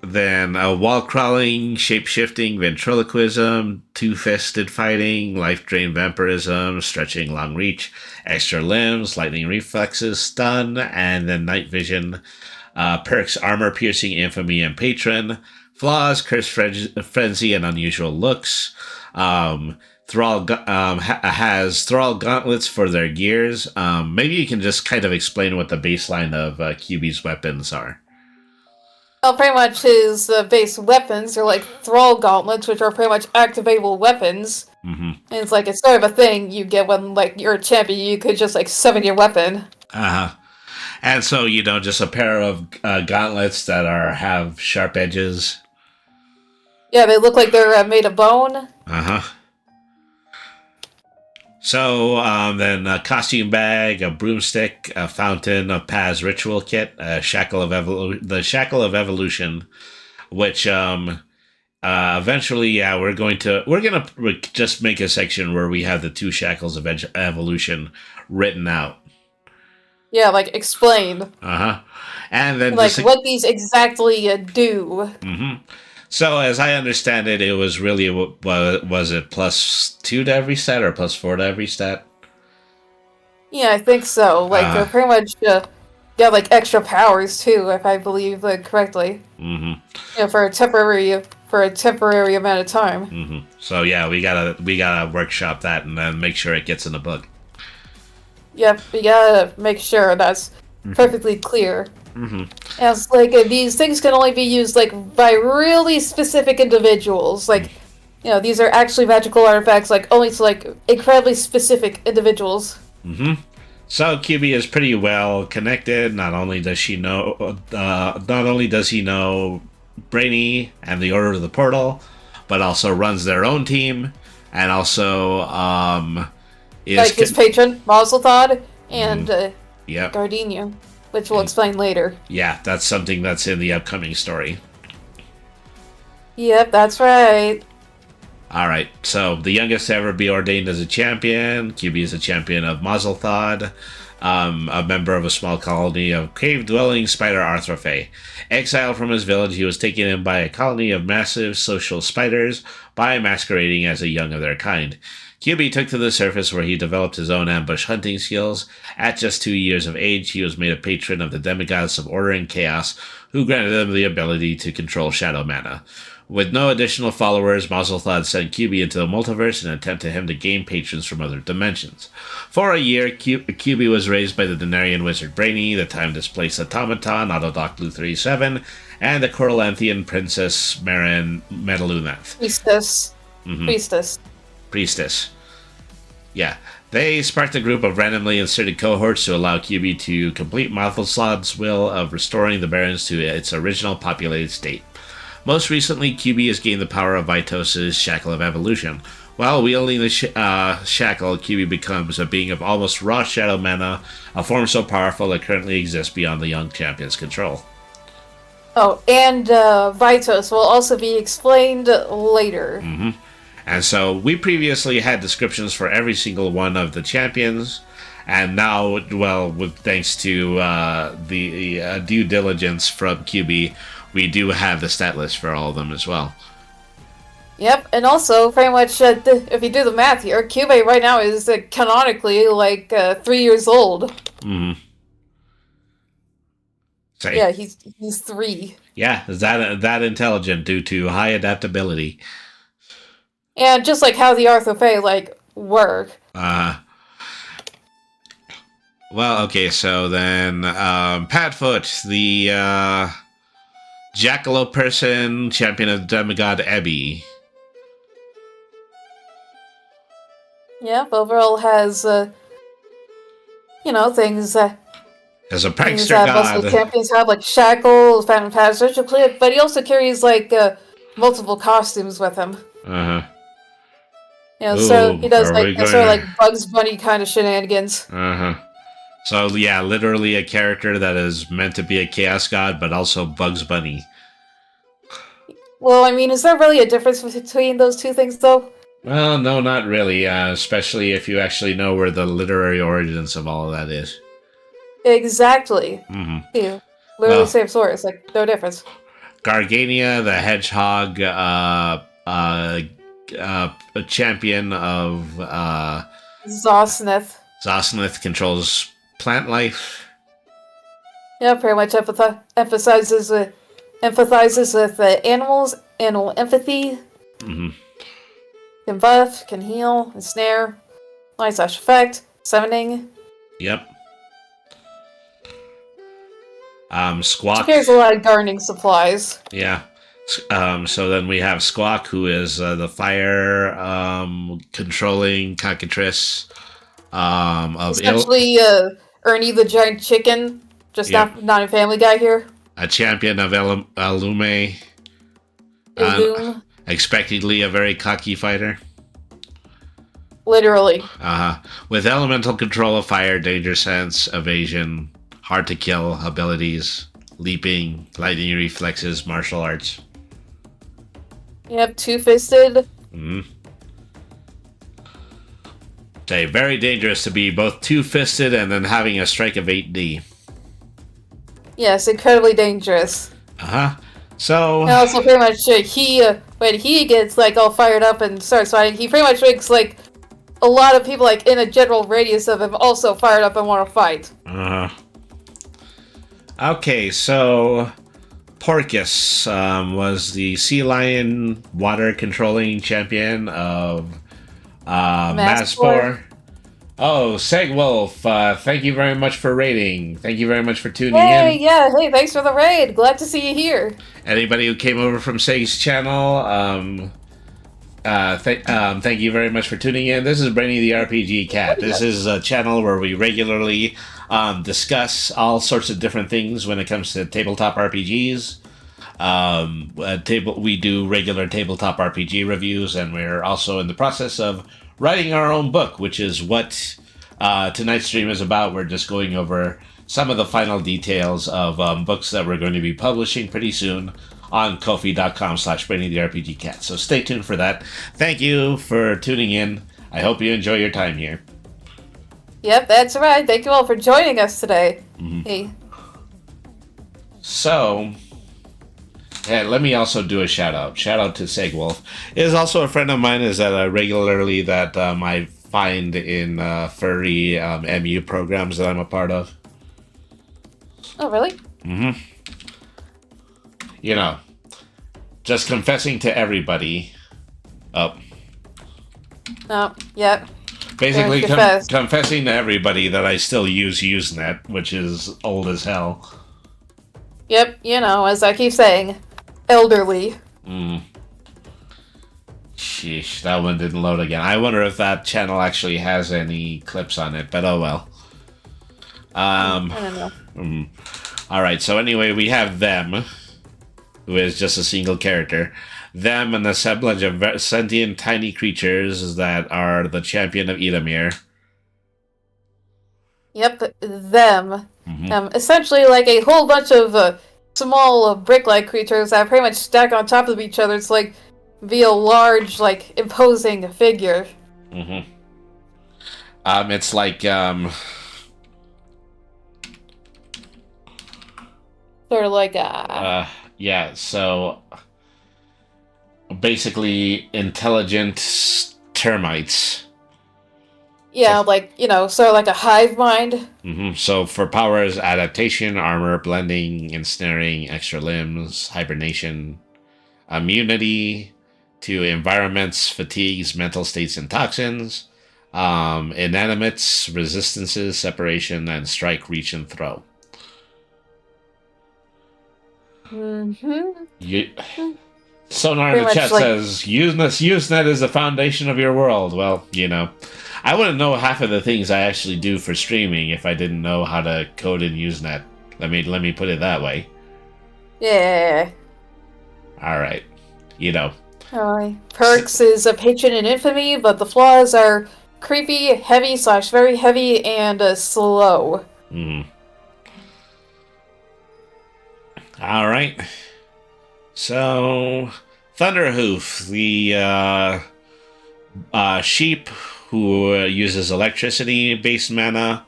Then wall crawling, shape shifting, ventriloquism, two fisted fighting, life drain vampirism, stretching long reach, extra limbs, lightning reflexes, stun, and then night vision. Perks armor piercing, infamy, and patron. Flaws curse frenzy and unusual looks. Has thrall gauntlets for their gears. Maybe you can just kind of explain what the baseline of QB's weapons are. Well, pretty much his base weapons are like thrall gauntlets, which are pretty much activatable weapons. Mm-hmm. And it's sort of a thing you get when like you're a champion. You could just like summon your weapon. Uh-huh. And so, just a pair of gauntlets that have sharp edges. Yeah, they look like they're made of bone. Uh-huh. So, then a costume bag, a broomstick, a fountain, a Paz ritual kit, a the Shackle of Evolution, which, eventually, yeah, we're gonna just make a section where we have the two Shackles of Evolution written out. Yeah, like explain. Uh-huh. And then like what these exactly do. Mm-hmm. So, as I understand it, it was really, was it +2 to every stat or +4 to every stat? Yeah, I think so. Like, pretty much got like extra powers too, if I believe correctly. Mm-hmm. Yeah, for a temporary amount of time. Mm-hmm. So yeah, we gotta workshop that and then make sure it gets in the book. Yep, we gotta make sure that's perfectly clear. Mm-hmm. As like these things can only be used like by really specific individuals. Like, these are actually magical artifacts, like only to like incredibly specific individuals. Mm-hmm. So QB is pretty well connected. Not only does he know Brainy and the Order of the Portal, but also runs their own team, and also is like his patron Mazelthod and yep. Gardenia, which we'll explain later. Yeah, that's something that's in the upcoming story. Yep, that's right. Alright, so the youngest to ever be ordained as a champion. QB is a champion of Mazelthod, a member of a small colony of cave-dwelling spider Arthrophae. Exiled from his village, he was taken in by a colony of massive social spiders by masquerading as a young of their kind. QB took to the surface where he developed his own ambush hunting skills. At just 2 years of age, he was made a patron of the demigods of order and chaos, who granted him the ability to control shadow mana. With no additional followers, Mazelthod sent QB into the multiverse in an attempt to him to gain patrons from other dimensions. For a year, QB was raised by the Denarian wizard Brainy, the time-displaced automaton Autodoc Lu 37, and the Corolanthian princess Marin Metalunath. Priestess. Mm-hmm. Priestess. Yeah. They sparked a group of randomly inserted cohorts to allow QB to complete Mazelthod's will of restoring the Barrens to its original populated state. Most recently, QB has gained the power of Vytos' Shackle of Evolution. While wielding the shackle, QB becomes a being of almost raw shadow mana, a form so powerful that currently exists beyond the young champion's control. Oh, and Vytos will also be explained later. Mm-hmm. And so we previously had descriptions for every single one of the champions, and now, well, thanks to the due diligence from QB, we do have the stat list for all of them as well. Yep, and also, pretty much, if you do the math here, QB right now is canonically, 3 years old. Mm-hmm. Say, Yeah, he's 3. yeah, is that intelligent due to high adaptability? And just like how the Arthrophae like work. Uh, well, okay, so then Padfoot, the jackalope person, champion of demigod Ebby. Yeah, overall has things As a things prankster that most of the god. champions have, like shackles, phantom passage, but he also carries like multiple costumes with him. Uh huh. So he Ooh, does are like we the going sort of to? like Bugs Bunny kind of shenanigans. Uh huh. So yeah, literally a character that is meant to be a chaos god, but also Bugs Bunny. Well, I mean, is there really a difference between those two things, though? Well, no, not really. Especially if you actually know where the literary origins of all of that is. Exactly. Mm-hmm. Yeah, literally Well, same source, like no difference. Gargania, the hedgehog, a champion of Zosnith. Zosnith, controls plant life. Yeah, pretty much empathizes with animals, animal empathy, Mm-hmm. can buff, can heal, ensnare, light slash effect, summoning. Yep. She Squawk. carries a lot of gardening supplies. Yeah. So then we have Squawk, who is the fire controlling cockatrice of Essentially, Ernie the giant chicken, just Yep. not a Family Guy here. A champion of Illume. Illume, Expectedly a very cocky fighter. literally. With elemental control of fire, danger sense, evasion, hard to kill abilities, leaping, lightning reflexes, martial arts. Yep, two-fisted. Mm-hmm. Okay, very dangerous to be both two-fisted and then having a strike of 8D. Yes, incredibly dangerous. So And also, pretty much, when he gets like all fired up and starts fighting, he pretty much makes like a lot of people like in a general radius of him also fired up and want to fight. Okay, so Porcus was the sea lion water controlling champion of Mazpor. Oh, Segwolf, thank you very much for rating. Thank you very much for tuning Hey, in. yeah, hey, thanks for the raid. Glad to see you here. Anybody who came over from Seg's channel, thank you very much for tuning in. This is Brainy the RPG Cat. This is a channel where we regularly discuss all sorts of different things when it comes to tabletop RPGs. We do regular tabletop RPG reviews, and we're also in the process of writing our own book, which is what tonight's stream is about. We're just going over some of the final details of books that we're going to be publishing pretty soon on ko-fi.com/BrainyTheRPGCat. So stay tuned for that. Thank you for tuning in. I hope you enjoy your time here. Yep, that's right. Thank you all for joining us today. Hey. So, let me also do a shout out. Shout out to Segwolf. Is also a friend of mine. Is that regularly that I find in furry MU programs that I'm a part of. Oh, really? Mm-hmm. You know, just confessing to everybody. Oh. No, yep. Basically, Confess. confessing to everybody that I still use Usenet, which is old as hell. Yep, as I keep saying, elderly. Sheesh, that one didn't load again. I wonder if that channel actually has any clips on it, but oh well. I don't know. Alright, so anyway, we have them, who is just a single character. Them, an assemblage of sentient tiny creatures that are the champion of Edomir. Yep, them. Essentially like a whole bunch of small brick-like creatures that pretty much stack on top of each other. It's like via large, like, imposing figure. It's like, Sort of like, yeah, so basically intelligent termites. Yeah, like, sort of like a hive mind. So for powers, adaptation, armor, blending, ensnaring, extra limbs, hibernation, immunity to environments, fatigues, mental states, and toxins, inanimates, resistances, separation, and strike, reach, and throw. Mm-hmm. You, Sonar in Pretty the much chat like, says, Usenet is the foundation of your world. Well, I wouldn't know half of the things I actually do for streaming if I didn't know how to code in Usenet. Let me put it that way. yeah. All right. Perks is a patron in infamy, but the flaws are creepy, heavy / very heavy, and slow. All right. So, Thunderhoof, the sheep who uses electricity-based mana.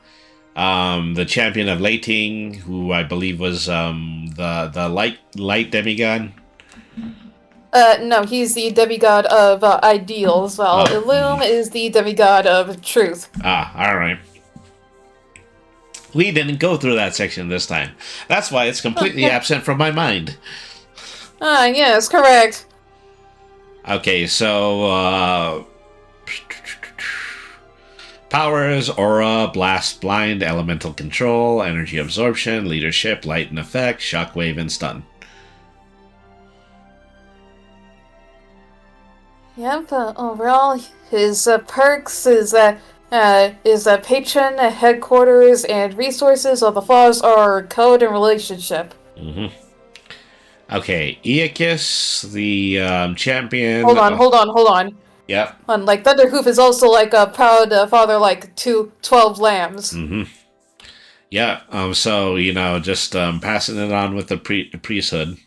The champion of Lating, who I believe was the light demigod. No, he's the demigod of ideals, while Illum is the demigod of truth. All right. We didn't go through that section this time. That's why it's completely absent from my mind. Yes, correct. Okay, so powers: aura, blast, blind, elemental control, energy absorption, leadership, light and effect, shockwave, and stun. Yep, overall, his perks is patron, headquarters, and resources, while the flaws are code and relationship. Okay, Aeacus, the champion. Hold on. Yep. Like, Thunderhoof is also like a proud father, like 12 lambs. Yeah, so, just passing it on with the priesthood.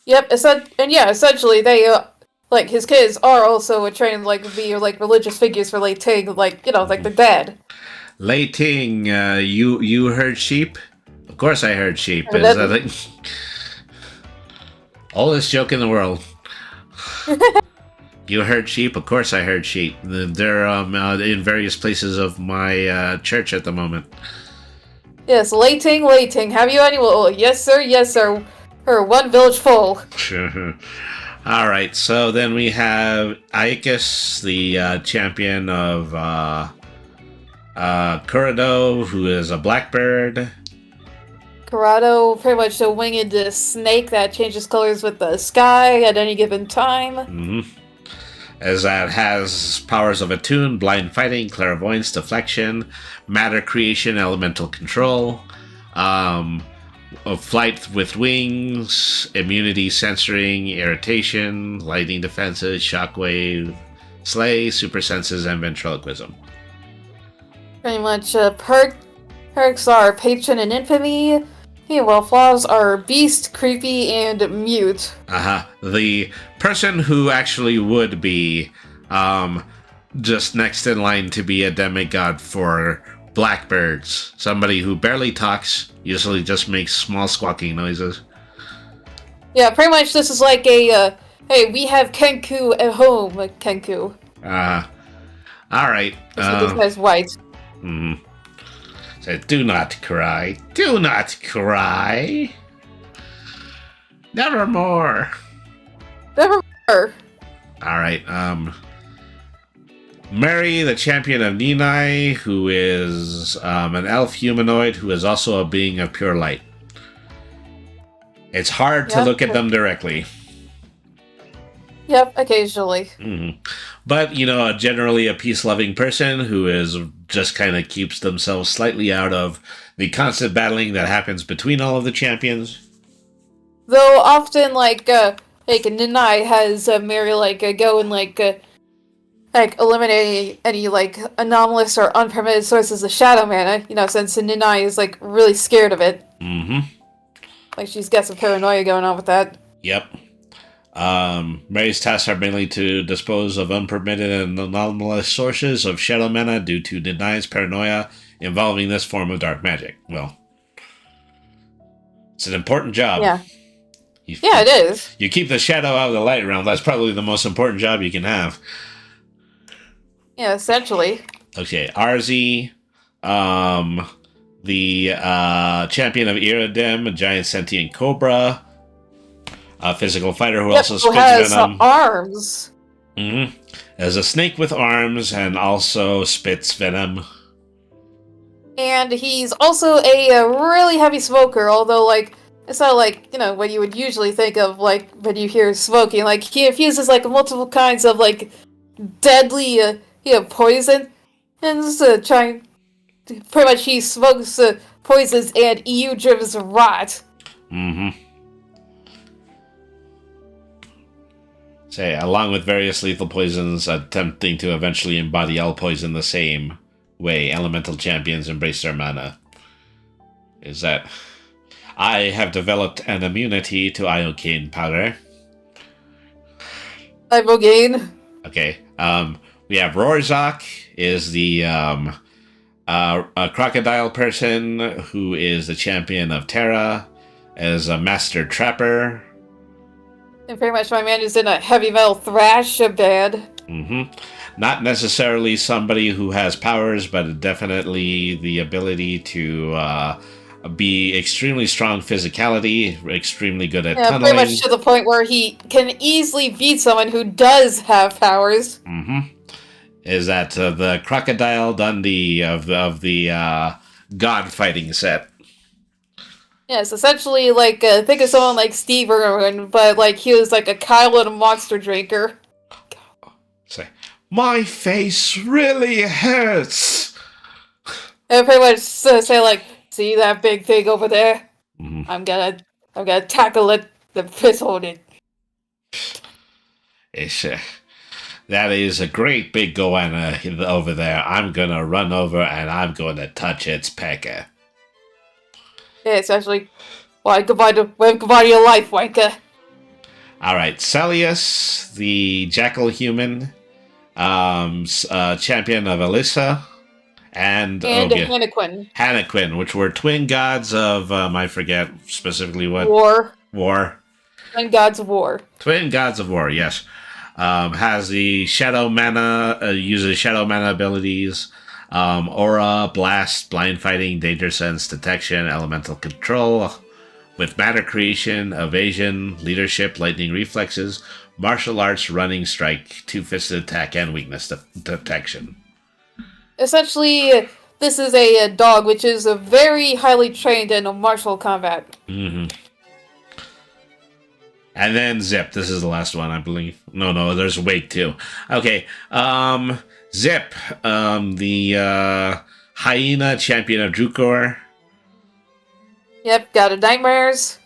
Yep, essentially, they, like, his kids are also trained, like, to be, like, religious figures for Lei Ting, like, like the dad. Lei Ting, you heard sheep? Of course I heard sheep. Is that like... Oldest joke in the world. You heard sheep? Of course I heard sheep. They're in various places of my church at the moment. Yes, Lei Ting, have you any? Well, yes sir. Her one village full. All right, so then we have Aeacus, the champion of Kurado, who is a blackbird. Corrado, pretty much a winged snake that changes colors with the sky at any given time. As that has powers of attune, blind fighting, clairvoyance, deflection, matter creation, elemental control, flight with wings, immunity, censoring, irritation, lightning defenses, shockwave, slay, super senses, and ventriloquism. Pretty much, perks are patron and infamy. While flaws are beast, creepy, and mute. The person who actually would be just next in line to be a demigod for blackbirds. Somebody who barely talks, usually just makes small squawking noises. Yeah, pretty much this is like a, hey, we have Kenku at home, Kenku. Alright. This guy's white. Said, do not cry. Do not cry. Nevermore. Nevermore. Alright, Mary, the champion of Ninai, who is an elf humanoid who is also a being of pure light. It's hard to look at them directly. Yep, occasionally. But, generally a peace-loving person who is just kind of keeps themselves slightly out of the constant battling that happens between all of the champions. Though often, Ninai has Mary, go and, eliminate any, anomalous or unpermitted sources of shadow mana, since Ninai is, really scared of it. She's got some paranoia going on with that. Yep. Mary's tasks are mainly to dispose of unpermitted and anomalous sources of shadow mana due to Ninai's paranoia involving this form of dark magic. Well, it's an important job. Yeah. It is. You keep the shadow out of the light realm. That's probably the most important job you can have. Yeah, essentially. Okay, RZ, the champion of Iridim, a giant sentient cobra, a physical fighter who Yep, also who spits has venom. arms. Mm-hmm. As a snake with arms and also spits venom. And he's also a really heavy smoker, although, like, it's not like, what you would usually think of, like, when you hear smoking. Like, he infuses, like, multiple kinds of, like, deadly, poison. And just trying. Pretty much, he smokes poisons and EU drives rot. Mm-hmm. Say, along with various lethal poisons, attempting to eventually embody all poison the same way elemental champions embrace their mana. Is that I have developed an immunity to iocane powder. Ibogaine. Okay. We have Rorzak is the a crocodile person who is the champion of Terra, as a master trapper. And pretty much my man is in a heavy metal thrash band. Mm-hmm. Not necessarily somebody who has powers, but definitely the ability to be extremely strong physicality, extremely good at Yeah, tunneling. pretty much to the point where he can easily beat someone who does have powers. Mm-hmm. Is that the Crocodile Dundee of the God fighting set? Yes, essentially, like, think of someone like Steve Irwin, but, like, he was, like, a Kyle and a monster drinker. Say, my face really hurts. And pretty much say, like, see that big thing over there? Mm-hmm. I'm gonna tackle it, the piss on it. It's, that is a great big goanna over there. I'm gonna run over and I'm gonna touch its pecker. Yeah, essentially, wave goodbye to your life, wanker. Alright, Celius, the jackal human, champion of Alyssa, and Hannequin. Hannequin, which were twin gods of, I forget specifically what. War. Twin gods of war. Twin gods of war, yes. Has the shadow mana, uses shadow mana abilities, aura, blast, blind fighting, danger sense, detection, elemental control, with matter creation, evasion, leadership, lightning reflexes, martial arts, running, strike, two-fisted attack, and weakness detection. Essentially, this is a dog which is very highly trained in martial combat. Mm-hmm. And then Zip. This is the last one, I believe. No, there's Wake too. Okay. Zip, the hyena champion of Drukor. Yep, got a nightmares.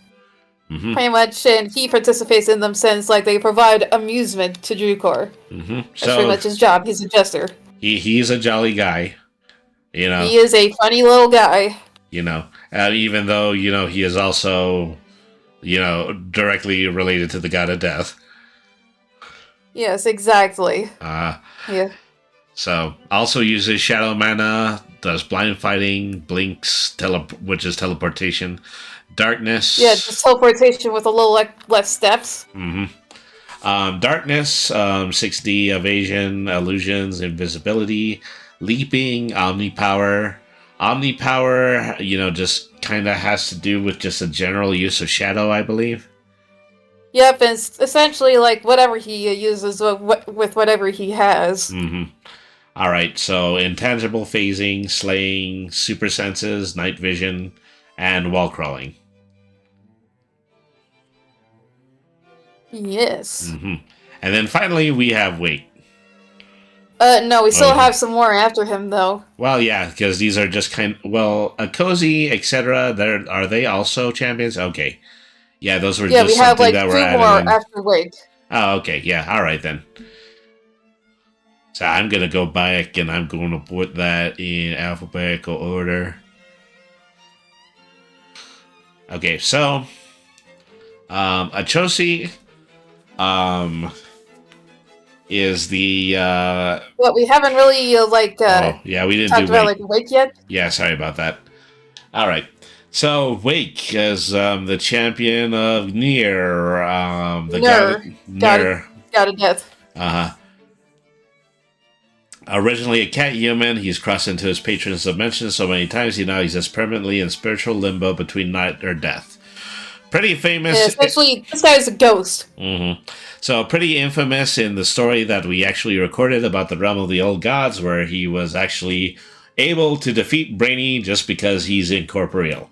Mm-hmm. Pretty much, and he participates in them since, like, they provide amusement to Drukor. Mm-hmm. That's pretty much his job. He's a jester. He's a jolly guy. You know. He is a funny little guy. You know, even though, he is also, directly related to the god of death. Yes, exactly. Yeah. So, also uses shadow mana, does blind fighting, blinks, which is teleportation, darkness. Yeah, just teleportation with a little less steps. Mm-hmm. Darkness, 60 evasion, illusions, invisibility, leaping, omnipower. Omnipower, just kind of has to do with just a general use of shadow, I believe. Yep, and it's essentially like whatever he uses with whatever he has. Mm-hmm. All right, so intangible phasing, slaying, super senses, night vision, and wall crawling. Yes. Mm-hmm. And then finally we have Wake. No, we still have some more after him, though. Well, yeah, because these are just Cozy, etc. Are they also champions? Okay. Yeah, those were just we have, something like, that were 2 added more in. after Wake. Oh, okay, yeah, all right then. So I'm going to go back and I'm going to put that in alphabetical order. Okay, so Achosi is the Well, we haven't really yeah, we didn't talked do about Wake. Wake yet. Yeah, sorry about that. All right. So Wake is the champion of Nier, the God of death. Uh-huh. Originally a cat human, he's crossed into his patron's dimension so many times he now exists permanently in spiritual limbo between night or death. Pretty famous. Yeah, especially this guy's a ghost. So pretty infamous in the story that we actually recorded about the realm of the old gods, where he was actually able to defeat Brainy just because he's incorporeal.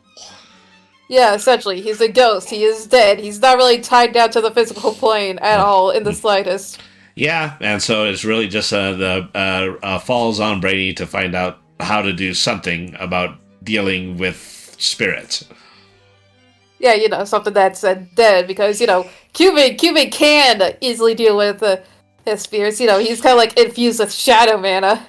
Yeah, essentially, he's a ghost. He is dead. He's not really tied down to the physical plane at all in the slightest. Yeah, and so it's really just falls on Brainy to find out how to do something about dealing with spirits. Yeah, you know, something that's dead, because, you know, Cuban can easily deal with his spirits. You know, he's kind of like infused with shadow mana.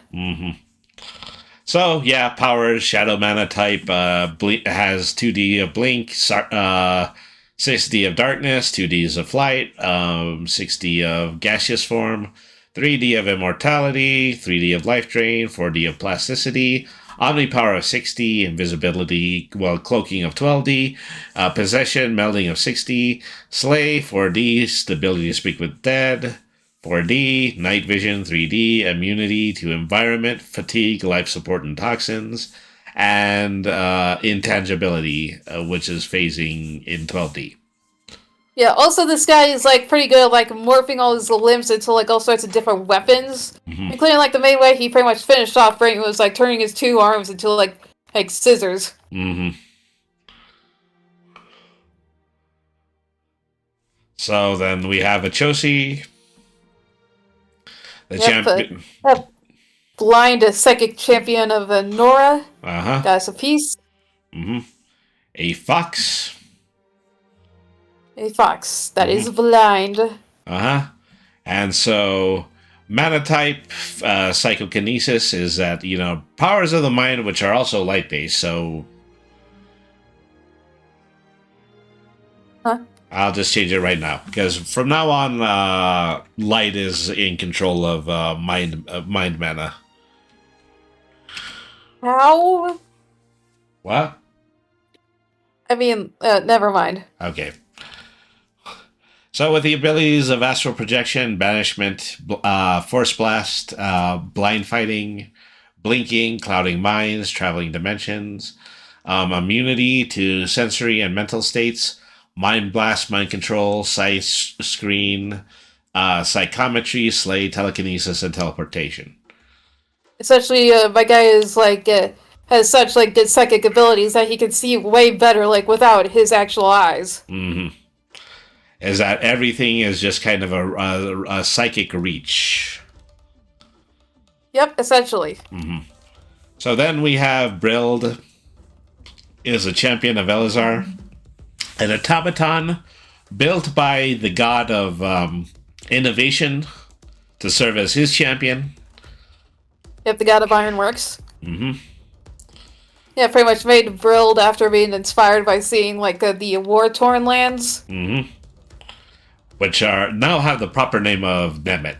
So, yeah, powers, shadow mana type, has 2D of blink, 6D of darkness, 2Ds of flight, 6D of gaseous form, 3D of immortality, 3D of life drain, 4D of plasticity, omnipower of 60, invisibility, cloaking of 12D, possession, melding of 60, slay, 4D, stability to speak with dead, 4D, night vision, 3D, immunity to environment, fatigue, life support, and toxins, and intangibility, which is phasing in 12D. Yeah, also this guy is, like, pretty good at, like, morphing all his limbs into, like, all sorts of different weapons. Including, like, the main way he pretty much finished off Brainy was, like, turning his two arms into, like scissors. So then we have Achosi, the champion. Blind psychic champion of Nora. Goddess of Peace. A fox. A fox that is blind. And so, mana type, psychokinesis is that, you know, powers of the mind, which are also light based, so. I'll just change it right now, because from now on, light is in control of mind mana. How? What? I mean, never mind. Okay. So with the abilities of astral projection, banishment, force blast, blind fighting, blinking, clouding minds, traveling dimensions, immunity to sensory and mental states, mind blast, mind control, sight screen, psychometry, slay, telekinesis, and teleportation. Essentially, my guy is like has such like good psychic abilities that he can see way better, like without his actual eyes. Is that everything is just kind of a psychic reach. Yep, essentially. So then we have Brild, is a champion of Elazar, an automaton built by the god of innovation to serve as his champion. Yep, the god of ironworks. Yeah, pretty much made Brild after being inspired by seeing like the war-torn lands. Which are now have the proper name of Nemet.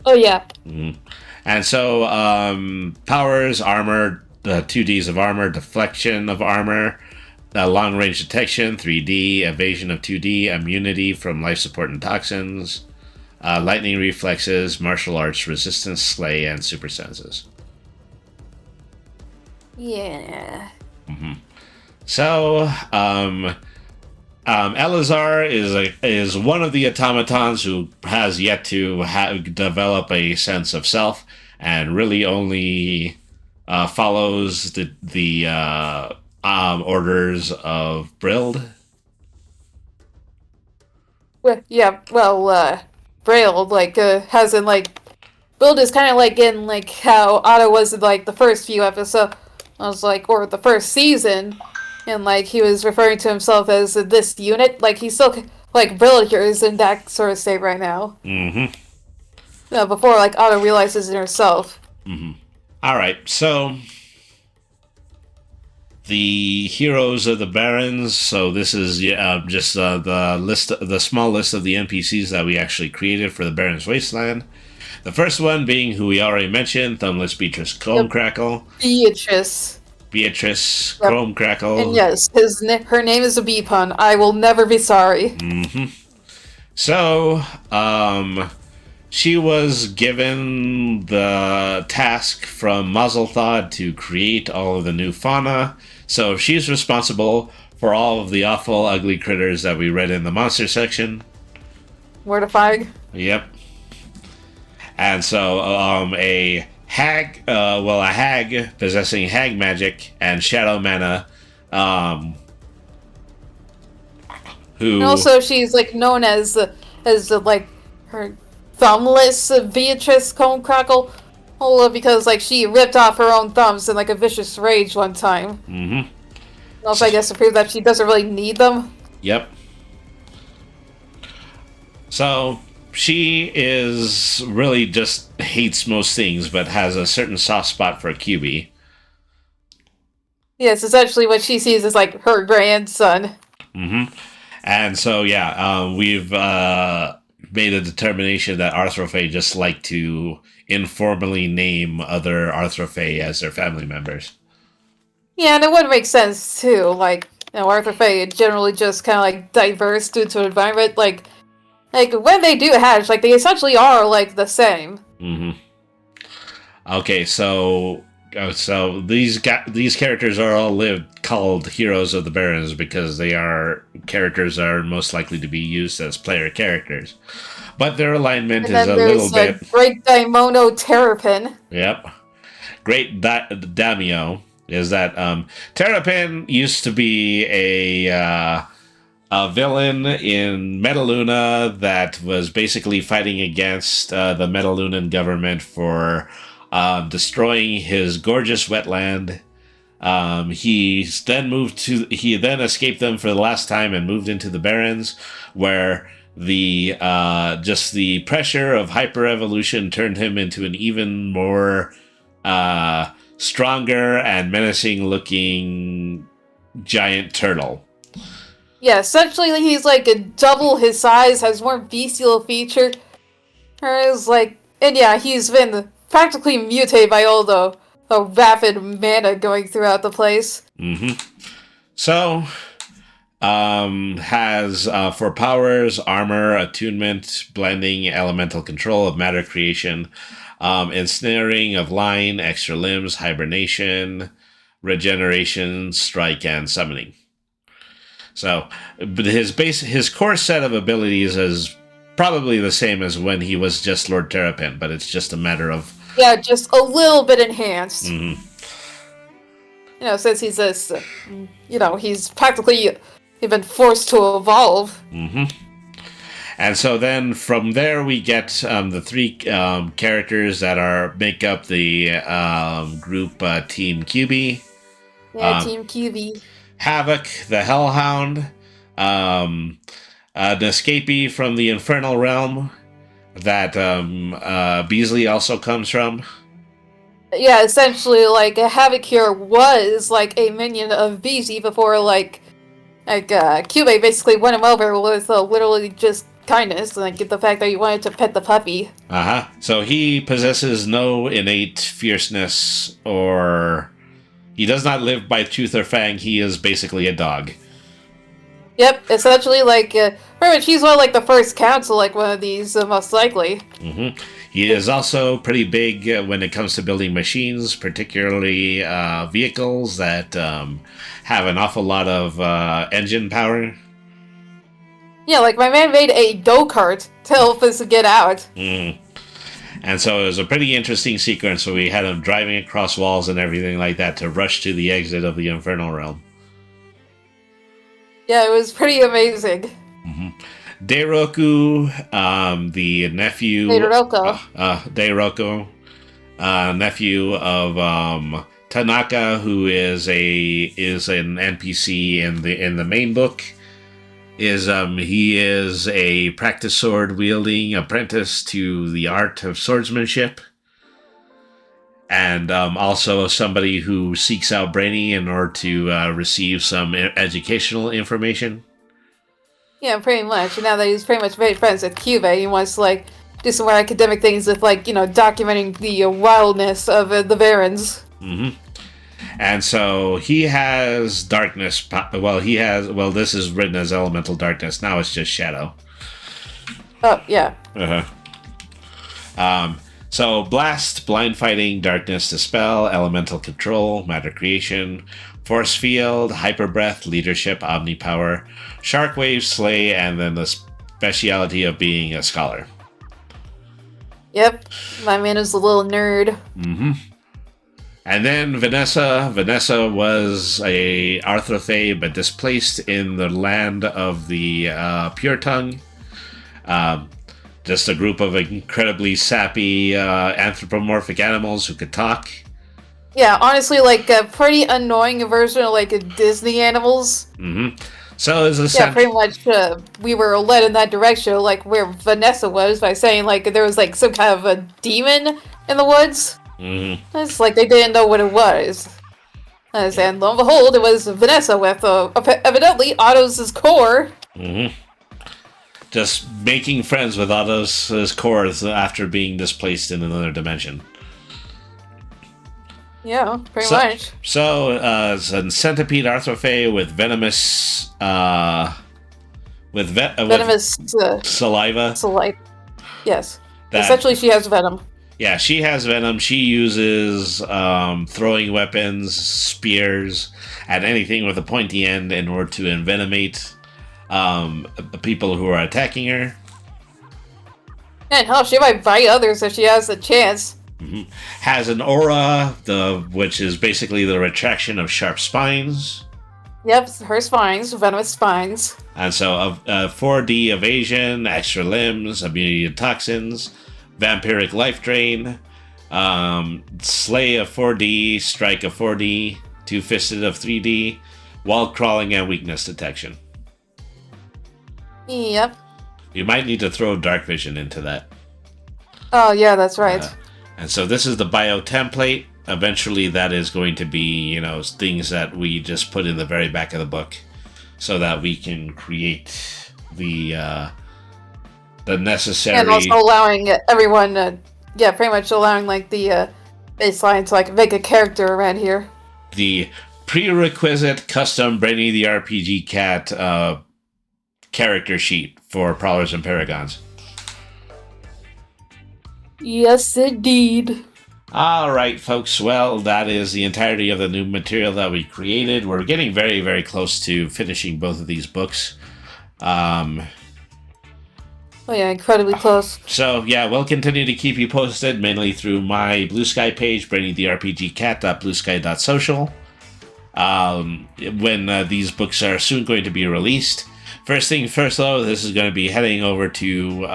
Oh yeah. And so powers, armor, 2Ds of armor, deflection of armor, long range detection, 3D, evasion of 2D, immunity from life support and toxins, lightning reflexes, martial arts, resistance, slay, and super senses. Yeah. So, Elazar is one of the automatons who has yet to develop a sense of self, and really only follows the orders of Brild. Well, yeah. Well, Braille hasn't like Build is kind of like in like how Otto was in like the first few episodes. I was like, or the first season, and like he was referring to himself as this unit. Like he's still like Brill here is in that sort of state right now. Before like Otto realizes it herself. All right, so the heroes of the Barons. So this is just the list, the small list of the NPCs that we actually created for the Barons Wasteland. The first one being who we already mentioned, Thumbless Beatrice Chromecrackle. Beatrice Chromecrackle. And yes, her name is a bee pun. I will never be sorry. So, she was given the task from Mazelthod to create all of the new fauna. So she's responsible for all of the awful, ugly critters that we read in the monster section. Mortifying. Yep. And so a hag possessing hag magic and shadow mana, who And also, she's like known as like her thumbless Beatrice Cone Crackle, because like she ripped off her own thumbs in like a vicious rage one time. Mm-hmm. Also, I guess to prove that she doesn't really need them. Yep. So she is really just hates most things, but has a certain soft spot for QB. Yes, essentially what she sees is like her grandson. Mm-hmm. And so, we've made a determination that Arthrophage just like to informally name other Arthrophage as their family members. Yeah, and it would make sense too. Like, Arthur Faye generally just kind of like diverse due to environment. Like when they do hatch, like they essentially are like the same. Mm-hmm. Okay, so these characters are all called Heroes of the Barrens because they are characters that are most likely to be used as player characters. But their alignment And is then a little bit. Great Daimono Terrapin. Yep. Great Daimyo is that Terrapin used to be a villain in Metaluna that was basically fighting against the Metalunan government for destroying his gorgeous wetland. He then escaped them for the last time and moved into the Barrens, where the pressure of hyper-evolution turned him into an even more stronger and menacing-looking giant turtle. Yeah, essentially he's like a double his size, has more bestial feature. He's been practically mutated by all the rapid mana going throughout the place. Mm-hmm. So, has for powers, armor, attunement, blending, elemental control of matter creation, ensnaring of line, extra limbs, hibernation, regeneration, strike, and summoning. So, but his core set of abilities is probably the same as when he was just Lord Terrapin, but it's just a matter of... Yeah, just a little bit enhanced. Mm-hmm. Since he's this, he's practically been forced to evolve. Mm-hmm. And so then from there we get the three characters that make up the group Team QB. Yeah, Team QB. Havoc, the Hellhound, an escapee from the Infernal Realm that Beasley also comes from. Yeah, essentially, like, Havoc here was, like, a minion of Beasley before, Cube basically won him over with literally just kindness, like the fact that he wanted to pet the puppy. Uh-huh. So he possesses no innate fierceness, or he does not live by tooth or fang. He is basically a dog. Yep, essentially, pretty much he's one of, the first council, one of these, most likely. Mm-hmm. He is also pretty big when it comes to building machines, particularly vehicles that have an awful lot of engine power. Yeah, my man made a go-kart to help us get out. Mm. And so it was a pretty interesting sequence where we had him driving across walls and everything like that to rush to the exit of the Infernal Realm. Yeah, it was pretty amazing. Mm-hmm. Deiroku, the nephew... Deiroku, nephew of Tanaka, who is an NPC in the main book. He is a practice sword wielding apprentice to the art of swordsmanship, and also somebody who seeks out Brainy in order to receive some educational information. Yeah, pretty much. Now that he's pretty much very friends with Cuba, he wants to do some more academic things with documenting the wildness of the Barrens. Mm-hmm. And so he has darkness. This is written as elemental darkness. Now it's just shadow. Oh, yeah. Uh-huh. So blast, blind fighting, darkness dispel, elemental control, matter creation, force field, hyper breath, leadership, omnipower, sharkwave, slay, and then the speciality of being a scholar. Yep, my man is a little nerd. And then Vanessa. Vanessa was a Arthrothé, but displaced in the land of the Pure Tongue. Just a group of incredibly sappy anthropomorphic animals who could talk. Yeah, honestly, like a pretty annoying version of like a Disney animals. So it's a Yeah, pretty much. We were led in that direction, like where Vanessa was, by saying like there was like some kind of a demon in the woods. It's like they didn't know what it was. And lo and behold, it was Vanessa with evidently Otto's core. Just making friends with Otto's cores after being displaced in another dimension. Yeah, pretty much. So, it's a centipede Arthrophage with venomous, Venomous saliva. Saliva. Yes. Essentially, she has venom. Yeah, she has venom. She uses throwing weapons, spears, and anything with a pointy end in order to envenomate people who are attacking her. And hell, she might bite others if she has the chance. Has an aura, which is basically the retraction of sharp spines. Yep, her spines, venomous spines. And so 4D evasion, extra limbs, immunity to toxins, vampiric life drain, slay of 4D, strike of 4D, two-fisted of 3D, wall crawling, and weakness detection. Yep. You might need to throw dark vision into that. Oh yeah, that's right. And so this is the bio template. Eventually that is going to be, things that we just put in the very back of the book so that we can create the necessary... And also allowing everyone, pretty much allowing like the baseline to like make a character around here. The prerequisite custom Brainy the RPG Cat character sheet for Prowlers and Paragons. Yes, indeed. All right, folks. Well, that is the entirety of the new material that we created. We're getting very, very close to finishing both of these books. Oh yeah, incredibly close. So, yeah, we'll continue to keep you posted, mainly through my Blue Sky page, brainytherpgcat.bluesky.social, when these books are soon going to be released. First thing first, though, this is going to be heading over to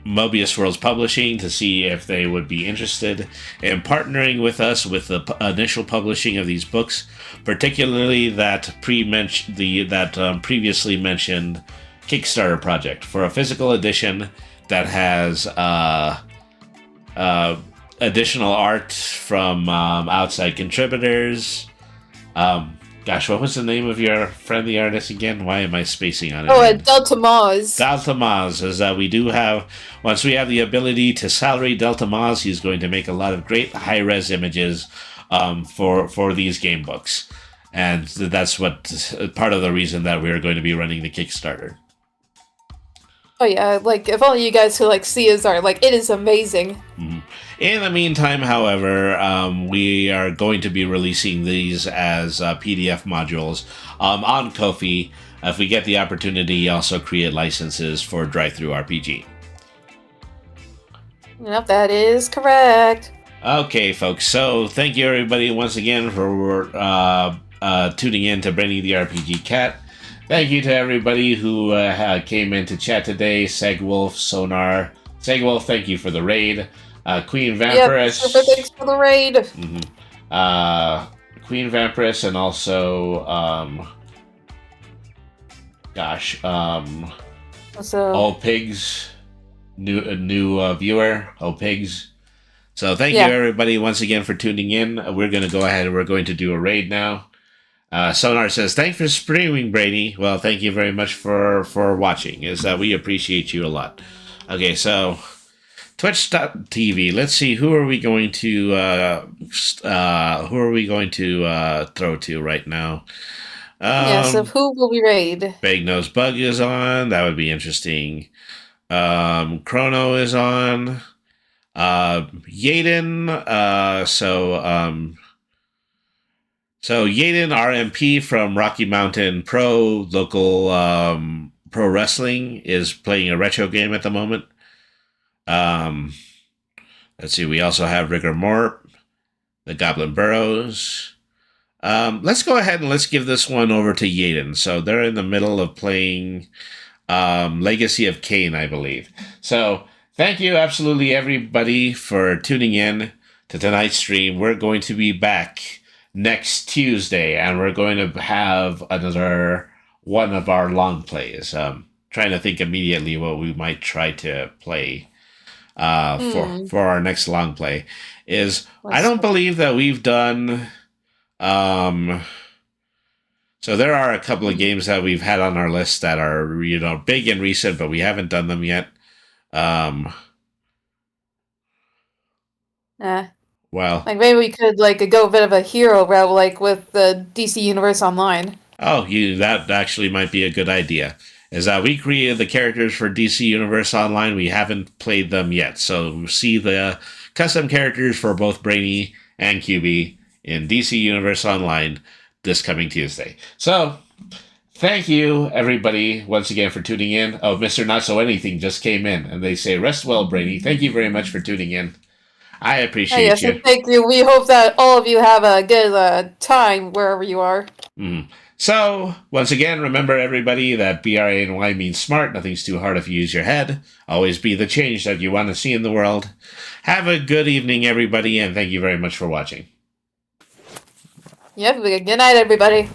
Mobius Worlds Publishing to see if they would be interested in partnering with us with the initial publishing of these books, particularly that previously mentioned Kickstarter project for a physical edition that has additional art from outside contributors. Gosh, what was the name of your friend, the artist, again? Why am I spacing on it? Oh, Delta Maz. Delta Maz is that we do have, once we have the ability to salary Delta Maz, he's going to make a lot of great high-res images for these game books. And that's part of the reason that we're going to be running the Kickstarter. Oh yeah, like if only you guys could like see his art, like it is amazing. In the meantime, however, we are going to be releasing these as PDF modules on Ko-fi. If we get the opportunity, also create licenses for Drive-Thru RPG. Yep, that is correct. Okay, folks. So thank you, everybody, once again for tuning in to Brainy the RPG Cat. Thank you to everybody who came in to chat today. Segwolf, Sonar. Segwolf, thank you for the raid. Queen Vampiress. Yep, super thanks for the raid. Queen Vampiress and also, All Pigs, new viewer, All Pigs. So thank you everybody once again for tuning in. We're going to go ahead and we're going to do a raid now. Sonar says, thanks for streaming, Brainy. Well, thank you very much for watching. We appreciate you a lot. Okay, so Twitch.tv. Let's see, who are we going to throw to right now? So who will we raid? Big Nose Bug is on. That would be interesting. Chrono is on. Yaden. So Yaden RMP from Rocky Mountain Pro local pro wrestling is playing a retro game at the moment. Um, let's see. We also have Rigor Morp, the Goblin Burrows. Let's go ahead and let's give this one over to Yaden. So they're in the middle of playing Legacy of Kain, I believe. So thank you, absolutely everybody, for tuning in to tonight's stream. We're going to be back next Tuesday, and we're going to have another one of our long plays. Trying to think immediately what we might try to play for our next long play. I don't believe that we've done. So there are a couple of games that we've had on our list that are big and recent, but we haven't done them yet. Well, like maybe we could go a bit of a hero route, like with the DC Universe Online. that actually might be a good idea. Is that we created the characters for DC Universe Online? We haven't played them yet, so see the custom characters for both Brainy and QB in DC Universe Online this coming Tuesday. So, thank you, everybody, once again for tuning in. Oh, Mr. Not So Anything just came in, and they say, rest well, Brainy. Thank you very much for tuning in. I appreciate yes, you. Thank you. We hope that all of you have a good time wherever you are. So, once again, remember, everybody, that BRANY means smart. Nothing's too hard if you use your head. Always be the change that you want to see in the world. Have a good evening, everybody, and thank you very much for watching. Yep, good night, everybody.